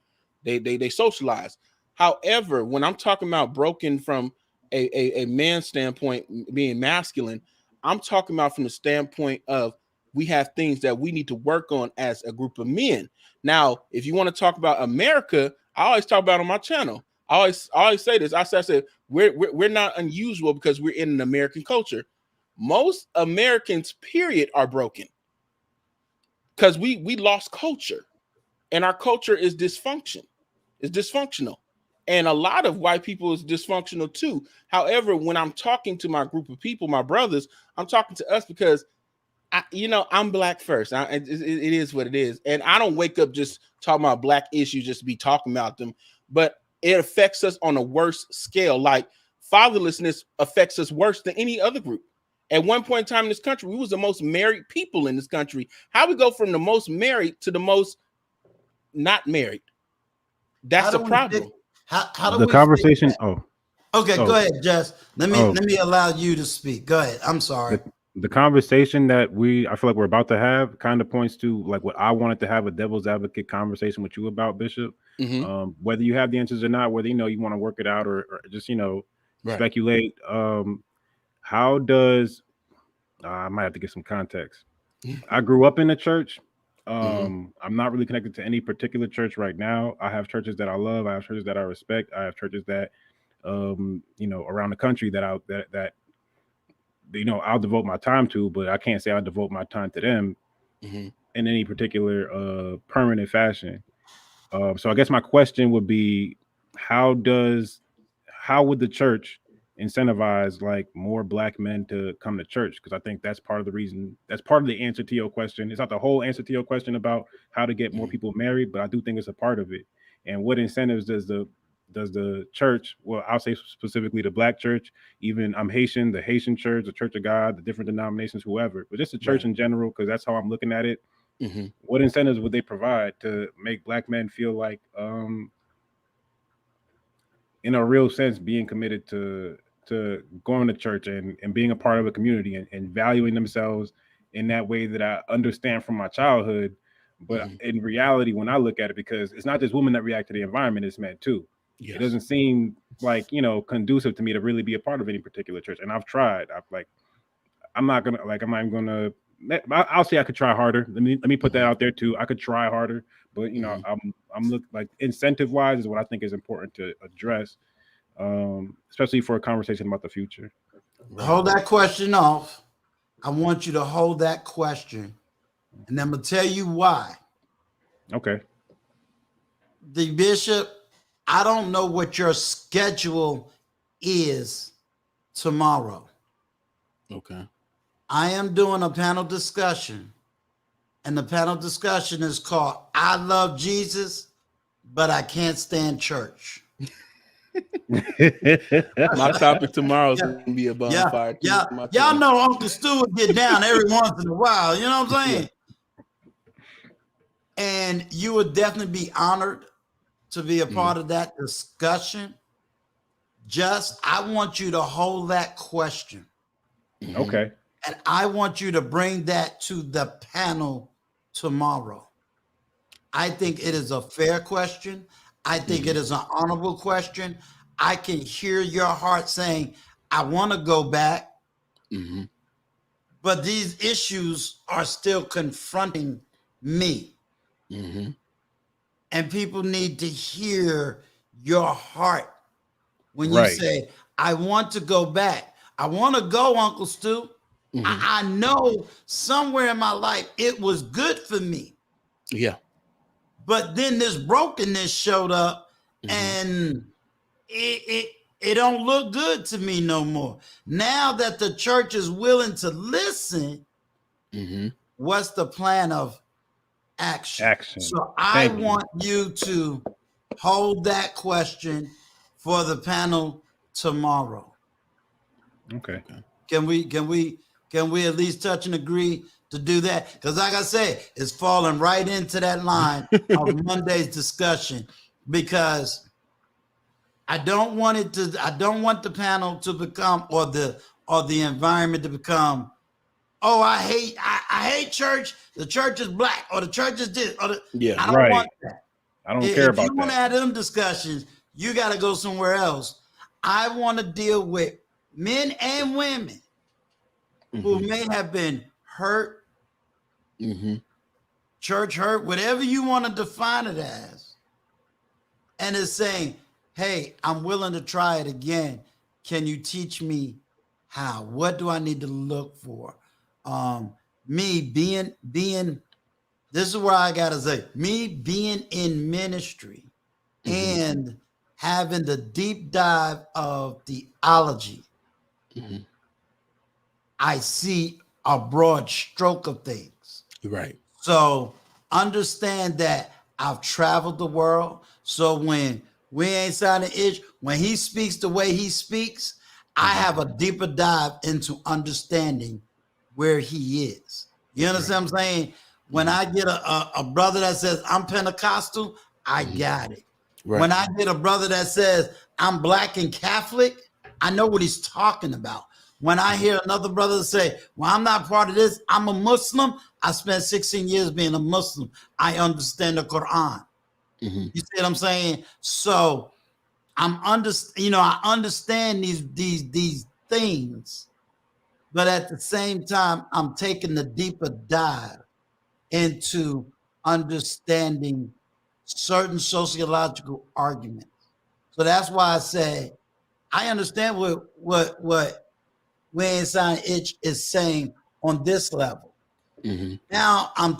They socialize. However, when I'm talking about broken from a man's standpoint, being masculine, I'm talking about from the standpoint of we have things that we need to work on as a group of men. Now, if you want to talk about America, I always talk about on my channel. I always say this. I said we're not unusual because we're in an American culture. Most Americans, period, are broken because we lost culture, and our culture is dysfunction. It's dysfunctional, and a lot of white people is dysfunctional too. However, when I'm talking to my group of people, my brothers, I'm talking to us because I'm black first. It is what it is. And I don't wake up just talking about black issues just to be talking about them, but it affects us on a worse scale. Like fatherlessness affects us worse than any other group. At one point in time in this country, we was the most married people in this country. How we go from the most married to the most not married? That's a problem. How do The we fix conversation. that? Okay, go Oh, ahead, Jess. Let oh. me allow you to speak. Go ahead. I'm sorry. The conversation that I feel like we're about to have kind of points to like what I wanted to have a devil's advocate conversation with you about, Bishop. Whether you have the answers or not, whether you want to work it out or just Right. speculate. How does I might have to get some context. I grew up in a church. I'm not really connected to any particular church right now. I have churches that I love. I have churches that I respect. I have churches that around the country that I'll devote my time to, but I can't say I'll devote my time to them in any particular permanent fashion. So I guess my question would be, how would the church incentivize like more black men to come to church? Because I think that's part of the reason, that's part of the answer to your question. It's not the whole answer to your question about how to get more people married, but I do think it's a part of it. And what incentives does the church, well, I'll say specifically the black church, even I'm Haitian, the Haitian church, the Church of God, the different denominations, whoever, but just the church in general, because that's how I'm looking at it. What incentives would they provide to make black men feel like, in a real sense, being committed to going to church and being a part of a community and valuing themselves in that way that I understand from my childhood? But in reality, when I look at it, because it's not just women that react to the environment, it's men too. Yes. It doesn't seem like, conducive to me to really be a part of any particular church. And I've tried. I'll say I could try harder. Let me put that out there too. I could try harder, but I'm look like incentive wise is what I think is important to address, especially for a conversation about the future. Hold that question off. I want you to hold that question, and I'm gonna tell you why. Okay. The Bishop, I don't know what your schedule is tomorrow. Okay. I am doing a panel discussion, and the panel discussion is called "I Love Jesus, but I Can't Stand Church." My topic tomorrow is going to be a bonfire. Y'all know Uncle Stu would get down every once in a while. You know what I'm saying? Yeah. And you would definitely be honored to be a part of that discussion. Just, I want you to hold that question. Okay. And I want you to bring that to the panel tomorrow. I think it is a fair question. I think it is an honorable question. I can hear your heart saying, I want to go back. But these issues are still confronting me. And people need to hear your heart when you say, I want to go back. I want to go, Uncle Stu. I know somewhere in my life it was good for me. Yeah. But then this brokenness showed up and it don't look good to me no more. Now that the church is willing to listen, what's the plan of action? So I want you to hold that question for the panel tomorrow. Okay. Can we at least touch and agree to do that? Because like I said, it's falling right into that line of Monday's discussion, because I don't want the panel to become or the environment to become, oh, I hate church. The church is black, or the church is this, or I don't want that. I don't care about that. If you want to have them discussions, you got to go somewhere else. I want to deal with men and women who may have been hurt, church hurt, whatever you want to define it as, and is saying, hey, I'm willing to try it again. Can you teach me how? What do I need to look for? Me being this is where I gotta say, me being in ministry and having the deep dive of theology, I see a broad stroke of things. Right. So understand that I've traveled the world. So when we ain't signing itch, when he speaks the way he speaks, I have a deeper dive into understanding where he is. You understand what I'm saying? When I get a brother that says I'm Pentecostal, I got it. Right. When I get a brother that says I'm black and Catholic, I know what he's talking about. When I hear another brother say, well, I'm not part of this, I'm a Muslim. I spent 16 years being a Muslim. I understand the Quran. You see what I'm saying? So I understand these things, but at the same time, I'm taking the deeper dive into understanding certain sociological arguments. So that's why I say I understand what We Ain't Signing Itch is saying on this level. Now I'm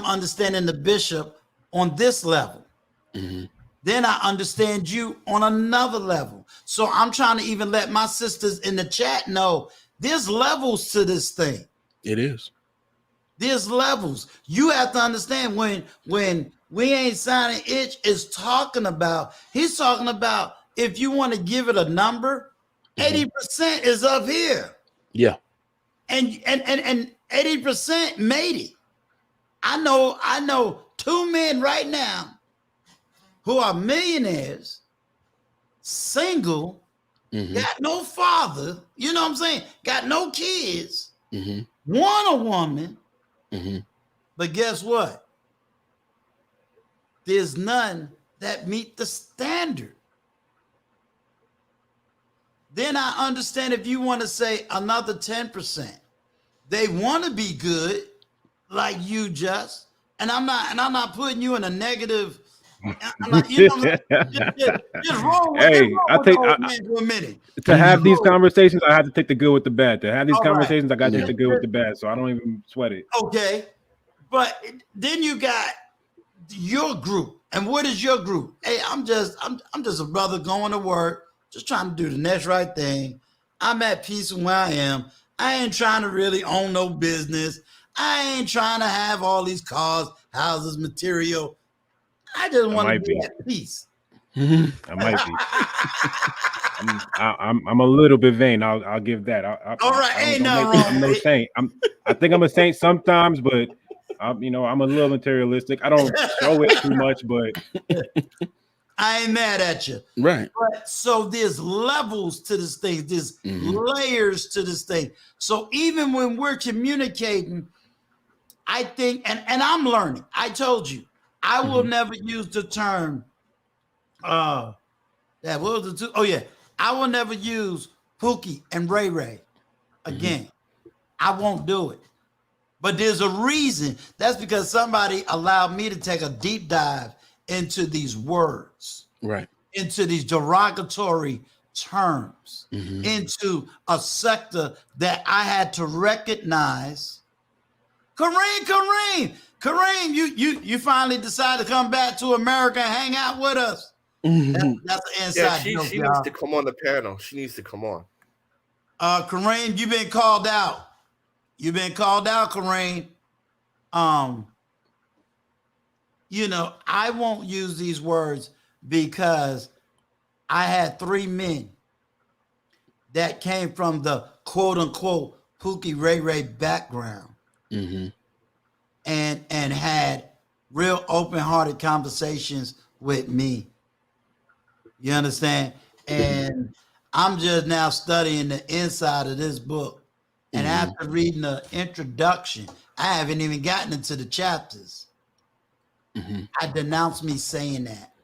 understanding the bishop on this level. Then I understand you on another level. So I'm trying to even let my sisters in the chat know there's levels to this thing. It is. There's levels. You have to understand when We Ain't Signing Itch is talking about, he's talking about if you want to give it a number, 80% is up here. Yeah. And 80% made it. I know 2 men right now who are millionaires, single, got no father, you know what I'm saying? Got no kids, want a woman, but guess what? There's none that meet the standard. Then I understand if you want to say another 10%, they want to be good, like you just, and I'm not putting you in a negative. I'm not, you know, just roll with, Hey, I take the old man for a minute. to have these conversations. I have to take the good with the bad. To have these All right. conversations, I got to take the good with the bad. So I don't even sweat it. Okay, but then you got your group, and what is your group? Hey, I'm just a brother going to work, just trying to do the next right thing. I'm at peace with where I am. I ain't trying to really own no business. I ain't trying to have all these cars, houses, material. I just want to be at peace. I might be. I'm a little bit vain. I'll give that. All right, ain't nothing wrong. I'm no saint. I think I'm a saint sometimes, but I'm a little materialistic. I don't show it too much, but I ain't mad at you. Right. But so there's levels to this thing. There's layers to this thing. So even when we're communicating, I think, and I'm learning. I told you, I will never use the term. What was the two? Oh yeah, I will never use Pookie and Ray Ray again. I won't do it. But there's a reason. That's because somebody allowed me to take a deep dive into these words, Right. into these derogatory terms, into a sector that I had to recognize. Kareem, you finally decided to come back to America and hang out with us. That's an inside Yeah, joke, she y'all. needs to come on the panel. She needs to come on. Kareem, you've been called out. You've been called out, Kareem. I won't use these words because I had 3 men that came from the quote unquote Pookie Ray Ray background and had real open-hearted conversations with me. You understand? And I'm just now studying the inside of this book. And after reading the introduction, I haven't even gotten into the chapters. I denounce me saying that.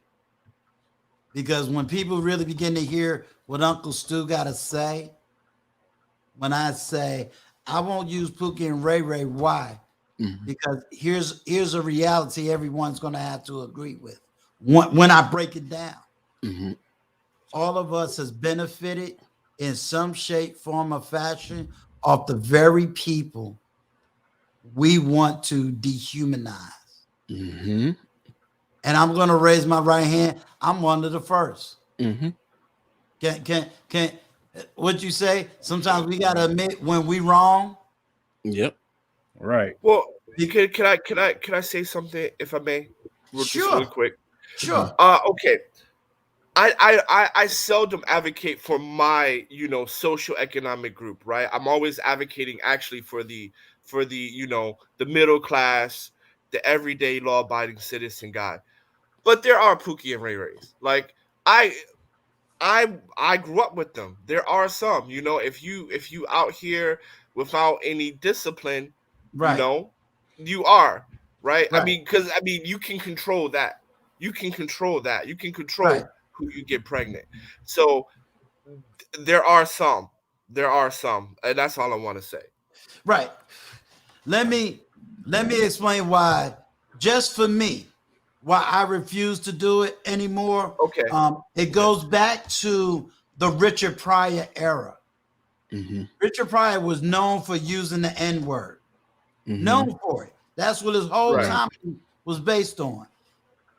Because when people really begin to hear what Uncle Stu got to say, when I say, I won't use Pookie and Ray Ray, why? Because here's a reality everyone's going to have to agree with when I break it down. Mhm. All of us has benefited in some shape, form, or fashion of the very people we want to dehumanize. Mhm. And I'm going to raise my right hand. I'm one of the first. Mhm. Can what you say? Sometimes we got to admit when we wrong. Yep. Right. Well, Be- can I say something if I may? Just really Sure, quick. sure. Okay. I seldom advocate for my social economic group, right? I'm always advocating actually for the the middle class, the everyday law abiding citizen guy. But there are Pookie and Ray Rays. Like I I grew up with them. There are some, if you out here without any discipline, you Right, know, you are, right? I right, mean, because you can control that. You can control that. You can right, control who you get pregnant. So there are some. There are some, and that's all I want to say. right. Let me explain why, just for me, why I refuse to do it anymore. Okay. It goes back to the Richard Pryor era. Mhm. Richard Pryor was known for using the N word, Mhm. known for it. That's what his whole Right. Right. time was based on.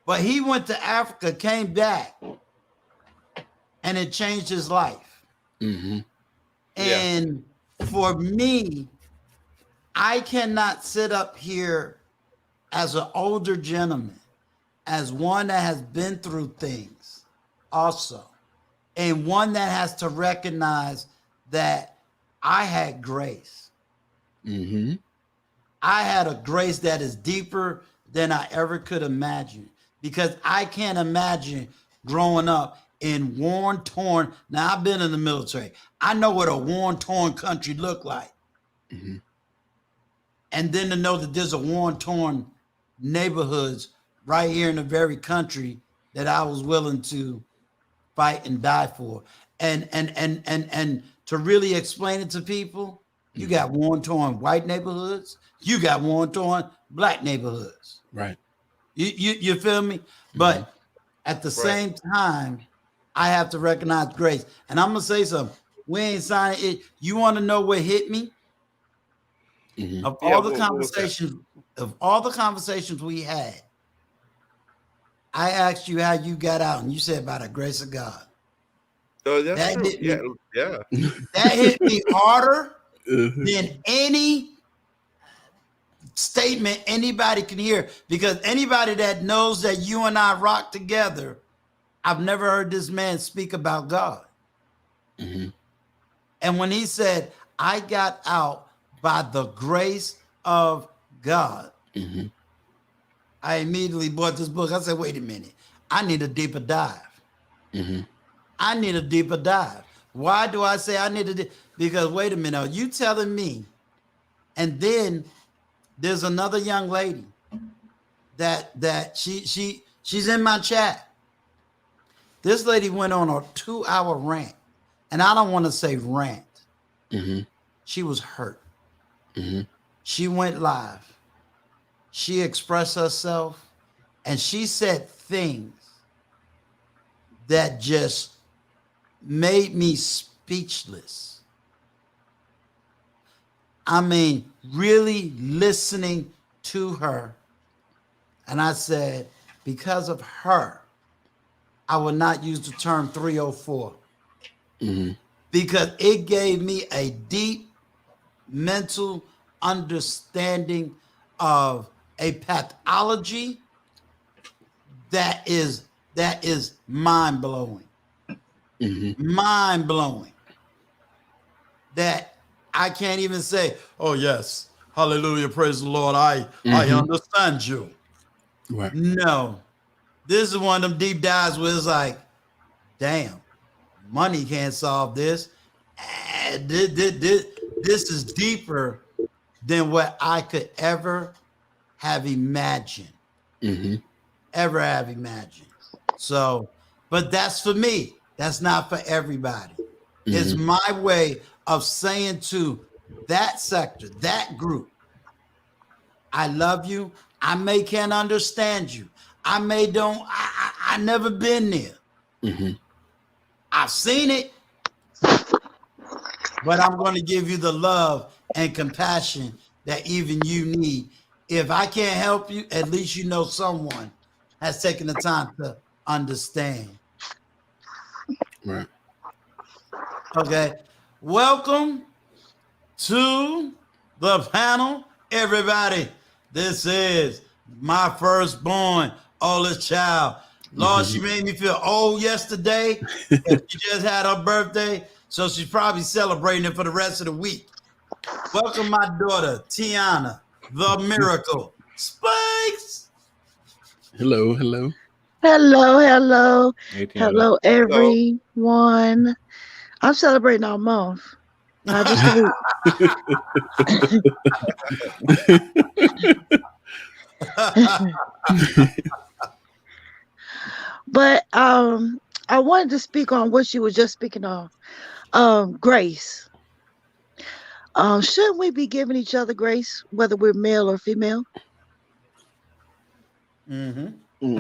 But he went to Africa, came back, and it changed his life. Mhm. Yeah. And for me, I cannot sit up here as an older gentleman, as one that has been through things also, and one that has to recognize that I had grace. Mhm. I had a grace that is deeper than I ever could imagine, because I can't imagine growing up in worn, torn. Now, I've been in the military. I know what a worn, torn country look like. Mhm. And then to know that there's a worn, torn neighborhoods right here in the very country that I was willing to fight and die for. And to really explain it to people, you Mhm. got worn, torn white neighborhoods, you got worn, torn black neighborhoods. Right. You feel me? Mhm. But at the Right. same time, I have to recognize grace. And I'm gonna say something. We ain't signing it. You want to know what hit me? Mhm. Of Yeah. all the What was that? conversations, we had, I asked you how you got out, and you said by the grace of God. Oh, that's That true. hit Yeah. me. Yeah. That hit me harder Mhm. than any statement anybody can hear. Because anybody that knows that you and I rock together, I've never heard this man speak about God. Mhm. And when he said, "I got out by the grace of God," Mhm. I immediately bought this book. I said, "Wait a minute. I need a deeper dive. Mhm. I need a deeper dive." Why do I say I need a because wait a minute, are you telling me? And then there's another young lady that she's in my chat. This lady went on a 2-hour rant. And I don't want to say rant. Mhm. She was hurt. Mhm. She went live. She expressed herself, and she said things that just made me speechless. I mean, really listening to her. And I said, because of her, I will not use the term 304, Mhm. because it gave me a deep mental understanding of a pathology that is mind blowing. Mhm. Mind blowing. That I can't even say, "Oh yes, hallelujah, praise the Lord. I Mhm. understand you." Right. No. This is one of them deep dives where it's like, damn, money can't solve this. This is deeper than what I could ever have imagined. Mhm. Ever have imagined. So, but that's for me. That's not for everybody. It's Mhm. my way of saying to that sector, that group, I love you. I may can't understand you. I may don't, I never been there. I've seen it, but I'm going to give you the love and compassion that even you need. If I can't help you, at least you know someone has taken the time to understand. Right. Okay. Welcome to the panel, everybody. This is my firstborn, oldest child. Lord, she made me feel old yesterday. And she just had her birthday, so she's probably celebrating it for the rest of the week. Welcome, my daughter, Tiana, the miracle. Spikes. Hello, hello. Hello, hello, Hey, Tiana. hello, Hello. everyone. I'm celebrating all month, not just a week. But I wanted to speak on what you were just speaking on. Grace. Shouldn't we be giving each other grace, whether we're male or female? Mm-hmm.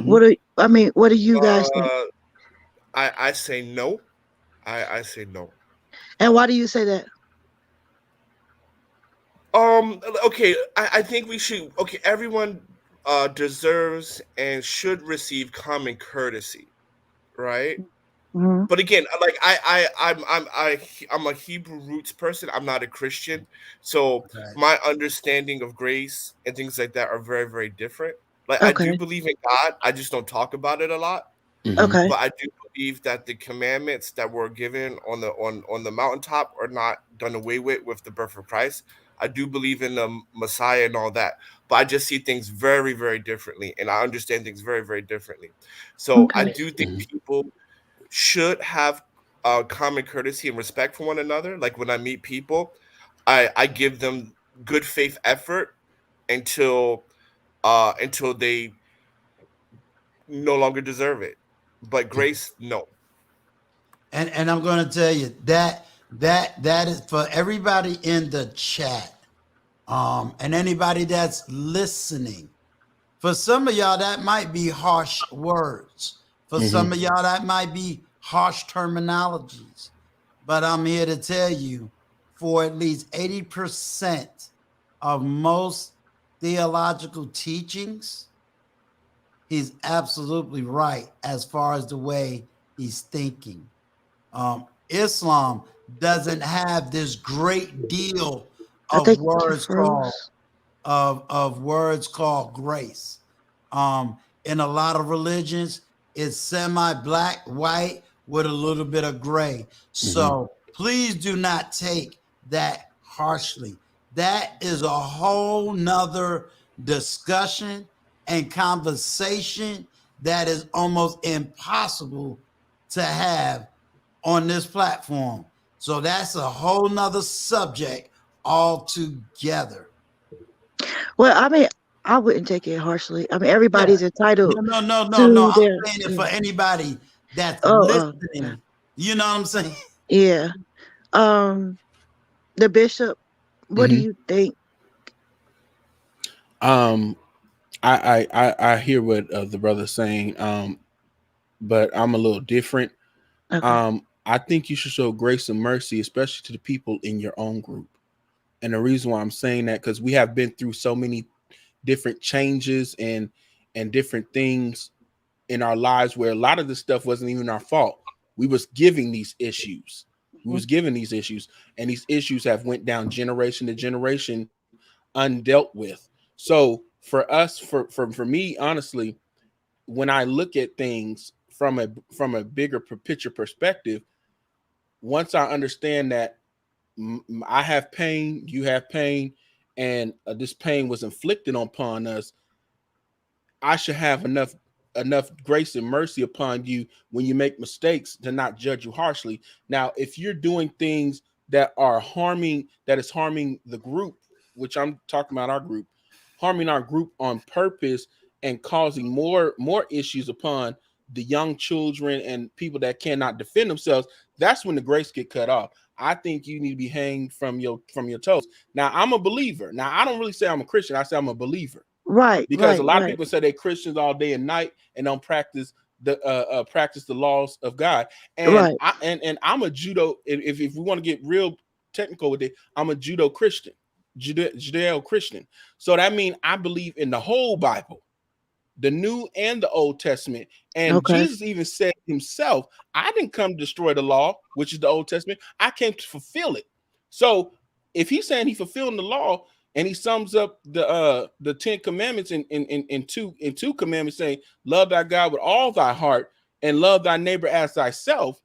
What do you guys think? I say no. I say no. And why do you say that? Okay, I think we should. Okay, everyone deserves and should receive common courtesy, right? Mhm. But again, like I'm a Hebrew roots person. I'm not a Christian, so Right. my understanding of grace and things like that are very, very different. Like I do Okay, believe in God, I just don't talk about it a lot. okay, But I do believe that the commandments that were given on the mountaintop are not done away with the birth of Christ. I do believe in the Messiah and all that, but I just see things very, very differently, and I understand things very, very differently. So I okay, do think people should have common courtesy and respect for one another. Like when I meet people, I give them good faith effort until they no longer deserve it. But grace, no. And I'm going to tell you that is for everybody in the chat, and anybody that's listening. For some of y'all, that might be harsh words. For some of y'all, that might be harsh terminologies. But I'm here to tell you, for at least 80% of most theological teachings, he's absolutely right as far as the way he's thinking. Islam doesn't have this great deal I of think you words called froze. words called grace. In a lot of religions, it's semi-black, white with a little bit of gray. So please do not take that harshly. That is a whole nother discussion and conversation that is almost impossible to have on this platform. So that's a whole nother subject altogether. Well, I wouldn't take it harshly. Yeah. Everybody's entitled No. to I'm their. saying it for anybody that's Okay. listening. You know what I'm saying? Yeah. Um, the bishop. What do you think? I hear what the brother's saying, but I'm a little different. Okay. I think you should show grace and mercy, especially to the people in your own group. And the reason why I'm saying that, because we have been through so many different changes and different things in our lives where a lot of this stuff wasn't even our fault. We was giving these issues. We was given these issues, and these issues have went down generation to generation undealt with. So for us, for me, honestly, when I look at things from a bigger picture perspective, once I understand that I have pain, you have pain, and this pain was inflicted upon us, I should have enough grace and mercy upon you when you make mistakes to not judge you harshly. Now, if you're doing things that is harming the group, which I'm talking about our group, harming our group on purpose and causing more issues upon the young children and people that cannot defend themselves, that's when the grace get cut off. I think you need to be hanged from your toes. Now, I'm a believer. Now, I don't really say I'm a Christian. I say I'm a believer. Right. Because a lot of people say they're Christians all day and night and don't practice practice the laws of God. And Right. I'm a judo. If we want to get real technical with it, I'm a judo Christian, Judeo Christian. So that means I believe in the whole Bible, the New and the Old Testament. And Okay. Jesus even said himself, I didn't come to destroy the law, which is the Old Testament. I came to fulfill it. So if he's saying he fulfilled the law, and he sums up the 10 commandments in two commandments, saying, love thy God with all thy heart and love thy neighbor as thyself,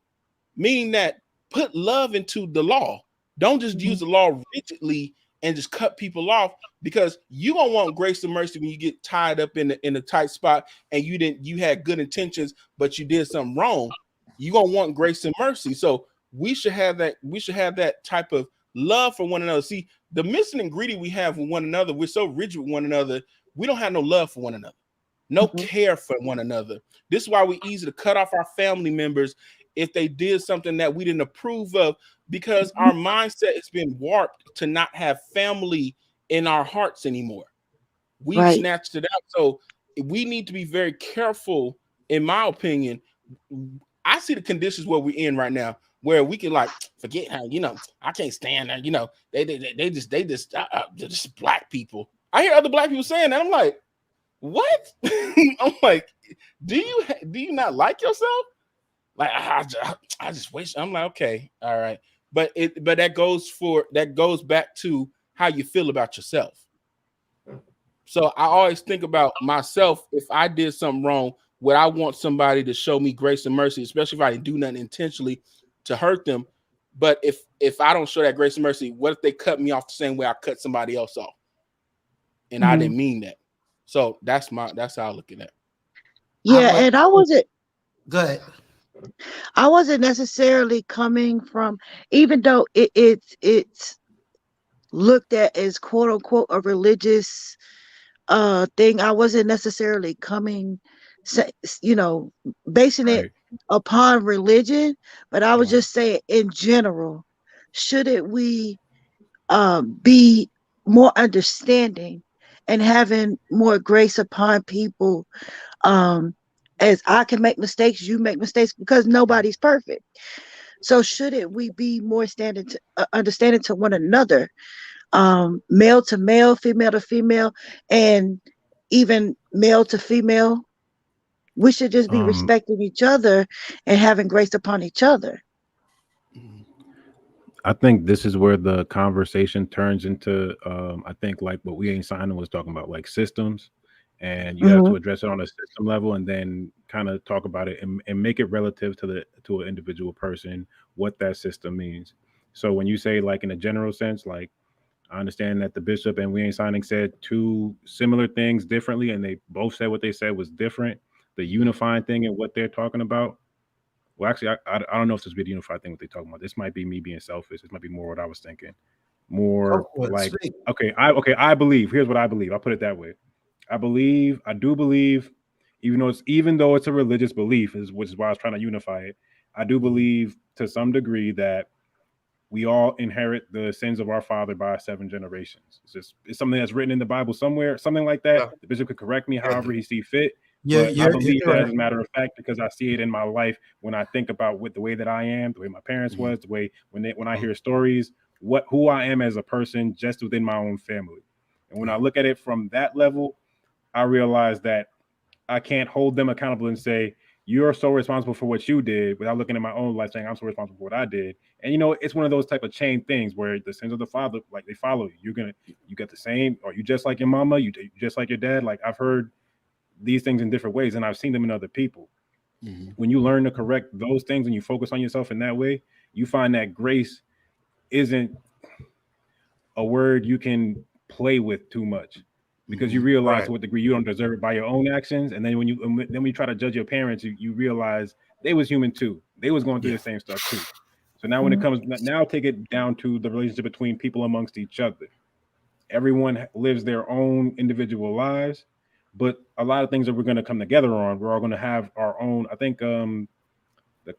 meaning that put love into the law. Don't just use the law rigidly and just cut people off, because you don't want grace and mercy when you get tied up in a tight spot and you had good intentions, but you did something wrong. You're gonna want grace and mercy. So we should have that type of love for one another. See, the missing ingredient we have with one another, we're so rigid with one another, we don't have no love for one another, no care for one another. This is why we're easy to cut off our family members if they did something that we didn't approve of, because our mindset has been warped to not have family in our hearts anymore. We've Right. snatched it out. So we need to be very careful, in my opinion. I see the conditions where we're in right now, where we can like forget how, I can't stand that, they just black people. I hear other black people saying that. I'm like, what? I'm like, do you not like yourself? Like, I just wish. I'm like, okay, all right, but that goes back to how you feel about yourself. So I always think about myself. If I did something wrong, would I want somebody to show me grace and mercy, especially if I didn't do nothing intentionally to hurt them? But if I don't show that grace and mercy, what if they cut me off the same way I cut somebody else off, and I didn't mean that? So that's how I look at that. Yeah, and I wasn't Good. I wasn't necessarily coming from, even though it's looked at as quote unquote a religious thing. I wasn't necessarily coming, basing it upon religion, but I was just saying in general, shouldn't we be more understanding and having more grace upon people? As I can make mistakes, you make mistakes, because nobody's perfect. So shouldn't we be more understanding to one another, male to male, female to female, and even male to female? We should just be respecting each other and having grace upon each other. I think this is where the conversation turns into, I think like what We Ain't Signing was talking about, like systems, and you have to address it on a system level, and then kind of talk about it and make it relative to an individual person, what that system means. So when you say like in a general sense, like I understand that the bishop and We Ain't Signing said two similar things differently, and they both said what they said was different. The unifying thing and what they're talking about. Well, actually, I don't know if this would be the unified thing what they're talking about. This might be me being selfish. This might be more what I was thinking. More like, I believe. Here's what I believe. I'll put it that way. I do believe, even though it's a religious belief, which is why I was trying to unify it. I do believe to some degree that we all inherit the sins of our father by 7 generations. It's something that's written in the Bible somewhere, something like that. Yeah. The bishop could correct me however he see fit. But I believe that as a matter of fact, because I see it in my life when I think about the way that I am, the way my parents was, the way when I hear stories, who I am as a person just within my own family. And when I look at it from that level, I realize that I can't hold them accountable and say, you're so responsible for what you did, without looking at my own life saying I'm so responsible for what I did. And it's one of those type of chain things where the sins of the father, like they follow you. You get the same, or you just like your mama, you just like your dad. Like I've heard these things in different ways, and I've seen them in other people. When you learn to correct those things and you focus on yourself in that way, you find that grace isn't a word you can play with too much, because you realize to what degree you don't deserve it by your own actions. And then when you try to judge your parents, you realize they was human too. They was going through the same stuff too. So now when it comes, now take it down to the relationship between people amongst each other. Everyone lives their own individual lives, but a lot of things that we're going to come together on, we're all going to have our own. I think the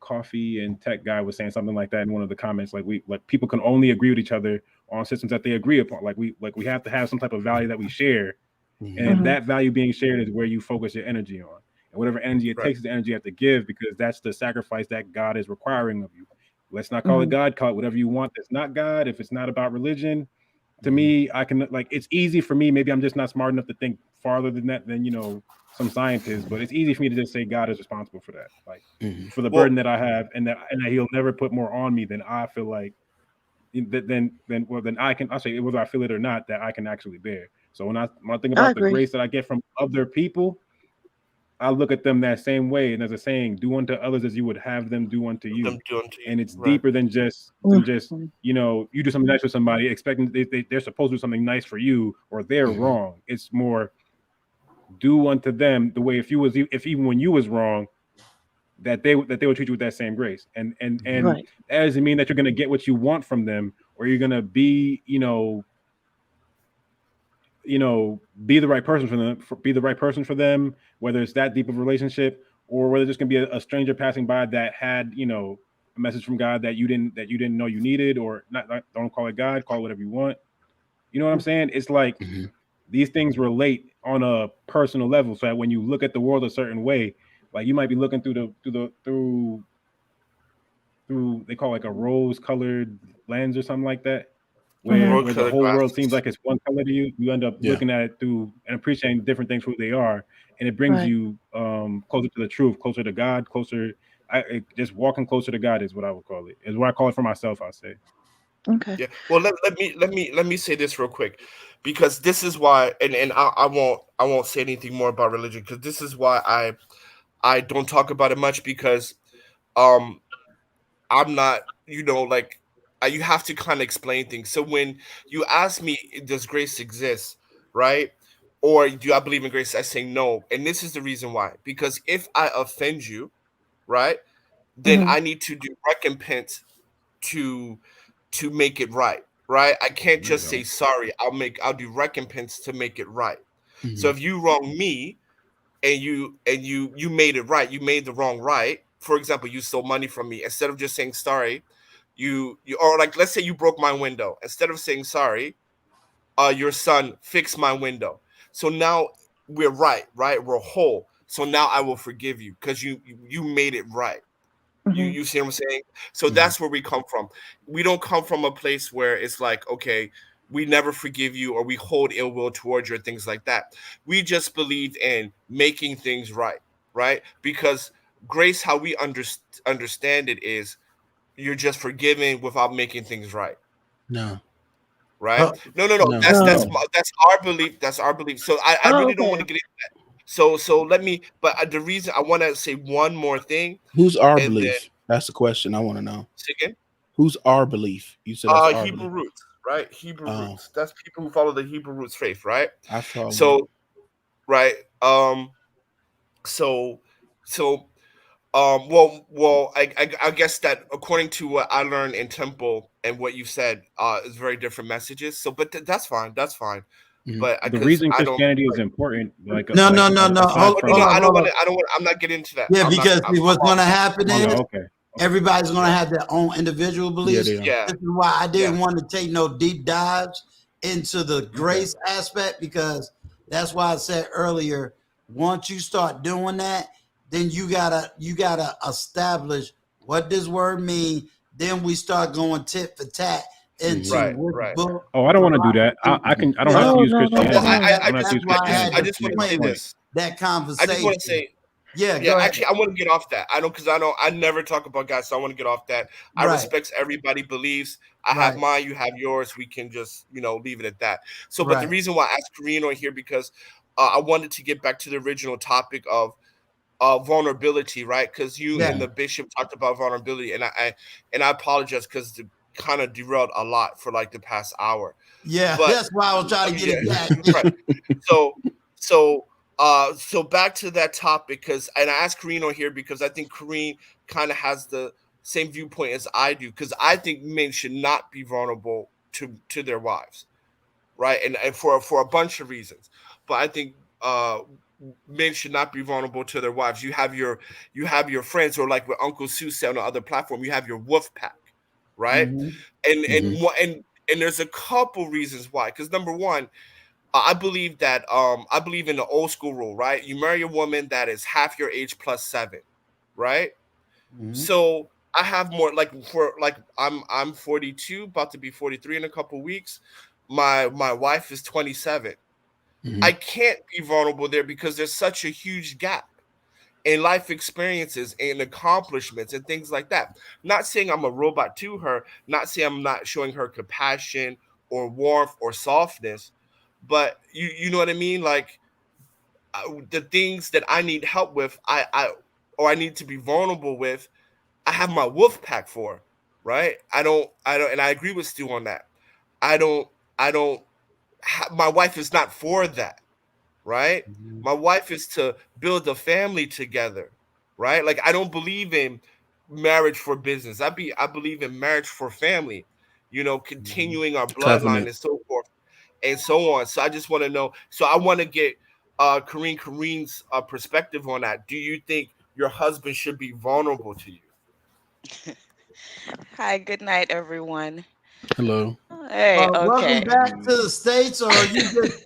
coffee and tech guy was saying something like that in one of the comments. Like people can only agree with each other on systems that they agree upon. Like we have to have some type of value that we share, and that value being shared is where you focus your energy on. and whatever energy it Right. takes is the energy you have to give, because that's the sacrifice that God is requiring of you. Let's not call it Mhm. God, call it whatever you want. That's not God. If it's not about religion, to Mhm. me, I can, like, it's easy for me. Maybe I'm just not smart enough to think farther than that, than, some scientists, but it's easy for me to just say God is responsible for that. Like, Mhm. for the Well, burden that I have, and that he'll never put more on me than I feel like, then I'll say, whether I feel it or not, that I can actually bear. So when I think I about the agree. grace that I get from other people, I look at them that same way. And there's a saying, do unto others as you would have them do unto them you. doing to you. And it's Right. deeper than just Mhm. you do something nice for somebody, expecting they're supposed to do something nice for you, or they're Mhm. wrong. It's more, do unto them the way, if even when you was wrong, that they would treat you with that same grace. And Right. that doesn't mean that you're gonna get what you want from them, or you're gonna be, be the right person for them, be the right person for them, whether it's that deep of a relationship, or whether it's just gonna be a stranger passing by that had, a message from God that you didn't know you needed, or not. Don't call it God, call it whatever you want. You know what I'm saying? It's like, Mhm. these things relate on a personal level, so that when you look at the world a certain way, like, you might be looking through they call it like a rose colored lens or something like that, where Mhm. Road where the color whole world seems glasses. like it's one color to you. You end up Yeah. looking at it through and appreciating different things for who they are, and it brings Right. you closer to the truth, closer to God, closer. Just walking closer to God is what I would call it. Is what I call it for myself. I say. Okay. Yeah. Well, let me say this real quick, because this is why, and I won't say anything more about religion, because this is why I don't talk about it much, because um I'm not, like, you have to kind of explain things. So when you ask me, does grace exist, right? Or do I believe in grace? I say no. And this is the reason why. Because if I offend you, right, then Mhm. I need to do recompense to make it right. Right? I can't There you just go. say sorry. I'll do recompense to make it right. So Mhm. if you wrong me, and you made it right, you made the wrong right. For example, you stole money from me. Instead of just saying sorry, you or, like, let's say you broke my window. Instead of saying sorry, your son fixed my window. So now we're right, we're whole. So now I will forgive you, because you made it right. you Mhm. you see what I'm saying? So Mhm. that's where we come from. We don't come from a place where it's like, okay, we never forgive you, or we hold ill will towards you, or things like that. We just believe in making things right, right? Because grace, how we understand it, is you're just forgiving without making things right, No. right? Well, No. No. That's Oh. that's our belief. That's our belief. So I Oh, really don't want okay. to get into that. So let me. But the reason I want to say one more thing, Who's our and then belief? That's the question I want to know. say again. Who's our belief? You said that's our Hebrew belief. roots, right? Hebrew Oh, roots. That's people who follow the Hebrew roots faith, right? I follow it. So, right. So, so, well, I guess that according to what I learned in Temple and what you said, is very different messages. So, but that's fine. That's fine. Mhm. But The because reason I don't. Christianity is important, no, no, no, no. aside Hold, No, hold no, from, on, I don't hold want on. to. I don't want. I'm not getting into that. Yeah, I'm not. because see, what's I'm going to happen oh, is okay, okay, everybody's going to yeah, have their own individual Yeah, beliefs. they are. yeah, This is why I yeah. didn't want to take no deep dives into the okay. grace aspect, because that's why I said earlier, once you start doing that, then you gotta establish what this word mean. Then we start going tit for tat Mhm. into Right, which right. book, Oh, I don't want to do that. philosophy. I don't Yeah, have to No, use no, no, Well, Christianity. no. I don't have to that's use why I Christianity had I to to just want make to my say swing point. this. that I just want to conversation. say, Yeah, yeah, go ahead. actually, I want to get off that. I don't, because I never talk about God, so I want to get off that. I Right, respect everybody beliefs. I have right, mine, you have yours. We can just, leave it at that. So, but the right. reason why I asked Karina on here, because I wanted to get back to the original topic of vulnerability, right? Because you Yeah, and the Mhm. bishop talked about vulnerability, and I apologize, because it kind of derailed a lot for like the past hour. yeah. But That's why I was trying to get yeah, it back. right. So so so back to that topic, because, and I asked Kareen on here because I think Kareen kind of has the same viewpoint as I do, because I think men should not be vulnerable to their wives, right? And for a bunch of reasons. But I think men should not be vulnerable to their wives. You have your friends, or like what Uncle Sue said on the other platform, you have your wolf pack, right? Mhm. And and Mhm. and and there's a couple reasons why. Because number one, I believe that I believe in the old school rule, right? You marry a woman that is half your age plus 7, right? Mm-hmm. So I have more like I'm 42, about to be 43 in a couple weeks. My wife is 27. I can't be vulnerable there because there's such a huge gap in life experiences and accomplishments and things like that. Not saying I'm a robot to her, not saying I'm not showing her compassion or warmth or softness, but you know what I mean? Like the things that I need help with, I need to be vulnerable with, I have my wolf pack for, right? I don't, and I agree with Stu on that. I don't, I don't, my wife is not for that, right? Mm-hmm. My wife is to build a family together, right? Like I don't believe in marriage for business. I believe in marriage for family, continuing our bloodline Covenant. and so forth and so on. So I just want to know. So I want to get Kareen's perspective on that. Do you think your husband should be vulnerable to you? Hi, good night, everyone. Hello. Hey, Welcome okay. back to the States, or are you just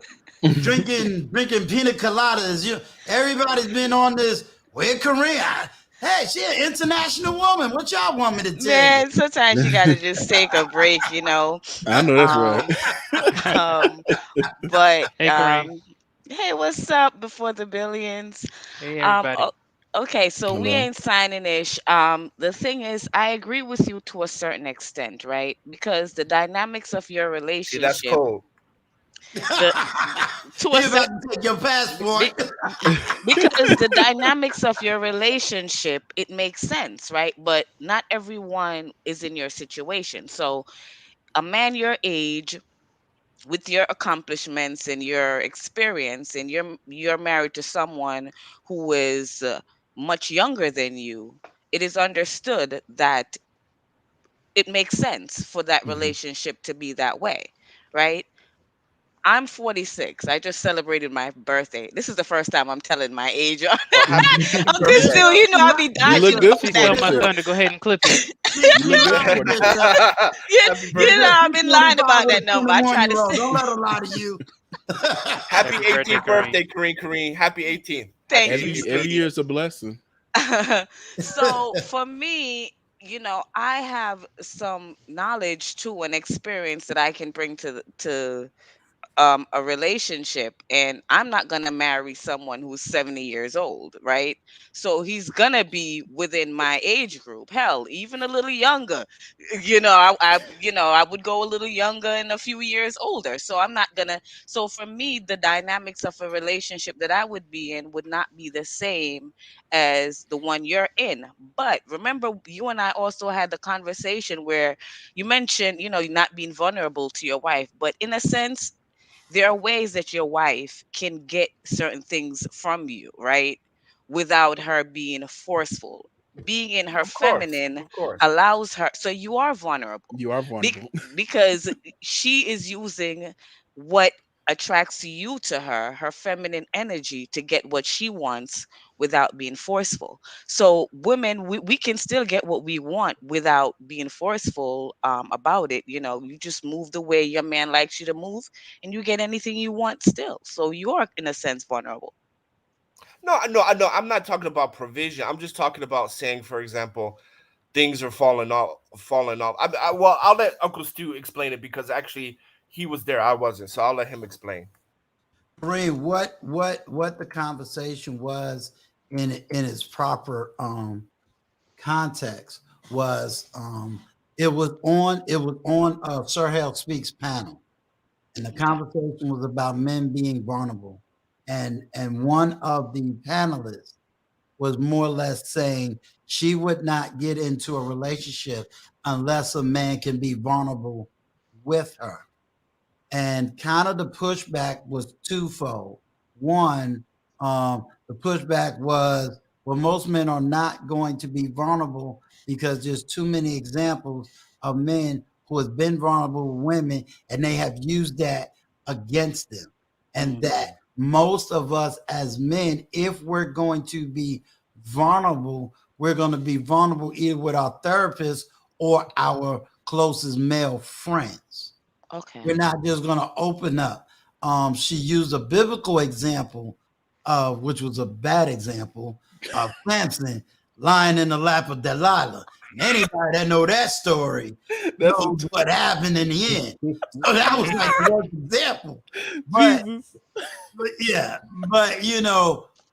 drinking pina coladas? Everybody's been on this. Where Korea? Hey, she an international woman. What y'all want me to tell you? Man, sometimes you gotta just take a break, you know. I know that's right. Um, um, but Hey, Kareem. hey, what's up before the billions? Hey, Um, everybody. o- okay, so we Hello. ain't signing ish. The thing is, I agree with you to a certain extent, right? Because the dynamics of your See, that's relationship, cold. the to a He about certain to take your passport. because the dynamics of your relationship, it makes sense, right? But not everyone is in your situation. So a man your age, with your accomplishments and your experience, and you're married to someone who is much younger than you, it is understood that it makes sense for that Mhm. relationship to be that way, right? I'm 46. I just celebrated my birthday. This is the first time I'm telling my age on Oh, happy Uncle Yeah, birthday. Stu, you know I be You look dodging good all for She that. stole my 46. thunder. Go ahead and clip it. You look Keep good for lying, 46. sister. you, Happy you know birthday. I've been lying 25 about with that a number. I try to 21-year-old. say Don't let her lie to you. Happy Happy birthday, 18th Kareem. birthday, Kareen. Happy 18th. Happy thank you, Every 18th Stu. year birthday. is a blessing. So for me, I have some knowledge too and experience that I can bring to a relationship, and I'm not going to marry someone who's 70 years old, right? So he's going to be within my age group, hell, even a little younger. I would go a little younger and a few years older. So I'm not going to. So for me, the dynamics of a relationship that I would be in would not be the same as the one you're in. But remember, you and I also had the conversation where you mentioned, not being vulnerable to your wife, but in a sense, there are ways that your wife can get certain things from you, right? Without her being forceful. Being in her Of course. feminine Of course. allows her, so you are vulnerable You are Bec- vulnerable. because she is using what attracts you to her feminine energy, to get what she wants without being forceful. So women, we can still get what we want without being forceful about it. You just move the way your man likes you to move, and you get anything you want still. So you are, in a sense, vulnerable. No, no, I know. I'm not talking about provision. I'm just talking about saying, for example, things are falling off. Falling off. Well, I'll let Uncle Stu explain it because actually he was there. I wasn't, so I'll let him explain. Kareem, what the conversation was in its proper context was it was on Sir Hale Speaks panel, and the Okay. conversation was about men being vulnerable, and one of the panelists was more or less saying she would not get into a relationship unless a man can be vulnerable with her. And kind of the pushback was twofold. One, the pushback was, well, most men are not going to be vulnerable because there's too many examples of men who have been vulnerable with women and they have used that against them. And Mm. that most of us as men, if we're going to be vulnerable, we're going to be vulnerable either with our therapist or our closest male friends. Okay. We're not just going to open up. she used a biblical example, which was a bad example of Samson lying in the lap of Delilah. And anybody that know that story That's a knows what happened in the end. So that was like the worst example. But Jesus. yeah, but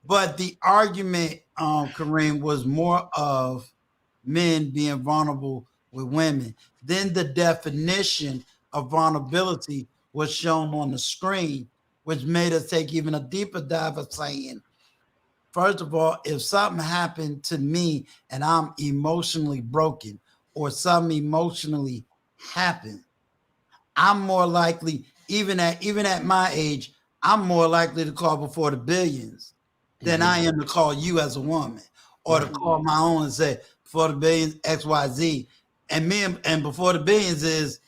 but the argument, Kareem, was more of men being vulnerable with women. Then the definition of vulnerability was shown on the screen, which made us take even a deeper dive of saying, first of all, if something happened to me and I'm emotionally broken or something emotionally happened, I'm more likely, even at my age, I'm more likely to call before the billions than I am to call you as a woman, or to Right. call my own and say before the billions XYZ. And me and before the billions is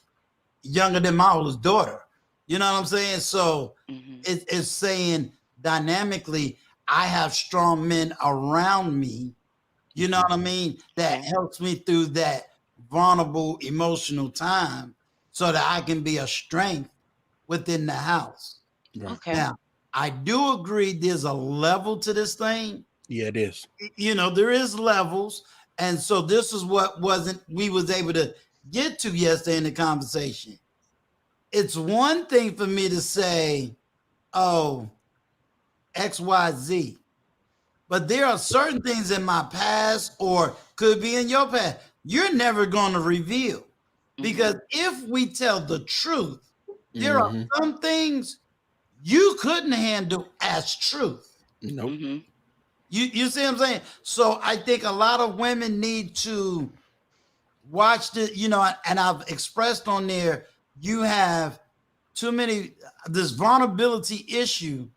younger than my oldest daughter. You know what I'm saying? So it's saying dynamically, I have strong men around me. You know what I mean? That Okay. helps me through that vulnerable emotional time so that I can be a strength within the house. Right. Okay. Now, I do agree there's a level to this thing. Yeah, it is. There is levels. And so this is what we was able to get to yesterday in the conversation. It's one thing for me to say, oh, XYZ. But there are certain things in my past or could be in your past you're never going to reveal. Because if we tell the truth, there are some things you couldn't handle as truth. Nope. You see what I'm saying? So I think a lot of women need to watch and I've expressed on there, you have too many, this vulnerability issue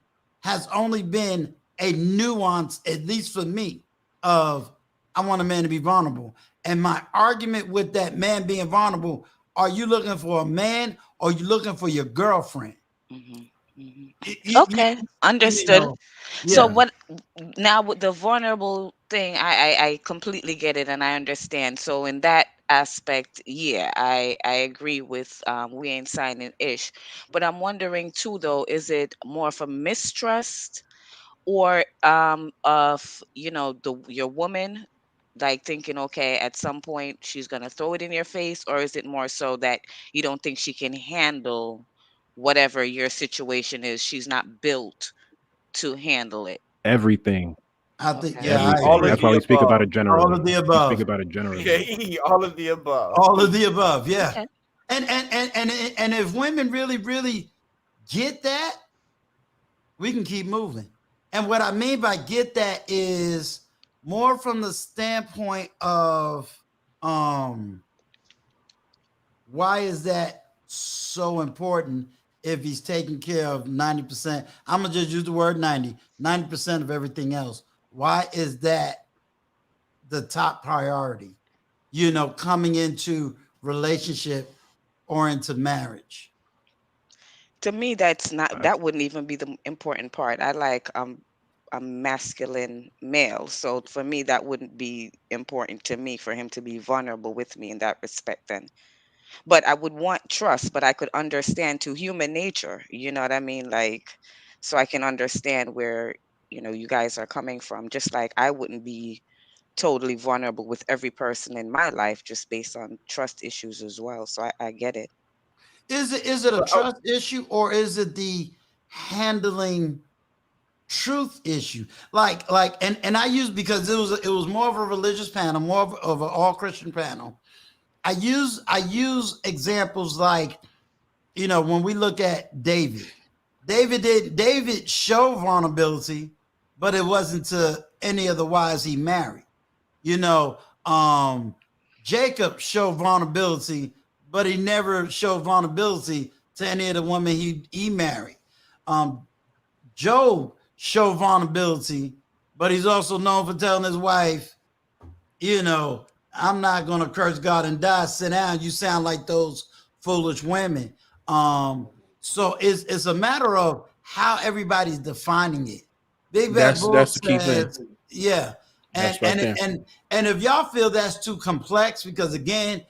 has only been a nuance, at least for me, of I want a man to be vulnerable. And my argument with that man being vulnerable, are you looking for a man or are you looking for your girlfriend? Okay. You Understood. know, So yeah. what now with the vulnerable thing, I completely get it and I understand. So in that aspect, yeah, I agree with we ain't signing ish. But I'm wondering too though, is it more of a mistrust or of your woman like thinking okay at some point she's gonna throw it in your face, or is it more so that you don't think she can handle whatever your situation is, she's not built to handle it? Everything, I think, Okay. yeah, I everything. All of agree. That's why the we speak about above. it All of generally. the We speak above. about it generally. Okay, all of the above. All of the above, yeah. Okay. And if women really, really get that, we can keep moving. And what I mean by get that is more from the standpoint of why is that so important if he's taking care of 90%? I'm gonna just use the word 90% of everything else. Why is that the top priority? Coming into relationship or into marriage. To me that's not, I, that wouldn't even be the important part. I like a masculine male, so for me that wouldn't be important to me for him to be vulnerable with me in that respect then. But I would want trust, but I could understand to human nature, you know what I mean? Like, so I can understand where, you guys are coming from. Just like I wouldn't be totally vulnerable with every person in my life just based on trust issues as well. So I get it. Is it a But trust issue or is it the handling truth issue? And I use, because it was more of a religious panel, more of an all Christian panel. I use examples like, when we look at David showed vulnerability, but it wasn't to any of the wives he married. You know, Jacob showed vulnerability, but he never showed vulnerability to any of the women he married. Um, Job showed vulnerability, but he's also known for telling his wife, I'm not going to curse God and die. Sit down. You sound like those foolish women. So it's a matter of how everybody's defining it. Big Bad Bull That's the key thing. says, yeah. And That's right there. and if y'all feel that's too complex, because again,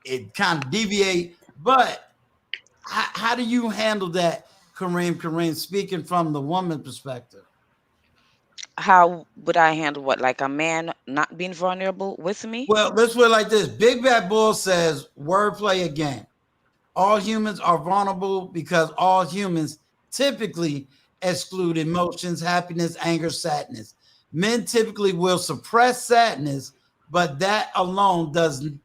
it kind of deviate. But how do you handle that? Kareem, speaking from the woman perspective. How would I handle what? Like a man not being vulnerable with me? Well, let's put it like this. Big Bad Bull says, wordplay again. All humans are vulnerable because all humans typically exclude emotions, happiness, anger, sadness. Men typically will suppress sadness, but that alone doesn't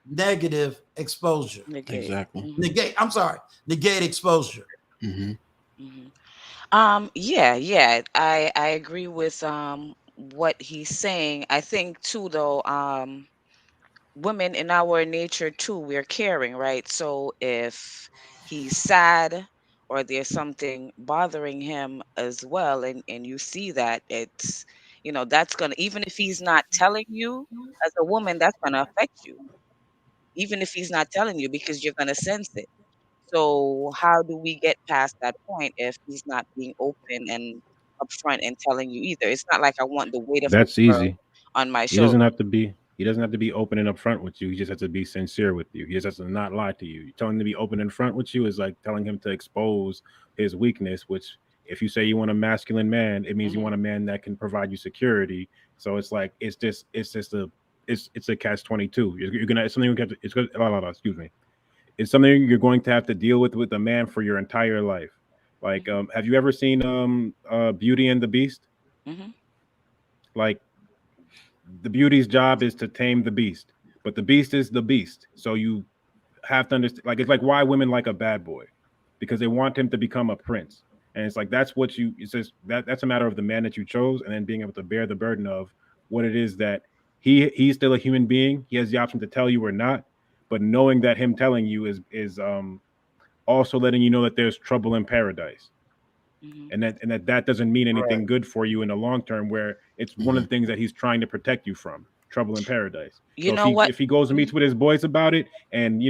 negative exposure. Negate. Exactly. Negate exposure. Hmm. Hmm. Yeah. I agree with what he's saying. I think too though, women in our nature too, we're caring, right? So if he's sad or there's something bothering him as well, and you see that, it's, that's gonna, even if he's not telling you, as a woman, that's gonna affect you, even if he's not telling you, because you're gonna sense it. So how do we get past that point if he's not being open and upfront and telling you either? It's not like I want the weight of the That's world easy. on my He doesn't shoulder. have to be. He doesn't have to be open and upfront with you. He just has to be sincere with you. He just has to not lie to you. Telling him to be open and front with you is like telling him to expose his weakness. Which, if you say you want a masculine man, it means you Hmm. want a man that can provide you security. So it's like it's just a catch-22. You're gonna it's something you have to it's good. Excuse me. It's something you're going to have to deal with a man for your entire life. Like, Hmm. have you ever seen Beauty and the Beast? Hmm. Like, the beauty's job is to tame the beast, but the beast is the beast. So you have to understand. Like, it's like why women like a bad boy, because they want him to become a prince. And it's like that's what you. It's just that's a matter of the man that you chose, and then being able to bear the burden of what it is that he's still a human being. He has the option to tell you or not, but knowing that him telling you is also letting you know that there's trouble in paradise, Hmm. and that doesn't mean Right. anything good for you in the long term, where it's one of Hmm. the things that he's trying to protect you from, trouble in paradise. You So if know he what? if he goes and Mhm, meets with his boys about it, and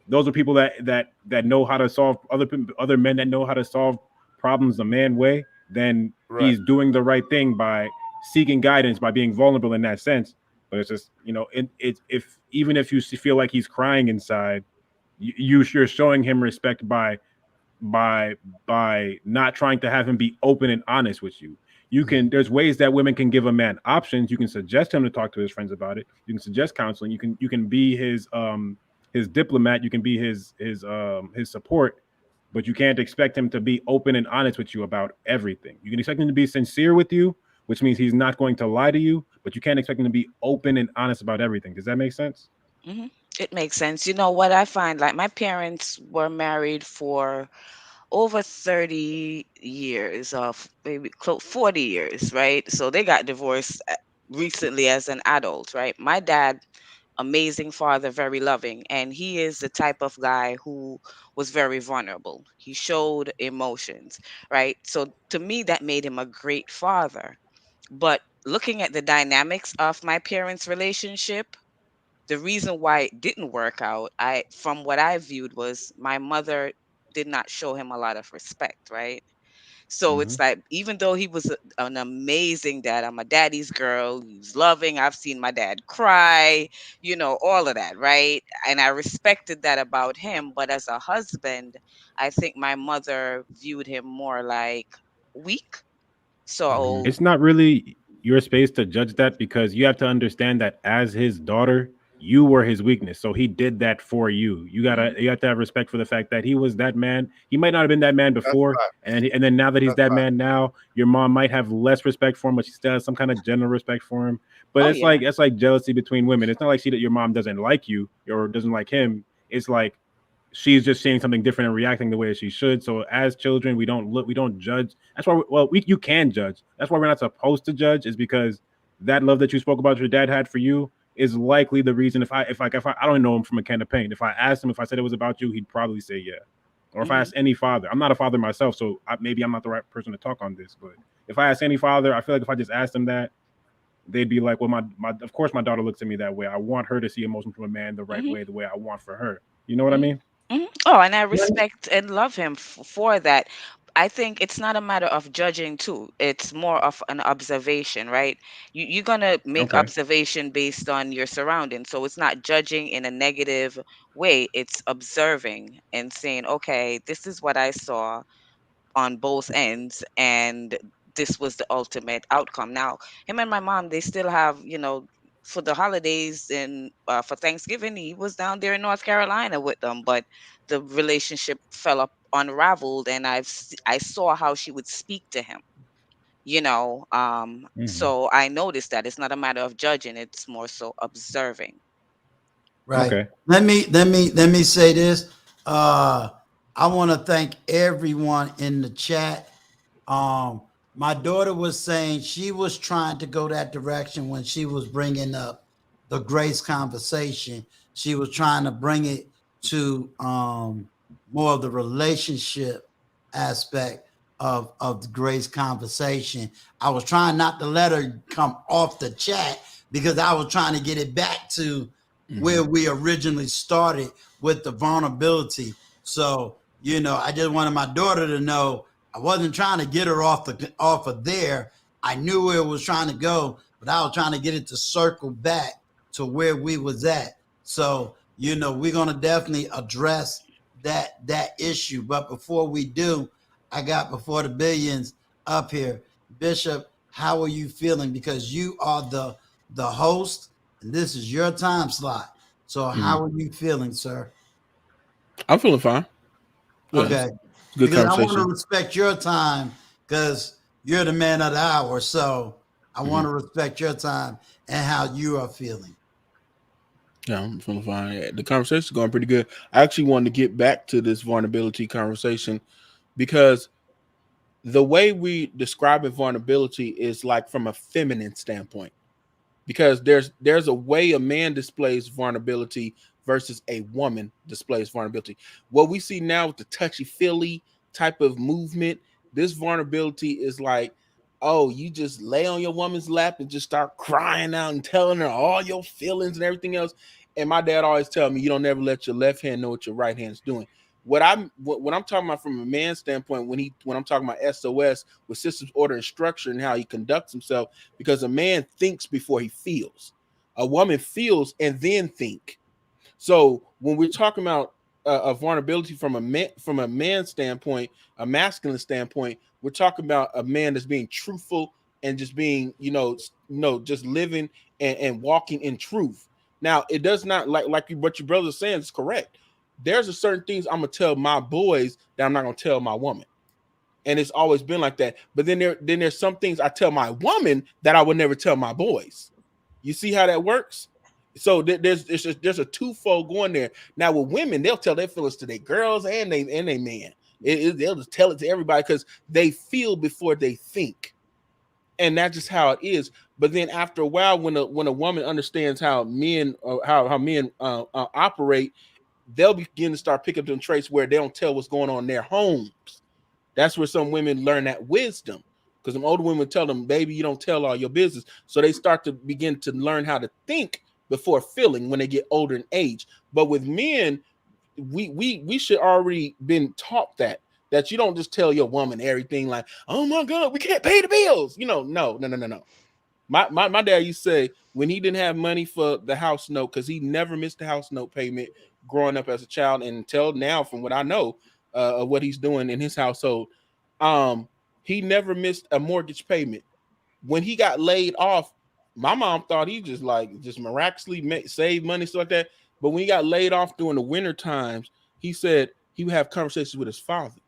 those are people that know how to solve, other men that know how to solve problems the man way, then Right. he's doing the right thing by seeking guidance, by being vulnerable in that sense. But it's just, if even if you feel like he's crying inside, you're showing him respect by by not trying to have him be open and honest with you. There's ways that women can give a man options. You can suggest him to talk to his friends about it. You can suggest counseling. You can be his diplomat. You can be his support, but you can't expect him to be open and honest with you about everything. You can expect him to be sincere with you, which means he's not going to lie to you, but you can't expect him to be open and honest about everything. Does that make sense? mhm. It makes sense. You know what I find? Like my parents were married for over 30 years, of maybe close 40 years, right? So they got divorced recently as an adult, right? My dad, amazing father, very loving, and he is the type of guy who was very vulnerable. He showed emotions, right? So to me, that made him a great father. But looking at the dynamics of my parents' relationship, the reason why it didn't work out, I from what I viewed, was my mother did not show him a lot of respect, right? So Mm-hmm. it's like, even though he was an amazing dad, I'm a daddy's girl, he's loving, I've seen my dad cry, all of that, right? And I respected that about him. But as a husband, I think my mother viewed him more like weak. Hmm. So, It's not really your space to judge that, because you have to understand that as his daughter, you were his weakness. So he did that for you. mhm, You have to have respect for the fact that he was that man. He might not have been that man That's before, fine. and then now that he's That's that fine. man now, your mom might have less respect for him, but she still has some kind of general respect for him. But oh it's yeah. like jealousy between women. It's not like your mom doesn't like you or doesn't like him. It's like she's just seeing something different and reacting the way she should. So as children, we don't judge. That's why, you can judge. That's why we're not supposed to judge, is because that love that you spoke about your dad had for you is likely the reason. If I don't know him from a can of paint, if I asked him, if I said it was about you, he'd probably say yeah. Or if I Mhm, asked any father, I'm not a father myself, so maybe I'm not the right person to talk on this. But if I ask any father, I feel like if I just asked them that, they'd be like, well, my of course my daughter looks at me that way. I want her to see emotion from a man the right mhm, way, the way I want for her. You know what I mhm. mean? Mhm. Oh, and I respect and love him for that. I think it's not a matter of judging too. It's more of an observation, right? You're gonna make Okay. observation based on your surroundings. So it's not judging in a negative way. It's observing and saying, okay, this is what I saw on both ends, and this was the ultimate outcome. Now him and my mom, they still have, for the holidays and for Thanksgiving, he was down there in North Carolina with them, but the relationship fell up unraveled, and I saw how she would speak to him, Hmm. so I noticed that it's not a matter of judging, it's more so observing. Right. Okay. Let me say this. Uh, I want to thank everyone in the chat. Um, my daughter was saying she was trying to go that direction when she was bringing up the grace conversation. She was trying to bring it to more of the relationship aspect of the grace conversation. I was trying not to let her come off the chat because I was trying to get it back to where we originally started with the vulnerability. So, I just wanted my daughter to know I wasn't trying to get her off of there. I knew where it was trying to go, but I was trying to get it to circle back to where we was at. So, we're gonna definitely address that issue. But before we do, I got before the billions up here. Bishop, how are you feeling? Because you are the host and this is your time slot. So how are you feeling, sir? I'm feeling fine. Yeah, Okay. it's a good Because I want to conversation. respect your time because you're the man of the hour. So I Hmm. want to respect your time and how you are feeling. Yeah, I'm feeling fine. Yeah, the conversation's going pretty good. I actually wanted to get back to this vulnerability conversation because the way we describe vulnerability is like from a feminine standpoint, because there's a way a man displays vulnerability versus a woman displays vulnerability. What we see now with the touchy feely type of movement, this vulnerability is like, oh, you just lay on your woman's lap and just start crying out and telling her all your feelings and everything else. And my dad always tell me, you don't never let your left hand know what your right hand's doing. What I'm talking about from a man's standpoint, when I'm talking about SOS with systems, order, and structure, and how he conducts himself, because a man thinks before he feels. A woman feels and then think. So when we're talking about a vulnerability from a man's standpoint, a masculine standpoint, we're talking about a man that's being truthful and just being, just living and walking in truth. Now, it does not like what your brother's saying is correct. There's a certain things I'm gonna tell my boys that I'm not gonna tell my woman, and it's always been like that. But then there's some things I tell my woman that I would never tell my boys. You see how that works? So there's a twofold going there. Now with women, they'll tell their feelings to their girls and they men. They'll just tell it to everybody because they feel before they think, and that's just how it is. But then after a while, when a woman understands how men how men operate, they'll begin to start picking up them traits where they don't tell what's going on in their homes. That's where some women learn that wisdom, because some older women tell them, baby, you don't tell all your business. So they start to begin to learn how to think before feeling when they get older in age. But with men, we should already been taught that you don't just tell your woman everything like, oh my God, we can't pay the bills. No. My dad used to say when he didn't have money for the house note, because he never missed the house note payment growing up as a child, and until now, from what I know of what he's doing in his household, um, he never missed a mortgage payment. When he got laid off, my mom thought he just miraculously saved money, stuff like that. But when he got laid off during the winter times, he said he would have conversations with his father,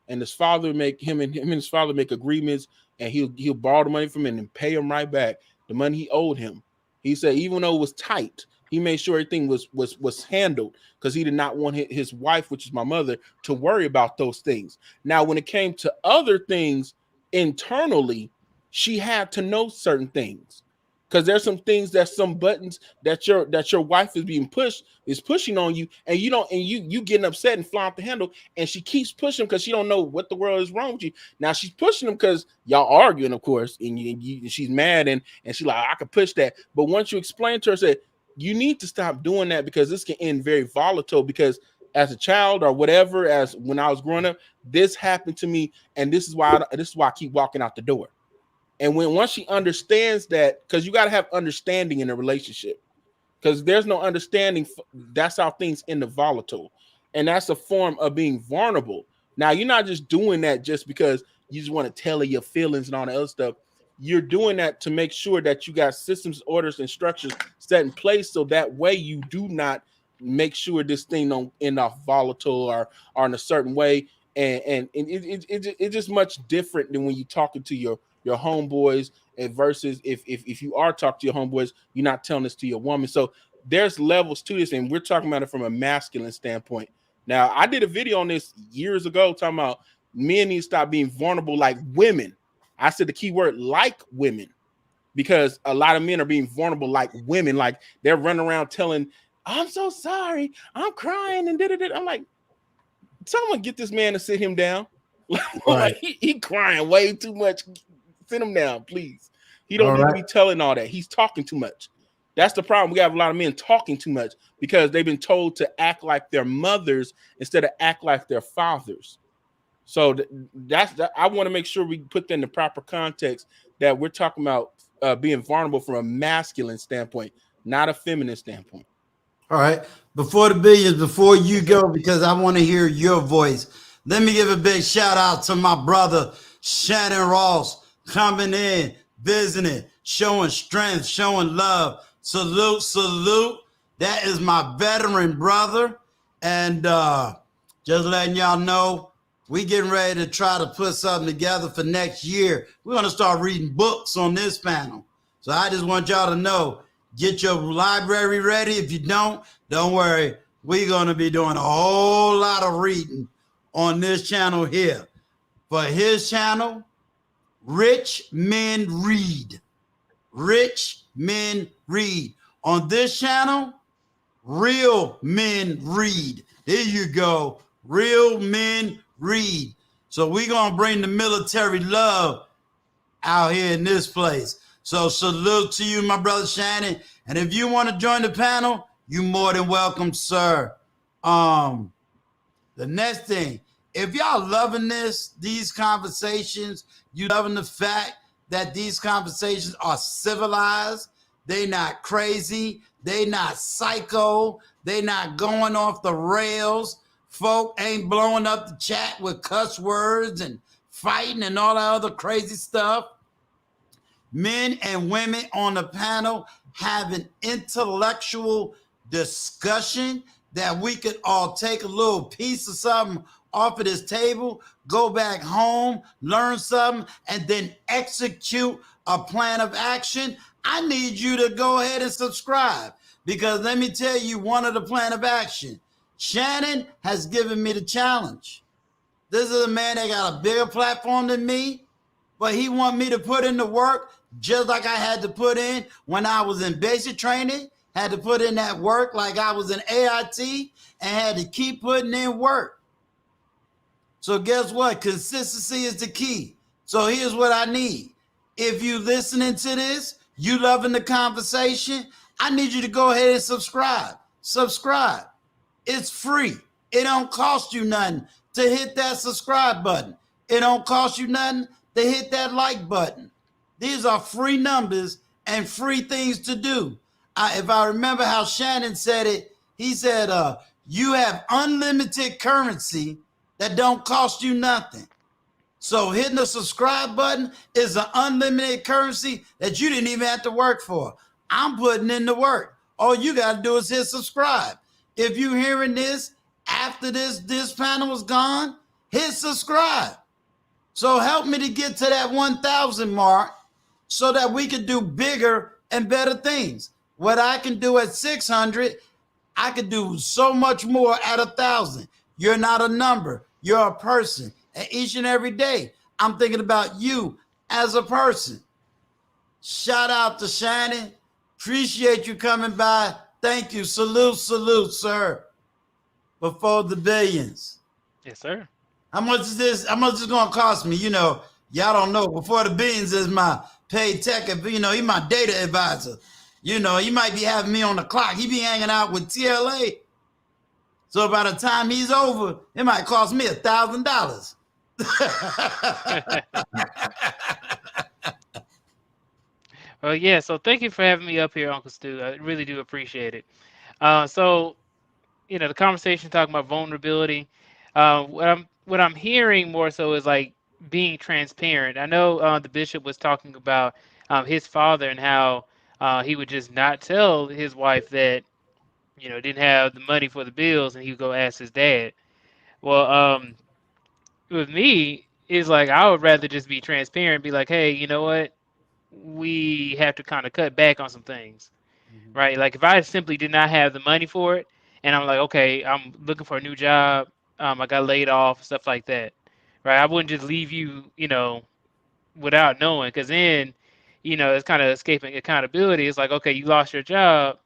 and his father make him and his father make agreements, and he'll borrow the money from him and pay him right back the money he owed him. He said even though it was tight, he made sure everything was handled, because he did not want his wife, which is my mother, to worry about those things. Now when it came to other things internally, she had to know certain things, because there's some things, that some buttons that your wife is pushing on you, and you don't, and you getting upset and flying off the handle, and she keeps pushing because she don't know what the world is wrong with you. Now she's pushing them because y'all arguing, of course, and she's mad, and she's like, I could push that. But once you explain to her, say, you need to stop doing that, because this can end very volatile, because as a child or whatever, as when I was growing up, this happened to me, and this is why I keep walking out the door. And once she understands that, because you got to have understanding in a relationship, because there's no understanding. That's how things end up volatile, and that's a form of being vulnerable. Now, you're not just doing that just because you just want to tell her your feelings and all that other stuff. You're doing that to make sure that you got systems, orders, and structures set in place, so that way you do not make sure this thing don't end off volatile or in a certain way. And it's just much different than when you're talking to your homeboys, and versus if you are talking to your homeboys, you're not telling this to your woman. So there's levels to this, and we're talking about it from a masculine standpoint. Now, I did a video on this years ago talking about men need to stop being vulnerable like women. I said the key word, like women, because a lot of men are being vulnerable like women. Like they're running around telling, I'm so sorry, I'm crying, and da-da-da. I'm like, someone get this man to sit him down. Like he crying way too much. Sit him down, please. He don't need to be telling all that. He's talking too much. That's the problem. We have a lot of men talking too much because they've been told to act like their mothers instead of act like their fathers. So that's I want to make sure we put that in the proper context, that we're talking about being vulnerable from a masculine standpoint, not a feminine standpoint. All right. Before the billions, before you go, because I want to hear your voice, let me give a big shout out to my brother, Shannon Ross, coming in, visiting, showing strength, showing love. Salute, salute. That is my veteran brother. And just letting y'all know, we getting ready to try to put something together for next year. We're going to start reading books on this panel. So I just want y'all to know, get your library ready. If you don't worry. We're going to be doing a whole lot of reading on this channel here. For his channel, Rich Men Read. Rich Men Read. On this channel, Real Men Read. Here you go. Real Men Read. So we're going to bring the military love out here in this place. So salute to you, my brother Shannon. And if you want to join the panel, you're more than welcome, sir. The next thing, if y'all loving these conversations, you loving the fact that these conversations are civilized, they not crazy, they not psycho, they not going off the rails, folk ain't blowing up the chat with cuss words and fighting and all that other crazy stuff. Men and women on the panel have an intellectual discussion that we could all take a little piece of something off of this table, go back home, learn something, and then execute a plan of action. I need you to go ahead and subscribe, because let me tell you one of the plan of action. Shannon has given me the challenge. This is a man that got a bigger platform than me, but he want me to put in the work just like I had to put in when I was in basic training, had to put in that work like I was in AIT, and had to keep putting in work. So guess what? Consistency is the key. So here's what I need. If you listening to this, you loving the conversation, I need you to go ahead and subscribe. Subscribe. It's free. It don't cost you nothing to hit that subscribe button. It don't cost you nothing to hit that like button. These are free numbers and free things to do. If I remember how Shannon said it, he said, you have unlimited currency that don't cost you nothing. So hitting the subscribe button is an unlimited currency that you didn't even have to work for. I'm putting in the work. All you got to do is hit subscribe. If you're hearing this after this panel is gone, hit subscribe. So help me to get to that 1,000 mark so that we can do bigger and better things. What I can do at 600, I could do so much more at 1,000. You're not a number. You're a person. And each and every day, I'm thinking about you as a person. Shout out to Shannon. Appreciate you coming by. Thank you. Salute, salute, sir. Before the billions. Yes, sir. How much is this? How much is it going to cost me? You know, y'all don't know. Before the billions is my paid tech. You know, he's my data advisor. You know, he might be having me on the clock. He be hanging out with TLA. So by the time he's over, it might cost me $1,000. Well, yeah. So thank you for having me up here, Uncle Stu. I really do appreciate it. So the conversation talking about vulnerability. What I'm hearing more so is like being transparent. I know the bishop was talking about his father and how he would just not tell his wife that didn't have the money for the bills, and he would go ask his dad. Well, with me, it's like I would rather just be transparent, be like, hey, you know what? We have to kind of cut back on some things, right? Like if I simply did not have the money for it, and I'm like, okay, I'm looking for a new job, I got laid off, stuff like that, right? I wouldn't just leave you, without knowing, because then, it's kind of escaping accountability. It's like, okay, you lost your job,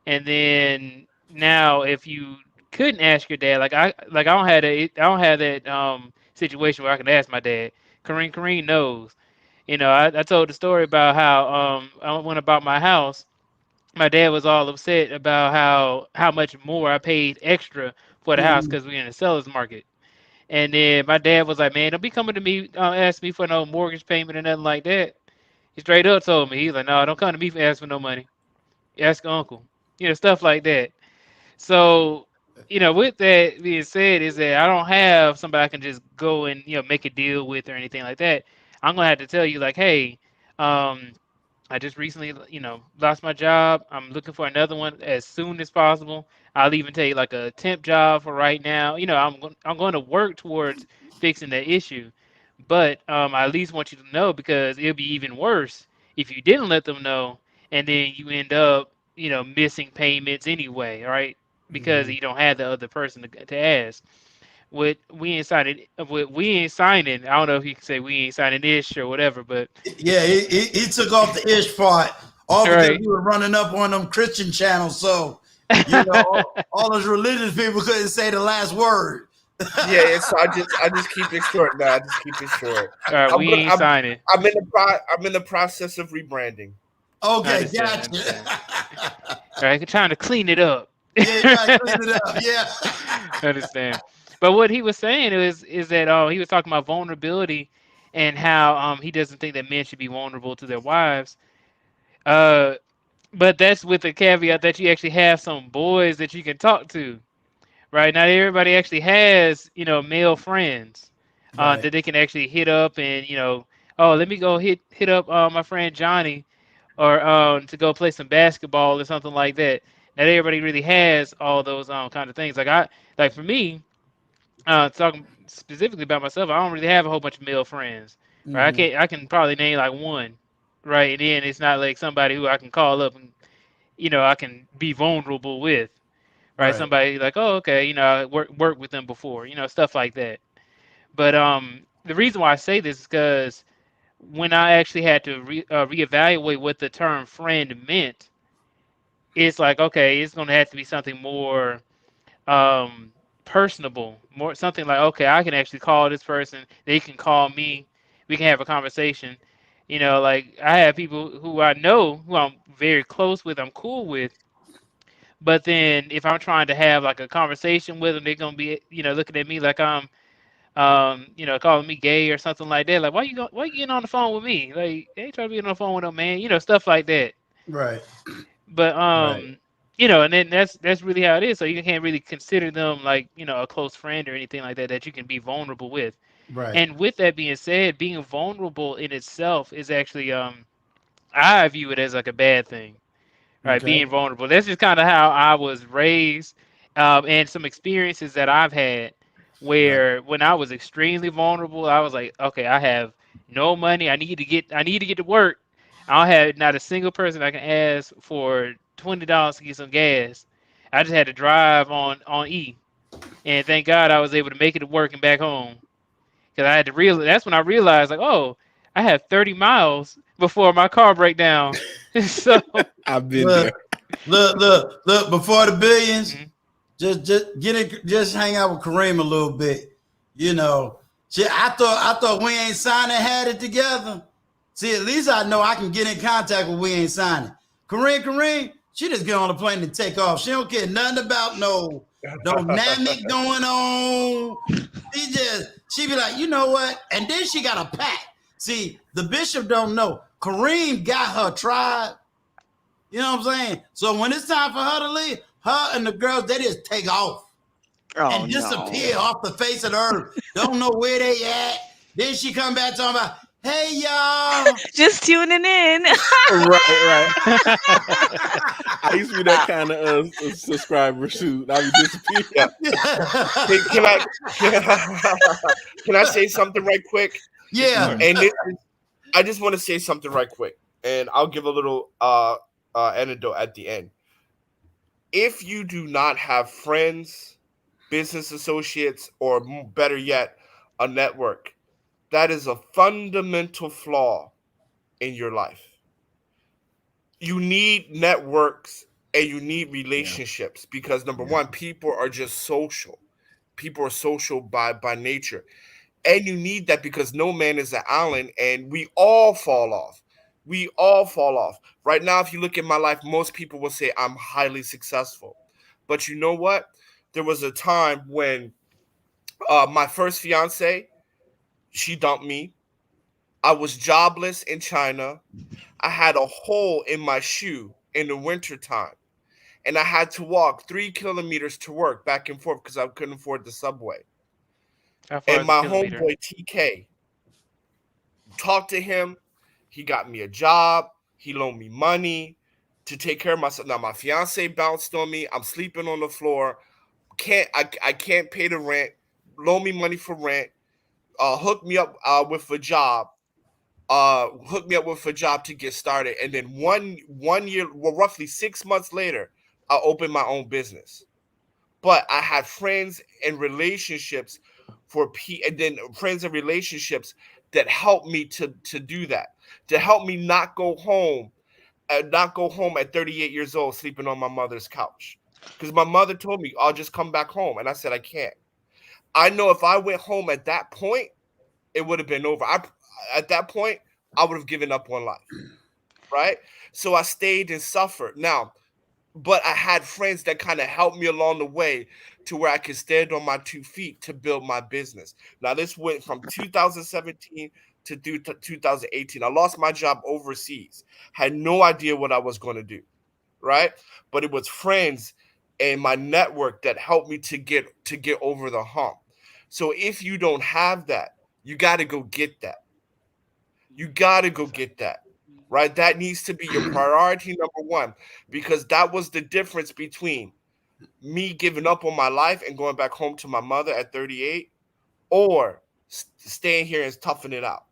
and then now if you couldn't ask your dad, I don't have that situation where I can ask my dad. Kareem knows. I told the story about how I went about my house. My dad was all upset about how much more I paid extra for the house Mhm. because we're in a seller's market. And then my dad was like, "Man, don't be coming to me ask me for no mortgage payment or nothing like that." He straight up told me, he's like, "No, don't come to me for ask for no money. Ask uncle." Stuff like that. So, with that being said, is that I don't have somebody I can just go and make a deal with or anything like that. I'm gonna have to tell you like, hey, um, I just recently, lost my job. I'm looking for another one as soon as possible. I'll even tell you like a temp job for right now. I'm going to work towards fixing that issue, but I at least want you to know because it'll be even worse if you didn't let them know, and then you end up, missing payments anyway, right? Because you don't have the other person to ask. What we ain't signing. I don't know if you can say we ain't signing this or whatever, but Yeah, he took off the ish part, all because right. we were running up on them Christian channels. So, all those religious people couldn't say the last word. Yeah, so I just keep it short now. I just keep it short. All right, I'm we gonna ain't signing. I'm in the process of rebranding. I Okay, understand. I gotcha. understand. All right, trying to clean it up. Yeah, you gotta clean it up. Yeah. I understand. But what he was saying is that he was talking about vulnerability and how he doesn't think that men should be vulnerable to their wives. Uh, but that's with the caveat that you actually have some boys that you can talk to, right? Not everybody actually has male friends Right. that they can actually hit up and oh, let me go hit up my friend Johnny or to go play some basketball or something like that. Not everybody really has all those kind of things. Like for me, talking specifically about myself, I don't really have a whole bunch of male friends. Right? Hmm. I can probably name like one. Right? And then it's not like somebody who I can call up and I can be vulnerable with. Right? Right. Somebody like, oh, okay, I work with them before. Stuff like that. But the reason why I say this is because when I actually had to reevaluate what the term friend meant, it's like, okay, it's going to have to be something more um, personable, more something like, okay, I can actually call this person, they can call me, we can have a conversation. Like I have people who I know who I'm very close with, I'm cool with, but then if I'm trying to have like a conversation with them, they're gonna be, looking at me like I'm, calling me gay or something like that. Like, why you getting on the phone with me? Like, they ain't trying to be on the phone with no man, stuff like that. Right. But Right. and then that's really how it is. So you can't really consider them like, a close friend or anything like that that you can be vulnerable with. Right. And with that being said, being vulnerable in itself is actually I view it as like a bad thing, right? Okay. Being vulnerable. That's just kind of how I was raised, and some experiences that I've had Right. where when I was extremely vulnerable, I was like, okay, I have no money. I need to get to work. I don't have not a single person I can ask for $20 to get some gas. I just had to drive on E, and thank God I was able to make it to work and back home because I had to realize. That's when I realized, like, oh, I have 30 miles before my car break down. So. I've been Look, there. look. Before the billions, Mhm. just get it. Just hang out with Kareem a little bit. Shit, I thought we ain't signing had it together. See, at least I know I can get in contact with we ain't signing. Kareem, she just get on the plane and take off. She don't care nothing about no dynamic going on. She be like, you know what? And then she got a pack. See, the bishop don't know. Kareem got her tribe. You know what I'm saying? So when it's time for her to leave, her and the girls, they just take off Oh and no. disappear off the face of the earth. Don't know where they at. Then she come back talking about, hey y'all. Just tuning in. Right. I used to be that kind of subscriber shoot. I would disappear. Yeah. Can I say something right quick? Yeah. And I just want to say something right quick, and I'll give a little anecdote at the end. If you do not have friends, business associates, or better yet, a network, that is a fundamental flaw in your life. You need networks and you need relationships because number one, people are just social. People are social by nature. And you need that because no man is an island and we all fall off. We all fall off. Right now, if you look at my life, most people will say I'm highly successful. But you know what? There was a time when my first fiance, she dumped me. I was jobless in China. I had a hole in my shoe in the wintertime. And I had to walk 3 kilometers to work back and forth because I couldn't afford the subway. How far And is a my kilometer? homeboy TK, talked to him. He got me a job. He loaned me money to take care of myself. Now my fiance bounced on me. I'm sleeping on the floor. I can't pay the rent. Loan me money for rent. Hook me up with a job. Hook me up with a job to get started. And then one year, well, roughly 6 months later, I opened my own business. But I had friends and relationships and then friends and relationships that helped me to do that, to help me not go home at 38 years old sleeping on my mother's couch. Because my mother told me, I'll just come back home. And I said, I can't. I know if I went home at that point, it would have been over. At that point, I would have given up on life. Right? So I stayed and suffered. Now, but I had friends that kind of helped me along the way to where I could stand on my 2 feet to build my business. Now, this went from 2017 to 2018. I lost my job overseas, had no idea what I was going to do, right? But it was friends and my network that helped me to get over the hump. So if you don't have that, you got to go get that. You got to go get that. Right? That needs to be your priority number one, because that was the difference between me giving up on my life and going back home to my mother at 38 or staying here and toughing it out.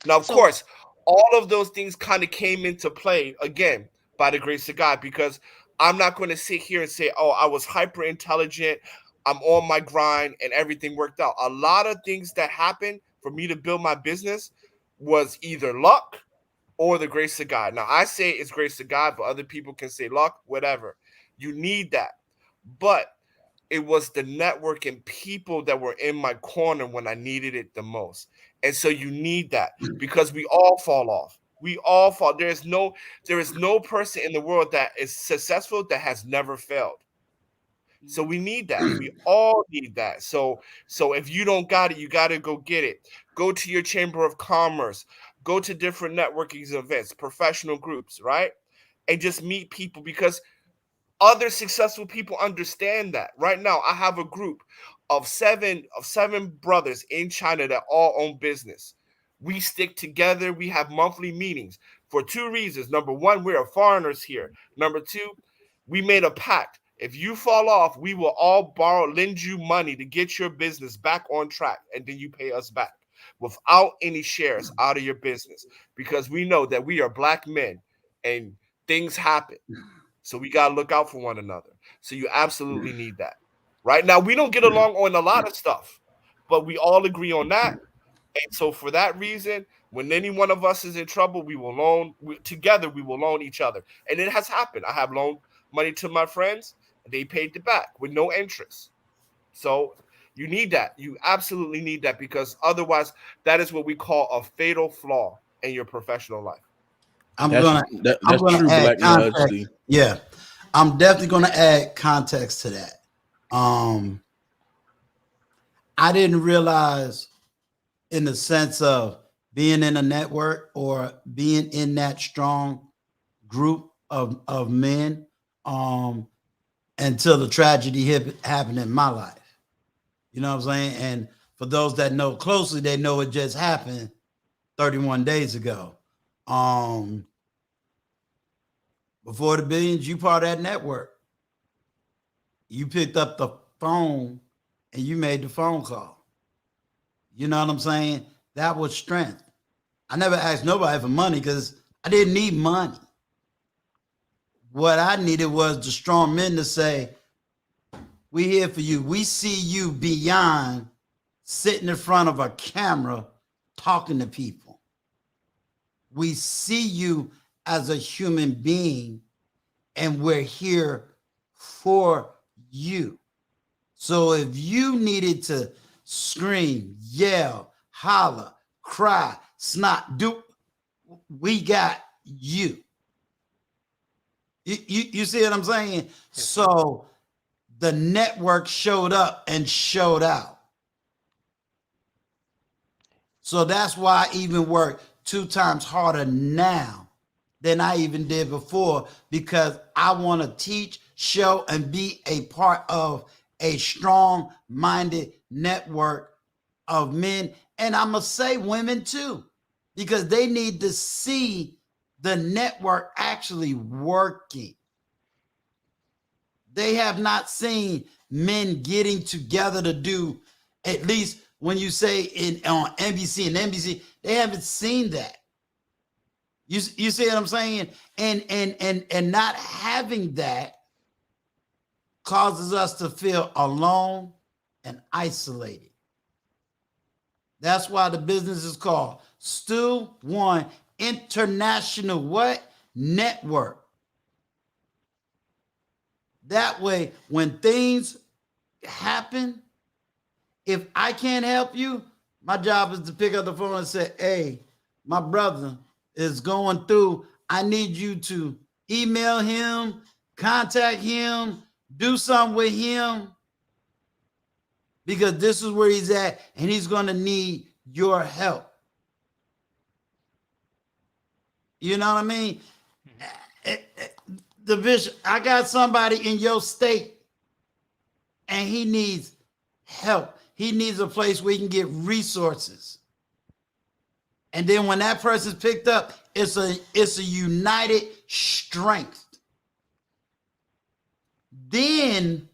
Now, of course, all of those things kind of came into play again by the grace of God, because I'm not going to sit here and say, oh, I was hyper intelligent. I'm on my grind and everything worked out. A lot of things that happened for me to build my business was either luck or the grace of God. Now, I say it's grace of God, but other people can say luck, whatever. You need that. But it was the network and people that were in my corner when I needed it the most. And so you need that because we all fall off. We all fall. There is no person in the world that is successful that has never failed. So we need that. We all need that. So if you don't got it, you got to go get it. Go to your chamber of commerce. Go to different networking events, professional groups, right? And just meet people, because other successful people understand that. Right now, I have a group of seven brothers in China that all own business. We stick together. We have monthly meetings for two reasons. Number one, we are foreigners here. Number two, we made a pact. If you fall off, we will all lend you money to get your business back on track, and then you pay us back without any shares out of your business, because we know that we are black men and things happen. So we got to look out for one another. So you absolutely need that. Right now, we don't get along on a lot of stuff, but we all agree on that. And so for that reason, when any one of us is in trouble, we will together we will loan each other. And it has happened. I have loaned money to my friends. They paid it back with no interest. So you need that. You absolutely need that, because otherwise that is what we call a fatal flaw in your professional life. That's I'm gonna true add black context. honesty. Yeah, I'm definitely gonna add context to that. Um, I didn't realize, in the sense of being in a network or being in that strong group of men, um, until the tragedy happened in my life. You know what I'm saying? And for those that know closely, they know it just happened 31 days ago. Um, Before the billions, you part of that network. You picked up the phone and you made the phone call. You know what I'm saying? That was strength. I never asked nobody for money because I didn't need money. What I needed was the strong men to say, "We here for you. We see you beyond sitting in front of a camera talking to people. We see you as a human being, and we're here for you. So if you needed to scream, yell, holler, cry, snot, we got you." You see what I'm saying? Yes, sir. So the network showed up and showed out. So that's why I even work 2 times harder now than I even did before, because I want to teach, show, and be a part of a strong minded network of men. And I'm going to say women too, because they need to see the network actually working. They have not seen men getting together to do, at least when you say on NBC and NBC, they haven't seen that. You see what I'm saying? And not having that causes us to feel alone and isolated. That's why the business is called Stu One International what? Network. That way, when things happen, if I can't help you, my job is to pick up the phone and say, "Hey, my brother is going through. I need you to email him, contact him, do something with him, because this is where he's at and he's going to need your help." You know what I mean? The bishop, I got somebody in your state and he needs help. He needs a place where he can get resources. And then when that person's picked up, it's a united strength. Then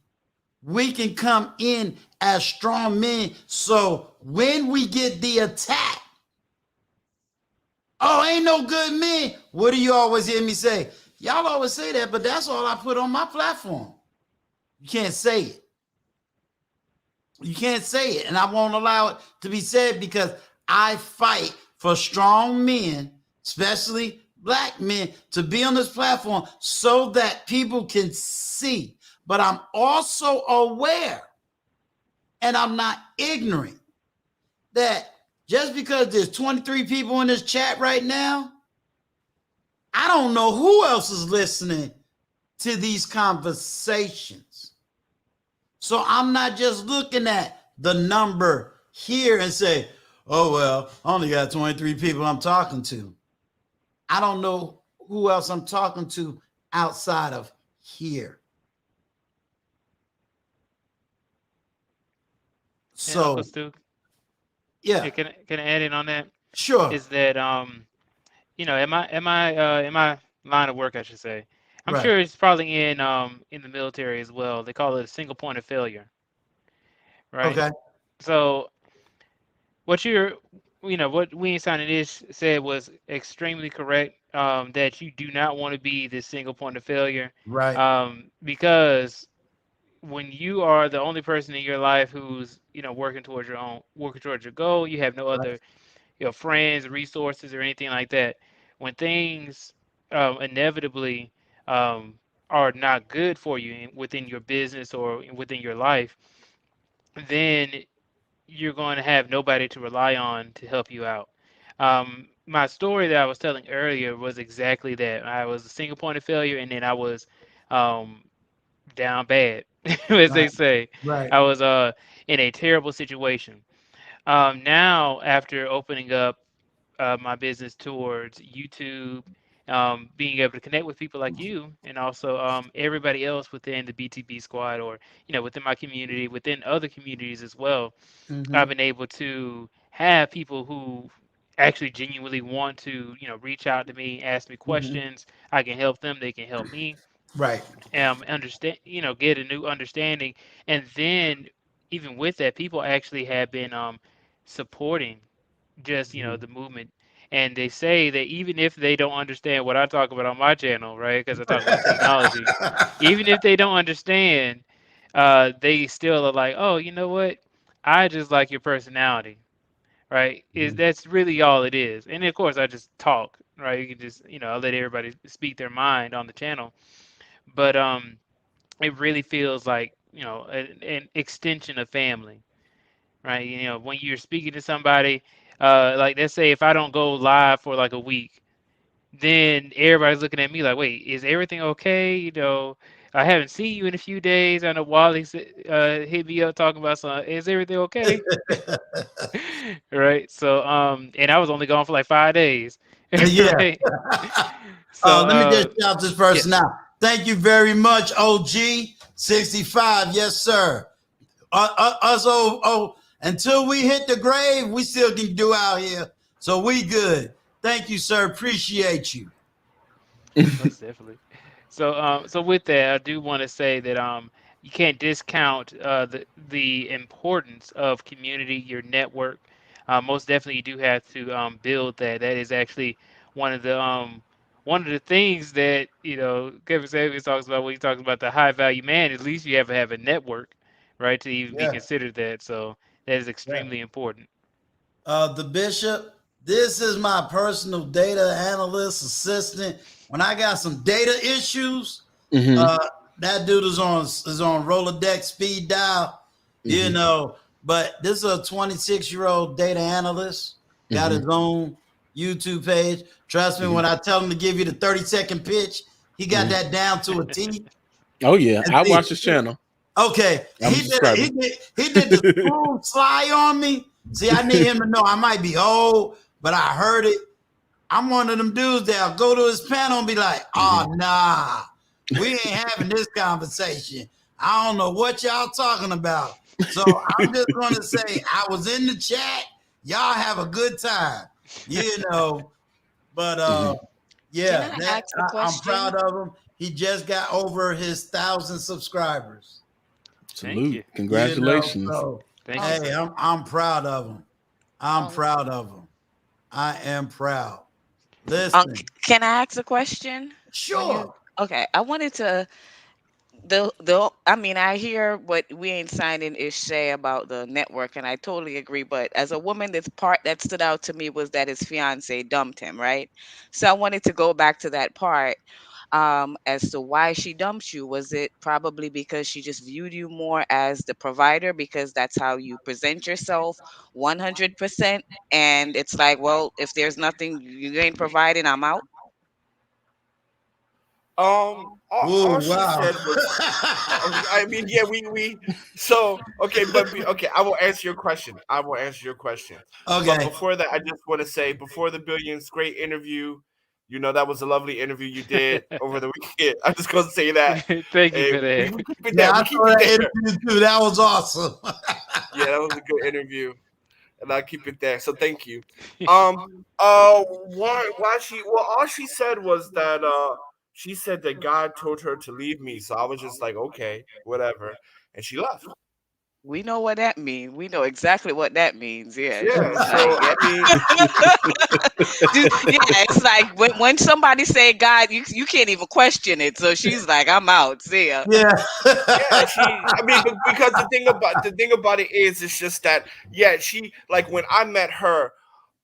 we can come in as strong men. So when we get the attack, "Oh, ain't no good men." What do you always hear me say? Y'all always say that, but that's all I put on my platform. You can't say it. You can't say it. And I won't allow it to be said, because I fight for strong men, especially black men, to be on this platform so that people can see. But I'm also aware, and I'm not ignorant, that just because there's 23 people in this chat right now, I don't know who else is listening to these conversations. So I'm not just looking at the number here and say, "Oh, well, I only got 23 people I'm talking to." I don't know who else I'm talking to outside of here. And Uncle So, Stu, yeah, can I add in on that? sure. Is that in my line of work, I should say, I'm Right. sure it's probably in the military as well. They call it a single point of failure, right? Okay. So what you're what we in signing this said was extremely correct. That you do not want to be this single point of failure, Right. because when you are the only person in your life who's working towards your goal, you have no Right. other friends, resources, or anything like that. When things inevitably um, are not good for you within your business or within your life, then you're going to have nobody to rely on to help you out. My story that I was telling earlier was exactly that. I was a single point of failure, and then I was um, down bad. as they Right. say. Right. I was in a terrible situation. Now, after opening up my business towards YouTube, being able to connect with people like you, and also everybody else within the BTB squad, or within my community, within other communities as well, Mm-hmm. I've been able to have people who actually genuinely want to, reach out to me, ask me Mm-hmm. questions. I can help them; they can help me. Right. Understand, get a new understanding, and then even with that, people actually have been supporting just Mhm. the movement, and they say that even if they don't understand what I talk about on my channel, right, because I talk about technology, even if they don't understand, they still are like, oh, you know what, I just like your personality, right? Is Mhm. That's really all it is. And of course I just talk, right? You can just, I let everybody speak their mind on the channel, but it really feels like, an extension of family, right? When you're speaking to somebody, like, let's say if I don't go live for like a week, then everybody's looking at me like, wait, is everything okay? I haven't seen you in a few days. I know Wally hit me up talking about some, is everything okay? Right. So, and I was only gone for like 5 days. Yeah. Right. So, Let me just shout this person yes. out. Thank you very much, OG 65. Yes, sir. Us, until we hit the grave, we still can do out here. So we good. Thank you, sir. Appreciate you. Most definitely. So with that, I do want to say that you can't discount the importance of community, your network. Most definitely, you do have to build that. That is actually one of the um one of the things that Kevin Samuels talks about when he talks about the high value man. At least you have a network, right, to even be Yeah. considered that. So that is Yeah. extremely important. The bishop, this is my personal data analyst assistant. When I got some data issues, Hmm. uh, that dude is on Rolodex speed dial, you Hmm. know. But this is a 26-year-old data analyst, got Hmm. his own YouTube page. Trust me, Hmm. when I tell him to give you the 30-second pitch, he got Hmm. that down to a T. Oh yeah, And I see, watch this channel. okay, I'm a subscriber. he did the smooth slide on me. See, I need him to know I might be old, but I heard it. I'm one of them dudes that'll go to his panel and be like, Hmm. oh nah, we ain't having this conversation. I don't know what y'all talking about. So I'm just gonna say I was in the chat. Y'all have a good time. You know, but Hmm. Can yeah, I that ask a I'm proud question? of him. He just got over his 1,000 subscribers. Thank Salute. you. Congratulations. So Thank you. Um, hey, I'm proud of him. I'm um, proud of him. I am proud. c- Listen, can I ask a question? When you sure. Okay, I wanted to the I mean, I hear what we ain't signing is say about the network, and I totally agree. But as a woman, this part that stood out to me was that his fiance dumped him, right? So I wanted to go back to that part, as to why she dumped you. Was it probably because she just viewed you more as the provider because that's how you present yourself 100%? And it's like, well, if there's nothing you ain't providing, I'm out. All Ooh, she wow. said was, I mean, yeah, we. So okay, okay, I will answer your question. I will answer your question. But Okay. before that, I just want to say, before the billions, great interview. That was a lovely interview you did over the weekend. I'm just gonna say that. Thank you Hey, for we that. will keep it Yeah, there. I We keep saw it that there. interview too. That was awesome. Yeah, that was a good interview, and I'll keep it there. So thank you. Um, why she? Well, all she said was that she said that God told her to leave me. So I was just like, okay, whatever, and she left. We know what that means. We know exactly what that means. Yeah, Yeah. she's like, So yeah. I mean, Yeah, it's like when somebody say God, you can't even question it. So she's like, I'm out. See ya. Yeah. yeah, she. I mean, because the thing about it is, it's just that she, like, when I met her,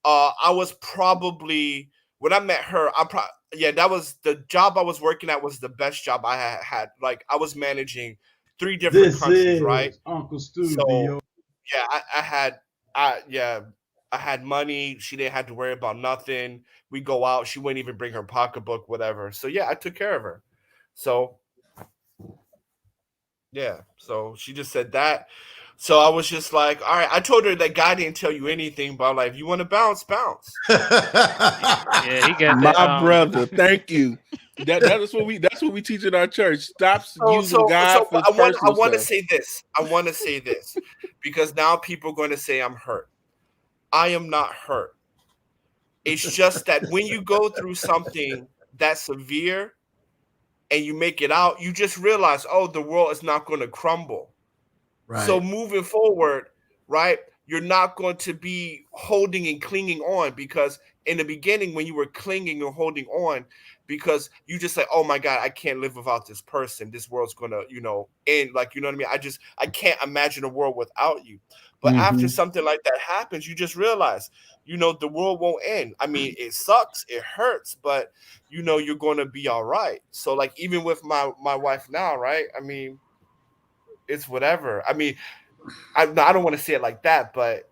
I was probably when I met her, that was the job I was working at, was the best job I had. Like, I was managing three different This countries, right? is Uncle So Studio. yeah, I had I yeah I had money. She didn't have to worry about nothing. We go out. She wouldn't even bring her pocketbook, whatever. So yeah, I took care of her. So Yeah. So she just said that. So I was just like, all right. I told her that God didn't tell you anything, but like, if you want to bounce, bounce. Yeah, he got that. My brother, thank you. That's what we teach in our church. Stop So, using God for I personal want to stuff. say this. I want to say this because now people are going to say I'm hurt. I am not hurt. It's just that when you go through something that severe and you make it out, you just realize, oh, the world is not going to crumble. So Right. moving forward, right, you're not going to be holding and clinging on, because in the beginning when you were clinging and holding on, because you just like, oh my God, I can't live without this person. This world's gonna, end. Like, you know what I mean? I can't imagine a world without you. But after Mhm. something like that happens, you just realize, the world won't end. I mean, it sucks, it hurts, but you're gonna be all right. So like even with my wife now, right? I mean, it's whatever. I mean, I don't want to say it like that, but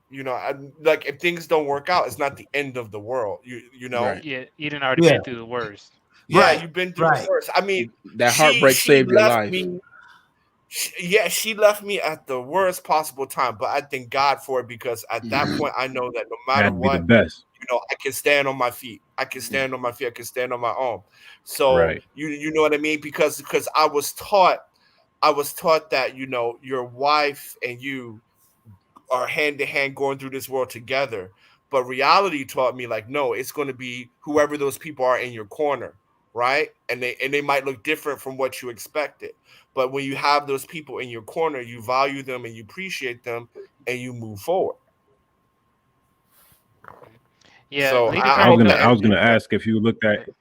like if things don't work out, it's not the end of the world. You know, Right. Yeah, you done already Yeah. been through the worst. yeah, Right. you've been through the Right. worst. I mean, That she heartbreak she saved your left life. me. She left me at the worst possible time, but I thank God for it, because at that point I know that no matter Had to be the what, best. I can stand on my feet. I can stand on my feet. I can stand on my own. So Right. you know what I mean? Because I was taught that your wife and you are hand to hand going through this world together. But reality taught me, like, no, it's going to be whoever those people are in your corner, right? And they might look different from what you expected. But when you have those people in your corner, you value them and you appreciate them and you move forward. Yeah, So Lady I I was hope gonna Franklin. that I was answers gonna your question. ask if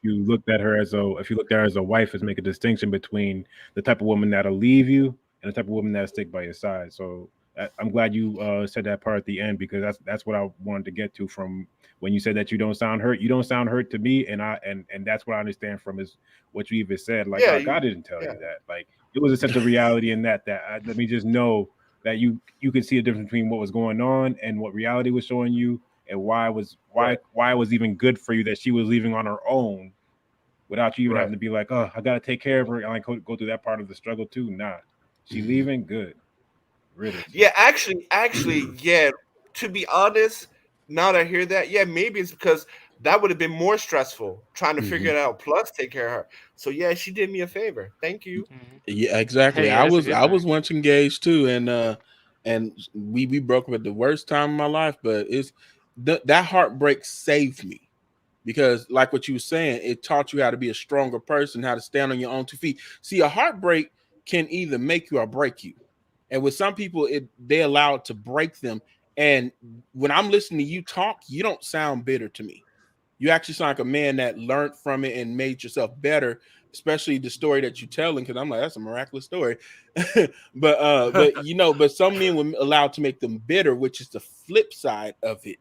you looked at her as a wife, as make a distinction between the type of woman that'll leave you and the type of woman that'll stick by your side. So I'm glad you said that part at the end, because that's what I wanted to get to from when you said that you don't sound hurt. You don't sound hurt to me, and that's what I understand from is what you even said. Like, Yeah, oh, God didn't tell yeah, you that. Like, it was a sense of reality in let me just know that you could see a difference between what was going on and what reality was showing you, and right, why it was even good for you that she was leaving on her own without you even right. having to be like, oh, I gotta take care of her and like go through that part of the struggle too. Nah, she leaving good riddance. Yeah, actually, yeah. To be honest, now that I hear that, yeah, maybe it's because that would have been more stressful trying to figure Hmm. it out. Plus, take care of her. So yeah, she did me a favor. Thank you. Yeah, exactly. Yeah, that's a good I thing. was once engaged too, and we broke up at the worst time of my life. But that heartbreak saved me, because like what you were saying, it taught you how to be a stronger person, how to stand on your own 2 feet. See, a heartbreak can either make you or break you, and with some people, they allow it to break them. And when I'm listening to you talk, you don't sound bitter to me. You actually sound like a man that learned from it and made yourself better, especially the story that you're telling, because I'm like, that's a miraculous story. But some men were allowed to make them bitter, which is the flip side of it.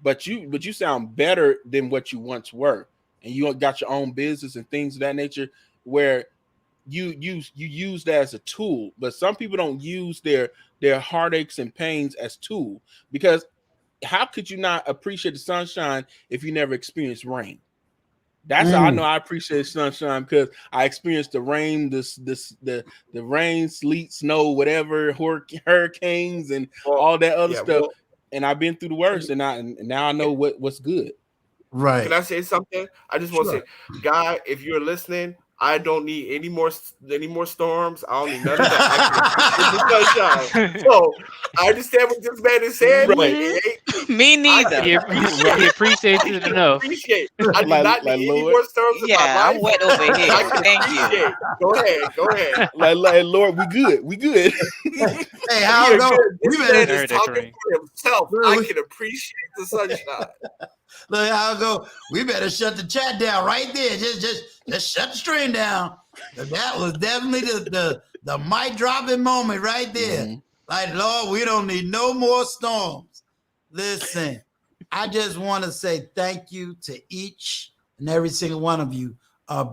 But you sound better than what you once were, and you got your own business and things of that nature, where you use that as a tool. But some people don't use their heartaches and pains as tool, because how could you not appreciate the sunshine if you never experienced rain? That's how I know Mm. I appreciate sunshine, because I experienced the rain, the rain, sleet, snow, whatever, hurricanes, and Well, all that other yeah. stuff. Well, And I've been through the can worst, and now I know what's good. can Right. I say something? I just want to say, Sure. guy, if you're listening, I don't need any more storms. I don't need none of that. I can appreciate the sunshine. So I understand what this man is saying. Right, It ain't me. Me I can neither. He right. appreciate. appreciates I it can enough. appreciate. I do like not need like any Lord, more storms in my Yeah, I'm life, wet over but I here. can Thank you. appreciate. Go ahead. Go ahead. like Lord, we good. Hey, We how are go? good. We This better man I is heard that, talking Kareem. for himself. I look. can appreciate the sunshine. Look, how go? We better shut the chat down right there. Just shut the stream down. That was definitely the mic dropping moment right there. Mhm. Like, Lord, we don't need no more storms. Listen, I just want to say thank you to each and every single one of you.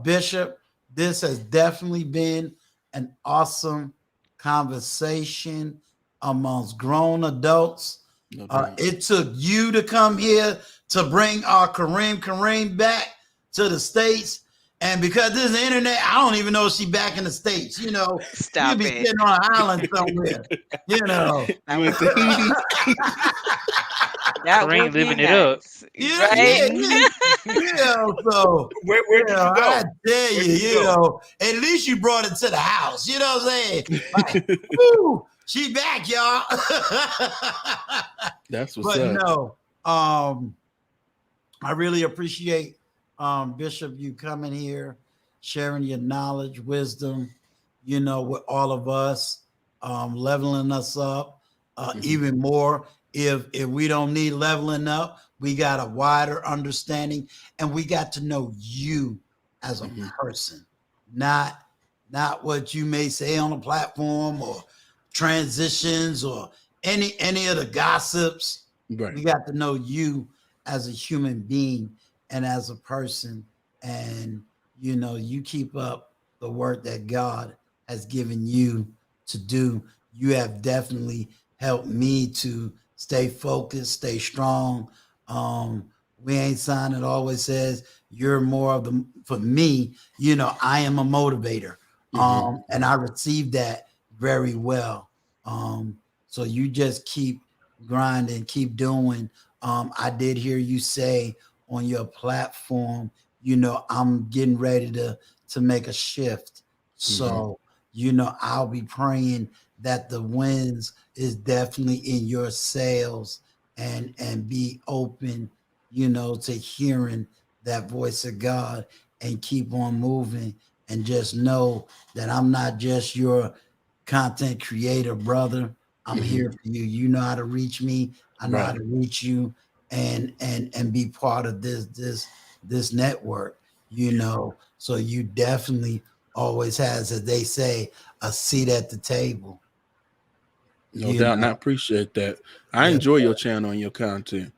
Bishop, this has definitely been an awesome conversation amongst grown adults. No doubt. It took you to come here to bring our Kareem back to the States. And because this is the internet, I don't even know if she back in the States. You know, she could Stop be it. sitting on an island somewhere. You know. That You would went to Haiti. that Kareem would be living it up. nice, Yeah, right? yeah, Mhm. yeah. You know, so Where did you I go? tell Where you, did you you go? know, at least you brought it to the house. You know what I'm saying? Like, woo, she back, y'all. That's what's But up. no, I really appreciate Bishop you coming here, sharing your knowledge, wisdom, you know, with all of us, leveling us up even more. If we don't need leveling up, we got a wider understanding, and we got to know you as a person, not what you may say on a platform or transitions or any of the gossips. Right. We got to know you as a human being and as a person. And, you know, you keep up the work that God has given you to do. You have definitely helped me to stay focused, stay strong. We ain't signed it always says you're more of the, for me, you know, I am a motivator. And I received that very well. So you just keep grinding, keep doing. I did hear you say on your platform, you know, I'm getting ready to make a shift. So, you know, I'll be praying that the winds is definitely in your sails and be open, you know, to hearing that voice of God and keep on moving and just know that I'm not just your content creator, brother. I'm here for you. You know how to reach me. I know how to reach you and be part of this network, you know. So you definitely always has, as they say, a seat at the table. No doubt, and I appreciate that. I enjoy your channel and your content.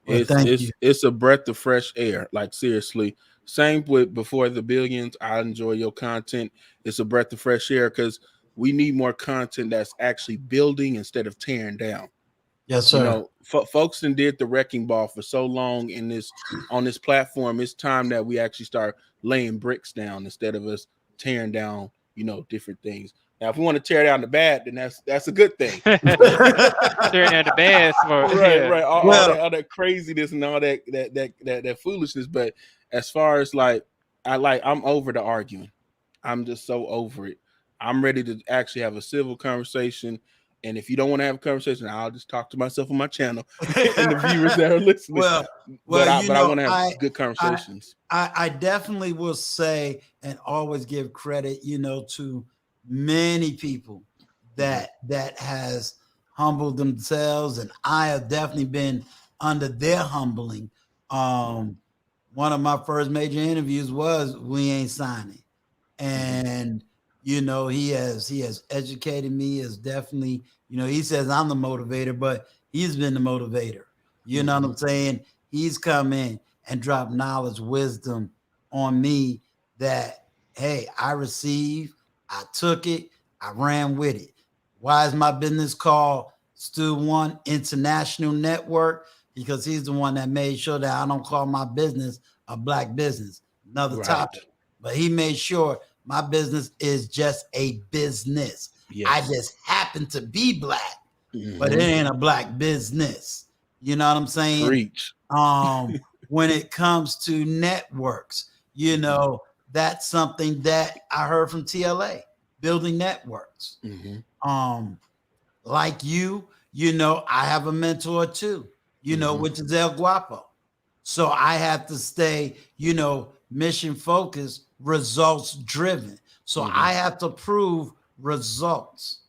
Well, thank you. It's a breath of fresh air. Like seriously. Same with Before the Billions. I enjoy your content. It's a breath of fresh air because we need more content that's actually building instead of tearing down. Yes, sir. You know, folks did the wrecking ball for so long in this on this platform. It's time that we actually start laying bricks down instead of us tearing down, you know, different things. Now, if we want to tear down the bad, then that's a good thing. Tearing down the bad for right. Well, All that craziness and all that foolishness. But as far as I'm over the arguing. I'm just so over it. I'm ready to actually have a civil conversation. And if you don't want to have a conversation, I'll just talk to myself on my channel and the viewers that are listening. Well, I you know, want to have good conversations. I definitely will say and always give credit, you know, to many people that has humbled themselves, and I have definitely been under their humbling. One of my first major interviews was "We Ain't Signing," and you know he has educated me. Has definitely, you know, he says I'm the motivator, but he's been the motivator. You know what I'm saying? He's come in and dropped knowledge, wisdom on me that, hey, I received, I took it, I ran with it. Why is my business called Stu One International Network? Because he's the one that made sure that I don't call my business a black business. Another topic. But he made sure my business is just a business. Yes. I just happen to be black, but it ain't a black business. You know what I'm saying? Preach. When it comes to networks, you know, that's something that I heard from TLA, building networks. Like you know, I have a mentor too, you know, which is El Guapo. So I have to stay, you know, mission focused, results driven. So I have to prove results,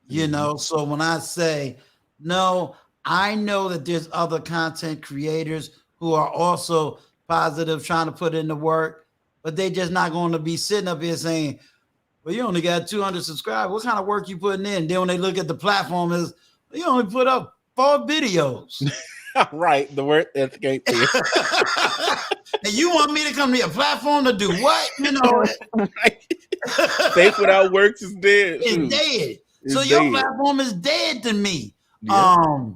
you know. So when I say, no, I know that there's other content creators who are also positive, trying to put in the work, but they just not going to be sitting up here saying, well, you only got 200 subscribers. What kind of work you putting in? Then when they look at the platform, is you only put up 4 videos. Right. The word ethic ain't there. And you want me to come to your platform to do what? You know, right. Faith without works is dead. It's dead. It's so dead. Your platform is dead to me. Yep.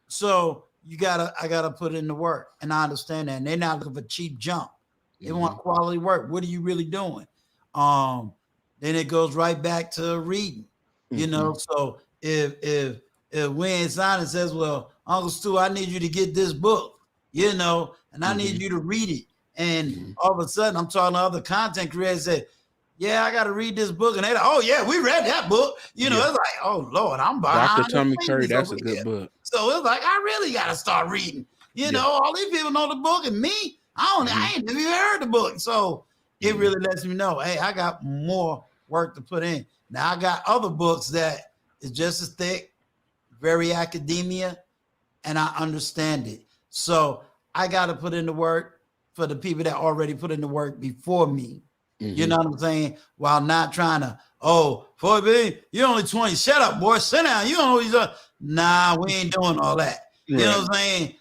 So I gotta put in the work, and I understand that. And they're not looking for cheap junk. They want quality work. What are you really doing? Then it goes right back to reading. You know, so if we ain't signing says, well, Uncle Stu, I need you to get this book, you know, and I need you to read it. And all of a sudden I'm talking to other content creators say, yeah, I got to read this book. And they're like, oh, yeah, we read that book. You know, it's like, oh, Lord, I'm behind. Dr. Tommy Curry, that's a good book. So it's like, I really got to start reading. You know, all these people know the book, and me, I ain't never even heard the book. So it really lets me know, hey, I got more work to put in. Now I got other books that is just as thick, very academia, and I understand it. So I got to put in the work for the people that already put in the work before me. You know what I'm saying? While not trying to, 4B, you're only 20. Shut up, boy. Sit down. You don't know what he's doing. Nah, we ain't doing all that. You know what I'm saying?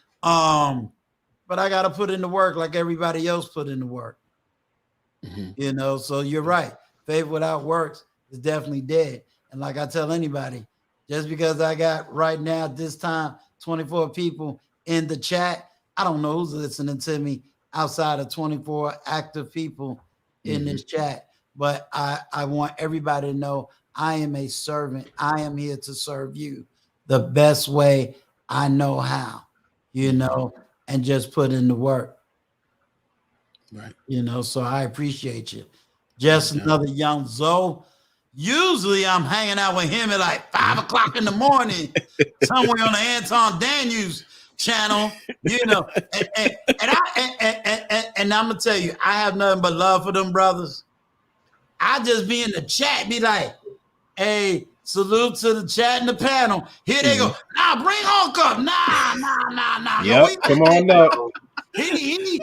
But I got to put in the work like everybody else put in the work. You know, so you're right. Faith without works is definitely dead. And like I tell anybody, just because I got right now at this time 24 people in the chat, I don't know who's listening to me outside of 24 active people in this chat. But I want everybody to know I am a servant. I am here to serve you the best way I know how, you know, and just put in the work. Right. You know, so I appreciate you. Just another young Zoe. Usually I'm hanging out with him at like 5 o'clock in the morning, somewhere on the Anton Daniels channel, you know. And I'm gonna tell you, I have nothing but love for them brothers. I just be in the chat, be like, hey, salute to the chat and the panel. Here they go. Nah, bring Hulk up. Nah. Yep, come on up. He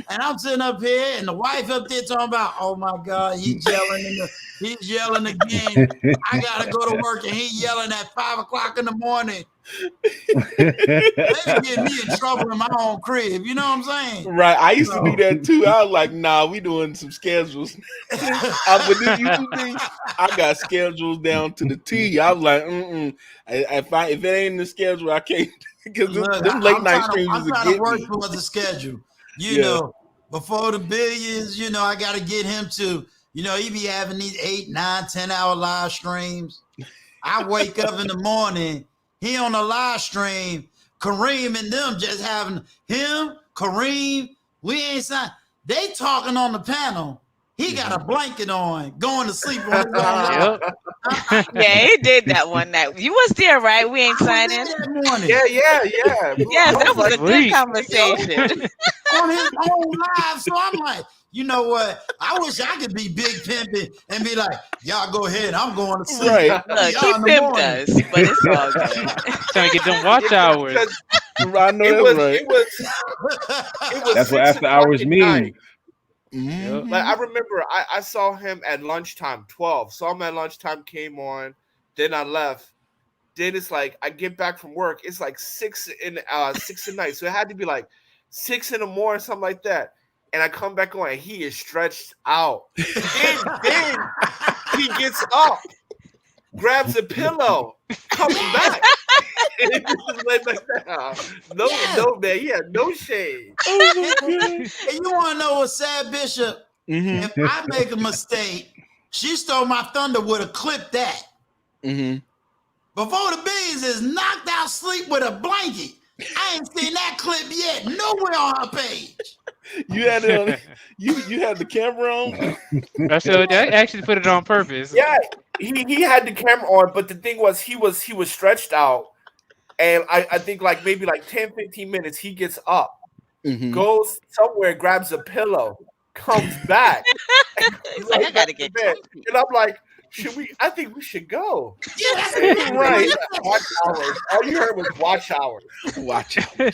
and I'm sitting up here, and the wife up there talking about, oh my God, he's yelling again. I gotta go to work, and he's yelling at 5 o'clock in the morning. They get me in trouble in my own crib. You know what I'm saying? Right. I used to do that too. I was like, nah, we doing some schedules. With this YouTube thing, I got schedules down to the T. I was like, if it ain't in the schedule, I can't. Because them late night streams I'm trying to work towards the schedule. You know, before the billions, you know, I got to get him to, you know, he be having these 8, 9, 10-hour live streams. I wake up in the morning, he on a live stream, Kareem and them just having him, Kareem, we ain't signed. They talking on the panel. He got a blanket on, going to sleep on his own live. Yeah, he did that one night. You was there, right? We ain't signing. That morning. Yeah. Yes, that was a good conversation. On his own live. So I'm like, you know what? I wish I could be Big Pimpin' and be like, y'all go ahead. I'm going to sleep. Right. Look, he pimped us, but it's all good. Trying to get them watch hours. I know It was That's what 6 after o'clock hours at mean. night. Mhm. Like I remember I saw him at lunchtime, 12. Saw him at lunchtime, came on, then I left. Then it's like I get back from work. It's like 6 at night. So it had to be like 6 in the morning, something like that. And I come back on and he is stretched out. then he gets up, grabs a pillow, comes back. And it just went like that. No, man. Yeah, no shade. And you want to know what sad, Bishop? If I make a mistake, she stole my thunder, would have clipped that. Before the Billions is knocked out sleep with a blanket. I ain't seen that clip yet. Nowhere on her page. You had it on. You had the camera on. I actually put it on purpose. Yeah, he had the camera on, but the thing was he was stretched out, and I think like maybe like 10, 15 minutes he gets up, goes somewhere, grabs a pillow, comes back. He's like, I gotta get bed. comfy. And I'm like, I think we should go. Yeah, Right. Watch hours. All you heard was watch hours. Watch out.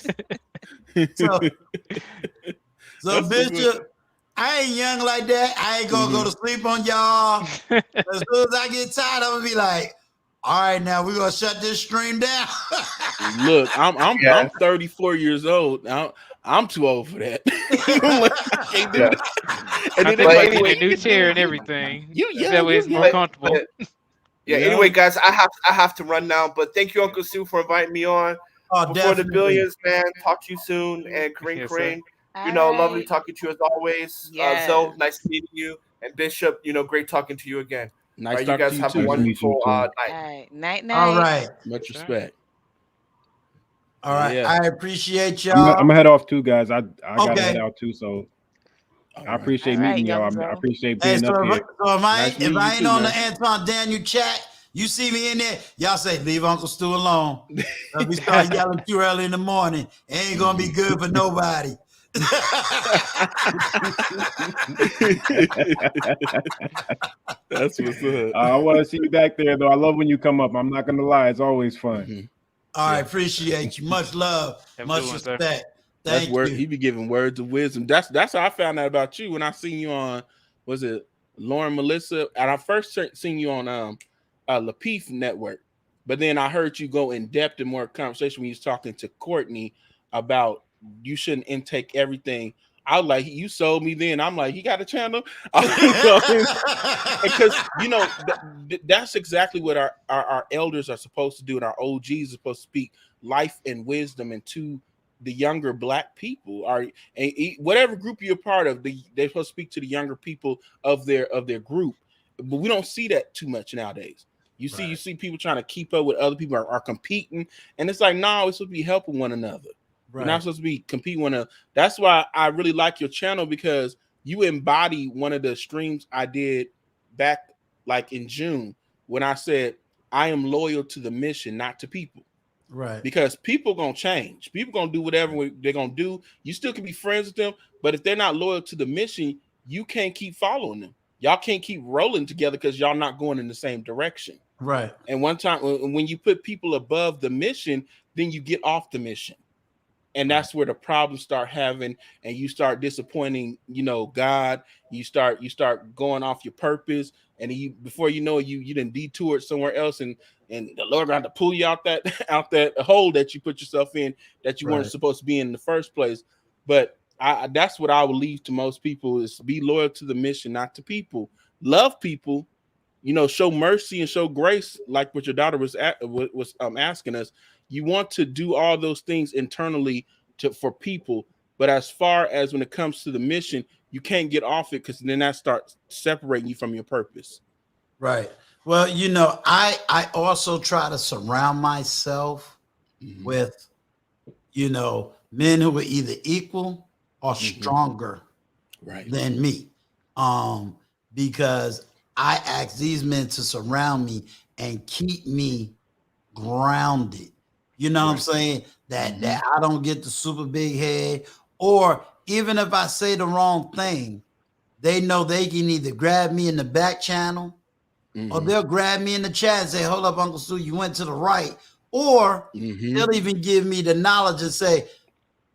So Bishop, I ain't young like that. I ain't gonna go to sleep on y'all. As soon as I get tired, I'm gonna be like, all right, now we're gonna shut this stream down. Look, I'm 34 years old. I'm too old for that. I can't do that. And then But anyway, a new chair and everything. Yeah, That way it's more comfortable. Anyway, guys, I have to run now. But thank you, Uncle Sue, for inviting me on. Before the Billions, man. Talk to you soon. And Kareem. You All know, lovely right. talking to you as always. Zoe, Yes. nice meeting you. And Bishop, you know, great talking to you again. All Nice right, you talking to guys you have a too, Nice to sir. meet you wonderful too. night. All right. Night, All night. right. Much Yes, sir. respect. All Yeah, right. yeah. I appreciate I'm y'all. gonna head off too, guys. I gotta head Okay. out too. So All I right. appreciate All right, meeting y'all. young I Zoe. appreciate Hey, being up here. so Nice if meeting you I ain't too, on the man. Antoine Daniel chat, you see me in there, y'all say, leave Uncle Stu alone. If we start yelling too early in the morning, it ain't gonna be good for nobody. That's what's up. I want to see you back there, though. I love when you come up. I'm not gonna lie; it's always fun. Mhm. All right, Yeah, appreciate you. Much love, Have a good much one, sir. respect. that's Thank where you. he be giving words of wisdom. That's how I found out about you when I seen you on, was it Lauren Melissa? And I first seen you on Lapeef Network, but then I heard you go in depth in more conversation when you was talking to Courtney about you shouldn't intake everything. I was like, you sold me then. I'm like, he got a channel. Because you know that's exactly what our elders are supposed to do, and our OGs are supposed to speak life and wisdom into the younger black people, are and whatever group you're part of, they're supposed to speak to the younger people of their group. But we don't see that too much nowadays. You see people trying to keep up with other people, are competing, and it's like, no, it's supposed to be helping one another. We're not Right. supposed to be competing one another. That's why I really like your channel, because you embody one of the streams I did back like in June, when I said I am loyal to the mission, not to people. Right. Because people gonna change. People gonna do whatever they're gonna do. You still can be friends with them, but if they're not loyal to the mission, you can't keep following them. Y'all can't keep rolling together because y'all not going in the same direction. Right. And one time when you put people above the mission, then you get off the mission. And that's where the problems start having, and you start disappointing, God. You start going off your purpose, and you, before you know it, you didn't detour somewhere else, and the Lord got to pull you out that out that hole that you put yourself in, that you weren't Right. supposed to be in the first place. But that's what I would leave to most people, is be loyal to the mission, not to people. Love people, show mercy and show grace, like what your daughter was asking us. You want to do all those things internally for people, but as far as when it comes to the mission, you can't get off it, because then that starts separating you from your purpose. Right. Well, I also try to surround myself with, men who are either equal or stronger Right. than me. Because I ask these men to surround me and keep me grounded. You know what I'm saying? That I don't get the super big head, or even if I say the wrong thing, they know they can either grab me in the back channel, or they'll grab me in the chat and say, hold up, Uncle Stu, you went to the right. Or they'll even give me the knowledge and say,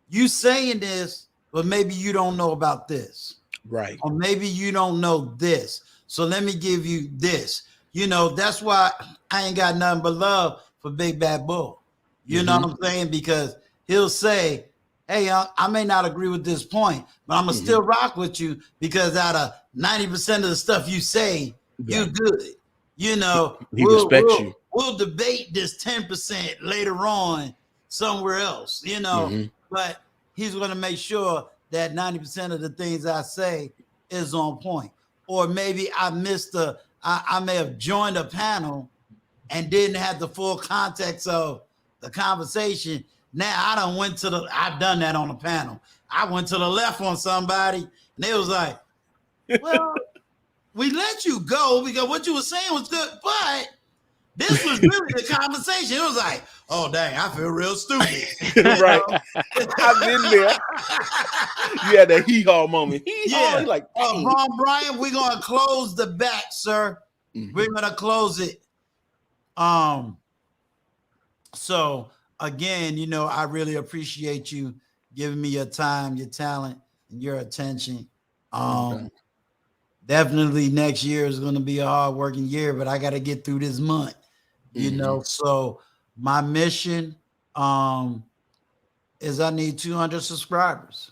you saying this, but maybe you don't know about this. Right. Or maybe you don't know this. So let me give you this. That's why I ain't got nothing but love for Big Bad Bull. You know what I'm saying? Because he'll say, hey, I may not agree with this point, but I'm going to still rock with you, because out of 90% of the stuff you say, you good. He respects you. We'll debate this 10% later on somewhere else, but he's going to make sure that 90% of the things I say is on point. Or maybe I may have joined a panel and didn't have the full context of the conversation. Now I've done that on a panel. I went to the left on somebody, and they was like, well, we let you go because what you were saying was good, but this was really the conversation. It was like, oh, dang, I feel real stupid. Right. I've been there. You had that hee-haw moment. Yeah. Like, Brian, we're going to close the back, sir. We're going to close it. So again, I really appreciate you giving me your time, your talent, and your attention. Definitely next year is going to be a hard working year, but I got to get through this month, so my mission is I need 200 subscribers.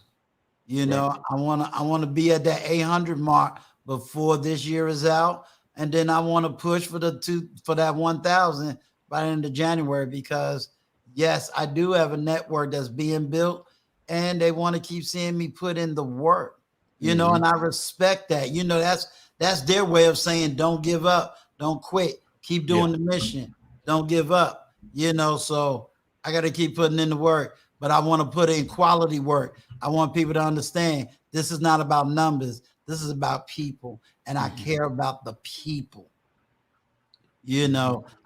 I want to be at that 800 mark before this year is out, and then I want to push for that 1,000 by the end of January, because yes, I do have a network that's being built, and they want to keep seeing me put in the work, and I respect that. That's their way of saying don't give up, don't quit, keep doing the mission, don't give up, so I got to keep putting in the work, but I want to put in quality work. I want people to understand this is not about numbers. This is about people, and I care about the people.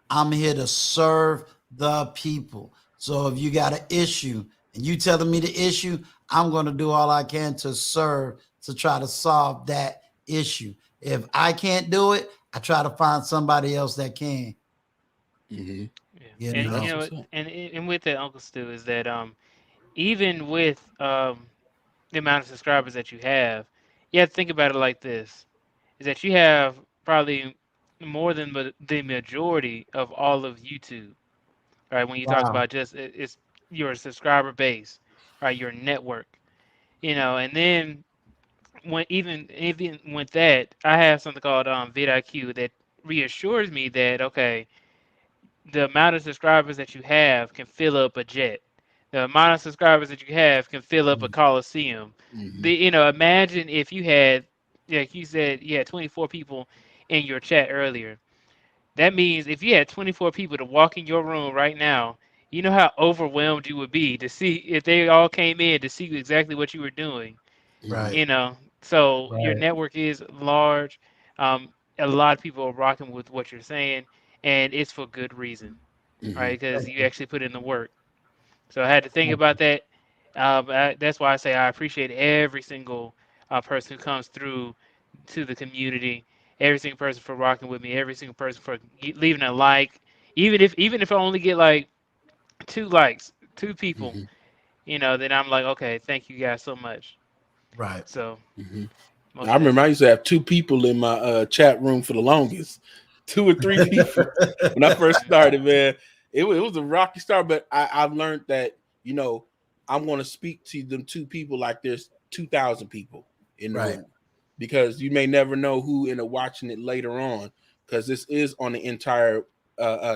I'm here to serve the people. So if you got an issue and you telling me the issue, I'm going to do all I can to serve, to try to solve that issue. If I can't do it, I try to find somebody else that can. Yeah. And You know, and with that, Uncle Stu, is that even with the amount of subscribers that you have to think about it like this: is that you have probably more than the majority of all of YouTube, right? When you talk wow, about just it's your subscriber base, right? Your network, and then even with that, I have something called vidIQ that reassures me that okay, the amount of subscribers that you have can fill up a jet. The amount of subscribers that you have can fill up a coliseum. Imagine if you had, like you said, you had 24 people in your chat earlier. That means if you had 24 people to walk in your room right now, you know how overwhelmed you would be to see if they all came in to see exactly what you were doing. right, You know, so your right. network is large. A lot of people are rocking with what you're saying, and it's for good reason, right? Because you actually put in the work. So I had to think about that. That's why I say I appreciate every single person who comes through to the community, every single person for rocking with me, every single person for leaving a like, even if I only get like 2 likes, 2 people, then I'm like, okay, thank you guys so much. Right. So I most remember I definitely. used to have 2 people in my chat room for the longest, 2 or 3 people when I first started. Man, it was a rocky start, but I learned that I'm going to speak to them 2 people like there's 2,000 people in the Right. room, because you may never know who end up watching it later on, because this is on the entire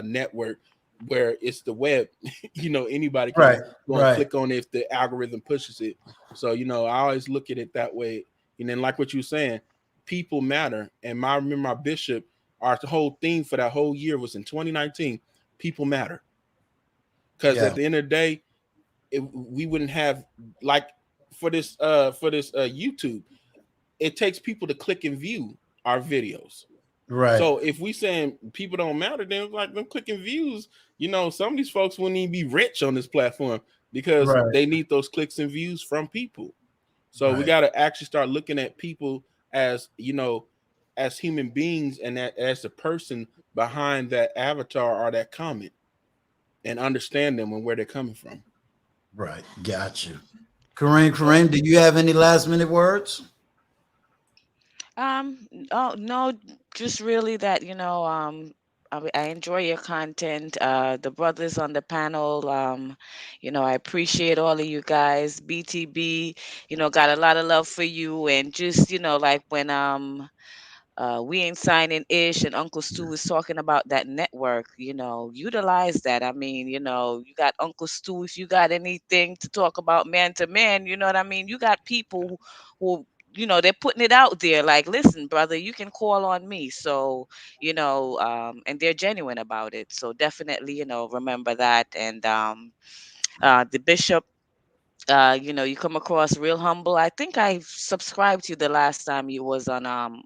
network where it's the web. Anybody can Right. go and Right. click on it if the algorithm pushes it. So I always look at it that way. And then, like what you're saying, people matter. And I remember my bishop, our whole theme for that whole year was in 2019, people matter. Because Yeah. at the end of the day, we wouldn't have, like, for this YouTube, it takes people to click and view our videos. Right. So if we saying people don't matter, then like them clicking views, some of these folks wouldn't even be rich on this platform, because Right. they need those clicks and views from people. So we Right. got to actually start looking at people as, as human beings, and as the person behind that avatar or that comment, and understand them and where they're coming from. Right. Got you. Kareem, do you have any last minute words? Oh no, just really that, I enjoy your content. The brothers on the panel, I appreciate all of you guys. BTB, got a lot of love for you, and just, like when we ain't signing ish and Uncle Stu was talking about that network, utilize that. I mean, you got Uncle Stu, if you got anything to talk about man to man, you know what I mean? You got people who, they're putting it out there like, listen, brother, you can call on me. So, and they're genuine about it. So definitely, remember that. And the bishop, you come across real humble. I think I subscribed to you the last time you was on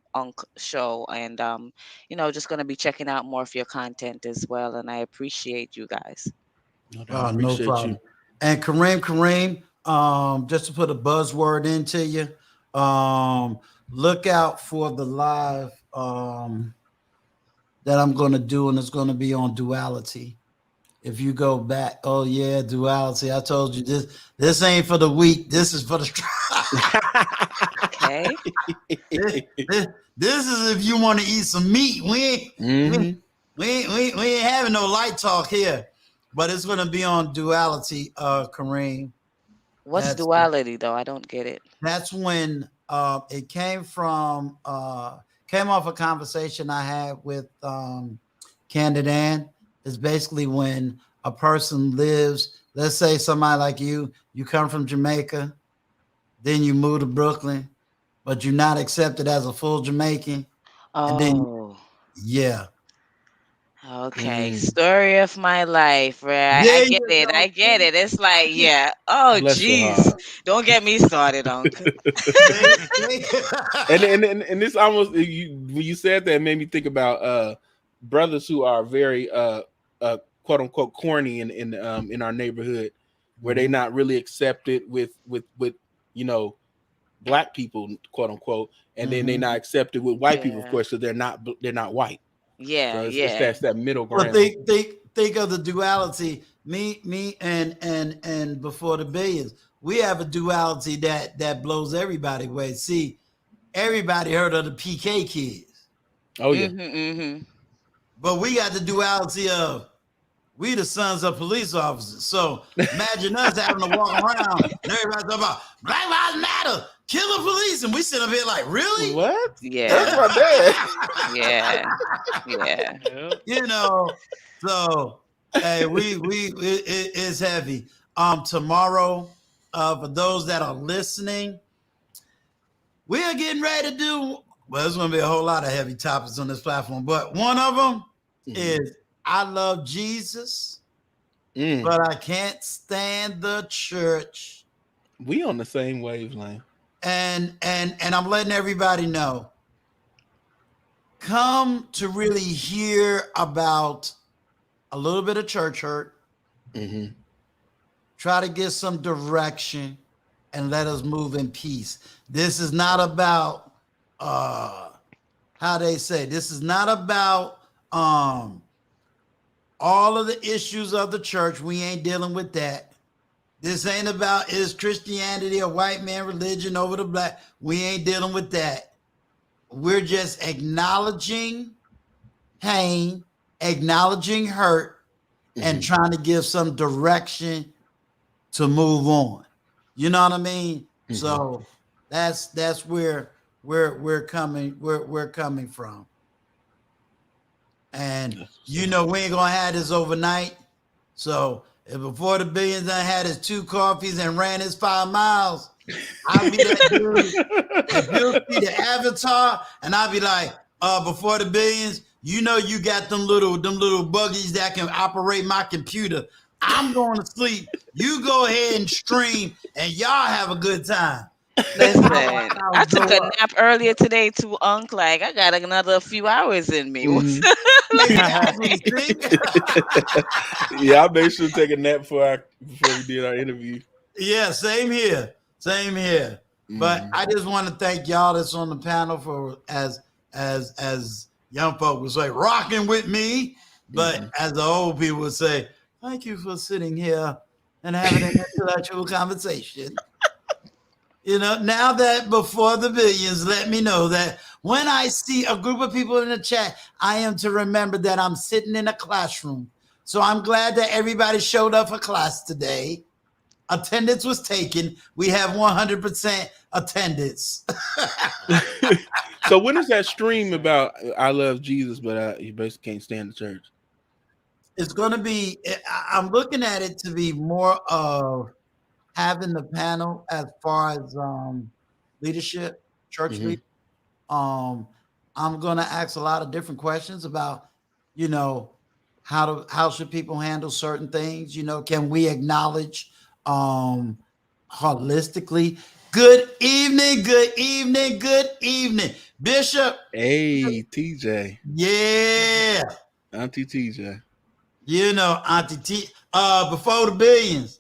show, and just gonna be checking out more of your content as well. And I appreciate you guys. No doubt. No Appreciate you. problem. And Kareem, just to put a buzzword into you, look out for the live that I'm going to do, and it's going to be on duality. If you go back, oh yeah, duality. I told you this. This ain't for the weak. This is for the strong. Okay. This is if you want to eat some meat. We ain't having no light talk here, but it's going to be on duality, Kareem. What's duality though? I don't get it. That's when it came from came off a conversation I had with Candid Ann. Is basically when a person lives, let's say somebody like you come from Jamaica, then you move to Brooklyn, but you're not accepted as a full Jamaican, and then Oh, yeah, okay. Mm. Story of my life, right? I there get you it. go. I get it. It's like, yeah. Oh, Bless your jeez. heart. Don't get me started, Uncle. And this almost you when you said that, it made me think about brothers who are very quote unquote corny in our neighborhood, where they not really accepted with you know black people, quote unquote, and then they Mhm. not accepted with white people, of Yeah. course, because they're not white. Yeah, So it's yeah. that middle Well, ground. think of the duality. Me, and before the billions, we have a duality that blows everybody away. See, everybody heard of the PK kids, Oh yeah. Mhm, mhm. but we got the duality of we the sons of police officers. So imagine us having to walk around and everybody talking about Black Lives Matter, kill the police, and we sit up here like, really? What? That's Yeah. my dad. Yeah. Yeah. Yep. You know, so hey, it's heavy. Tomorrow, for those that are listening, we are getting ready to do. Well, there's going to be a whole lot of heavy topics on this platform, but one of them is I love Jesus, Mm. but I can't stand the church. We on the same wavelength. And I'm letting everybody know. Come to really hear about a little bit of church hurt. Mm-hmm. Try to get some direction and let us move in peace. This is not about how they say, this is not about all of the issues of the church. We ain't dealing with that. This ain't about is Christianity a white man religion over the black. We ain't dealing with that. We're just acknowledging pain, acknowledging hurt, and trying to give some direction to move on. You know what I mean? So that's where we're coming we're coming from. And you know we ain't gonna have this overnight. So if before the billions I had his 2 coffees and ran his 5 miles, I'll be that dude. If you'll see the avatar, and I'll be like, before the billions, you know you got them little buggies that can operate my computer. I'm going to sleep. You go ahead and stream, and y'all have a good time. Listen, I took Go a up. nap earlier today too, Unc. Like I got another few hours in me. Mm-hmm. Exactly. See? Yeah, I made sure to take a nap before we did our interview. Yeah, same here. Same here. But I just want to thank y'all that's on the panel for as young folk would say, rocking with me. But as the old people would say, thank you for sitting here and having an intellectual conversation. You know, now that before the billions, let me know that when I see a group of people in the chat, I am to remember that I'm sitting in a classroom. So I'm glad that everybody showed up for class today. Attendance was taken. We have 100% attendance. So when is that stream about I love Jesus, but you basically can't stand the church? It's going to be, I'm looking at it to be more of having the panel as far as leadership, church leadership. I'm going to ask a lot of different questions about, you know, how should people handle certain things? You know, can we acknowledge holistically? Good evening, good evening, good evening, Bishop. Hey, TJ, Yeah, Auntie TJ. you know, Auntie T. Before the billions,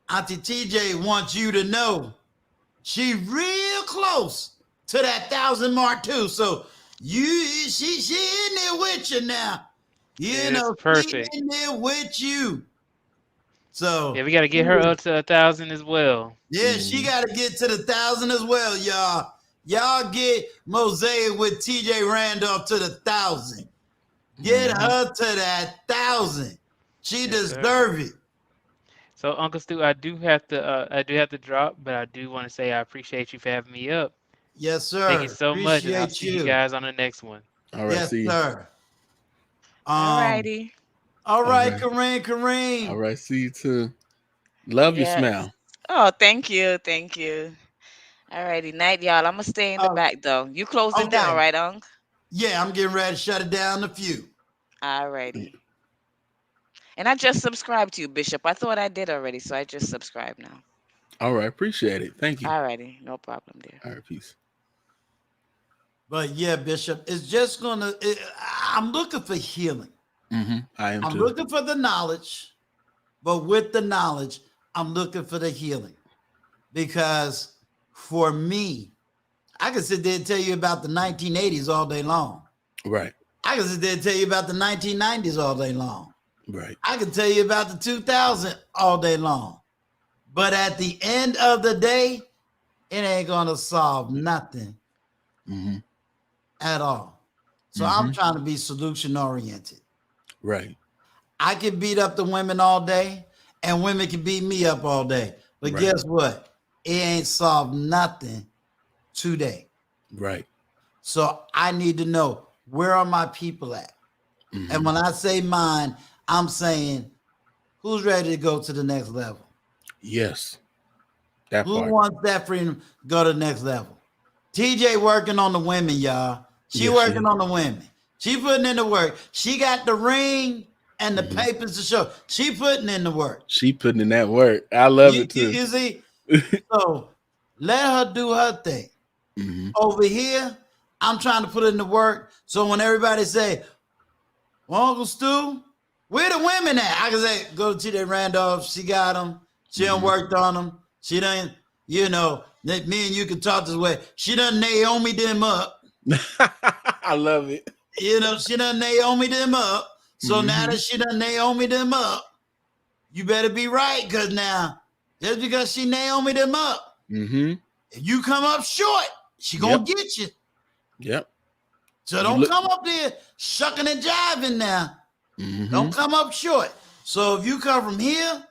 Auntie TJ wants you to know she real close to that 1,000 mark too. So she in there with you now. You Yeah, that's know, she perfect. in there with you. So Yeah, we got to get her up to 1,000 as well. yeah, she got to get to the 1,000 as well, y'all. Y'all get Mosaic with TJ Randolph to the 1,000. Get her to that 1,000. She Yes, sir. deserve it. So, Uncle Stu, I do have to drop, but I do want to say I appreciate you for having me up. Yes, Thank you sir. so much, and I'll Appreciate see you you. guys on the next one. All right, Yes, see you. sir. Um, Alrighty. All All right, right. Kareem, All Kareem. right. See you too. Love your Yes. smile. Oh, thank you. Thank you. All righty. Night, y'all. I'm going to stay in the Uh, back, though. You closing down, okay. right, Unc? Yeah, I'm getting ready to shut it down in a few. All righty. And I just subscribed to you, Bishop. I thought I did already, so I just subscribed now. All right. Appreciate it. Thank you. All righty. No problem, dear. All right. Peace. But yeah, Bishop, it's just gonna. I'm looking for healing. I am I'm too. looking for the knowledge, but with the knowledge, I'm looking for the healing. Because for me, I can sit there and tell you about the 1980s all day long. Right. I can sit there and tell you about the 1990s all day long. Right. I can tell you about the 2000 all day long. But at the end of the day, it ain't gonna solve nothing at all. So I'm trying to be solution oriented. Right. I can beat up the women all day, and women can beat me up all day. But Right. guess what? It ain't solved nothing today. Right. So I need to know, where are my people at? And when I say mine, I'm saying, who's ready to go to the next level? Yes. That Who part. wants that freedom? Go to the next level. TJ working on the women, y'all. She Yes, she working is. on the women. She putting in the work. She got the ring and the papers to show. She putting in the work. She putting in that work. I love it too. You see? So let her do her thing. Over here, I'm trying to put in the work. So when everybody say, well, Uncle Stu, where the women at? I can say, go to TJ Randolph. She got them. She done worked on them. She done, me and you can talk this way. She done Naomi them up. I love it. She done Naomi them up. So now that she done Naomi them up, you better be right, because now, just because she Naomi them up, if you come up short, she gonna get you. Yep. So don't come up there shucking and jiving now. Don't come up short. So if you come from here,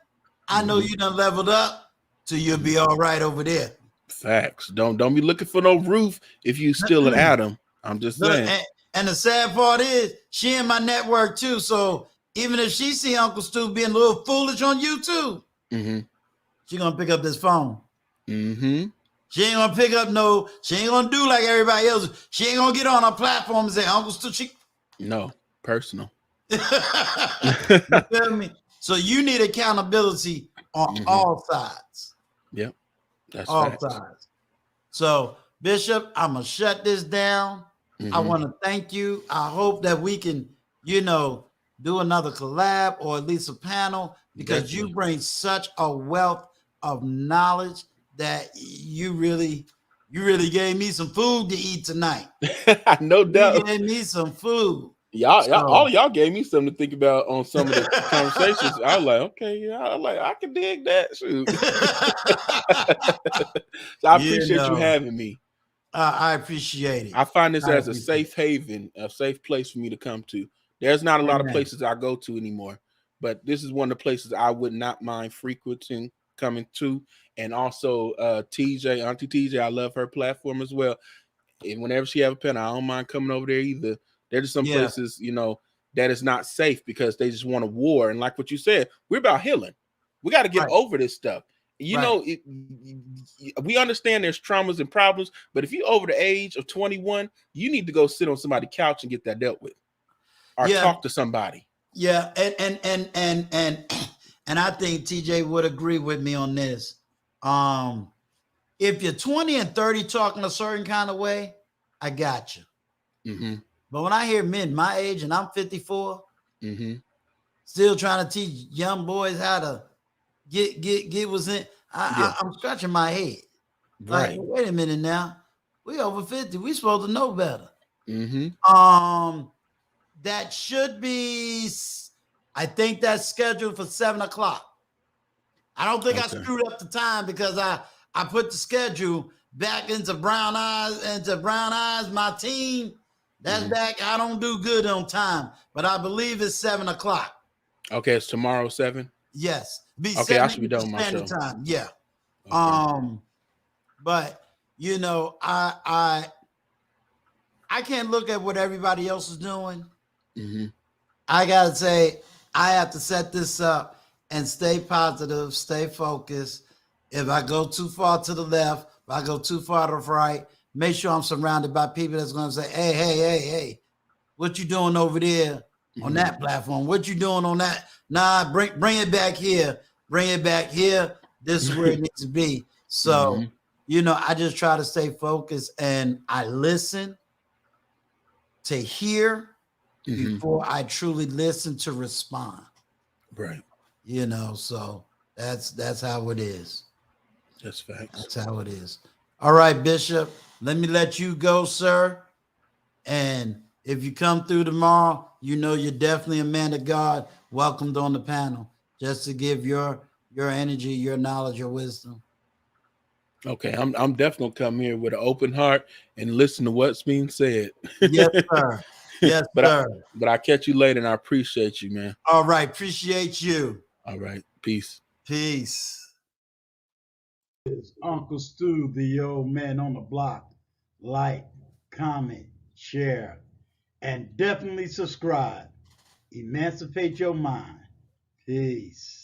I know you done leveled up, so you'll be all right over there. Facts. Don't be looking for no roof if you still an atom. I'm just Look, saying. and the sad part is, she in my network too. So even if she see Uncle Stu being a little foolish on YouTube, she gonna pick up this phone. She ain't gonna pick up she ain't gonna do like everybody else. She ain't gonna get on her platform and say, Uncle Stu, No, personal. You feel me? So you need accountability on all sides. Yep. That's all facts. sides. So, Bishop, I'm gonna shut this down. I want to thank you. I hope that we can, do another collab or at least a panel, because you bring such a wealth of knowledge that you really gave me some food to eat tonight. No doubt. You gave me some food. All y'all gave me something to think about on some of the conversations. I was like, okay, I can dig that. Shoot. So I appreciate you having me. I appreciate it. I find this as a safe haven, a safe place for me to come to. There's not a lot of places I go to anymore, but this is one of the places I would not mind frequenting, coming to. And also TJ, Auntie TJ, I love her platform as well. And whenever she have a pen, I don't mind coming over there either. There's just some places, that is not safe because they just want a war. And like what you said, we're about healing. We got to get over this stuff. We understand there's traumas and problems, but if you're over the age of 21, you need to go sit on somebody's couch and get that dealt with, or talk to somebody. Yeah, and I think TJ would agree with me on this. If you're 20 and 30 talking a certain kind of way, I got you. But when I hear men my age, and I'm 54, still trying to teach young boys how to get what's in, I'm scratching my head. Like, wait a minute now. We over 50. We supposed to know better. That should be, I think that's scheduled for 7:00. I don't think I screwed up the time, because I put the schedule back into Brown Eyes, my team. That's back. I don't do good on time, but I believe it's 7:00. Okay, it's tomorrow 7. Yes. Okay, I should be done with my show. Time. Yeah. Okay. But I can't look at what everybody else is doing. I gotta say, I have to set this up and stay positive, stay focused. If I go too far to the left, if I go too far to the right, make sure I'm surrounded by people that's going to say, hey, what you doing over there on that platform? What you doing on that? Nah, bring it back here. Bring it back here. This is where it needs to be. So, I just try to stay focused and I listen to hear before I truly listen to respond. Right. So that's how it is. That's facts. That's how it is. All right, Bishop, let me let you go, sir. And if you come through tomorrow, you're definitely a man of God, welcomed on the panel, just to give your energy, your knowledge, your wisdom. Okay, I'm definitely gonna come here with an open heart and listen to what's being said. Yes, sir. Yes, sir. But I catch you later, and I appreciate you, man. All right, appreciate you. All right, peace. Peace. It's Uncle Stu, the old man on the block. Like, comment, share, and definitely subscribe. Emancipate your mind. Peace.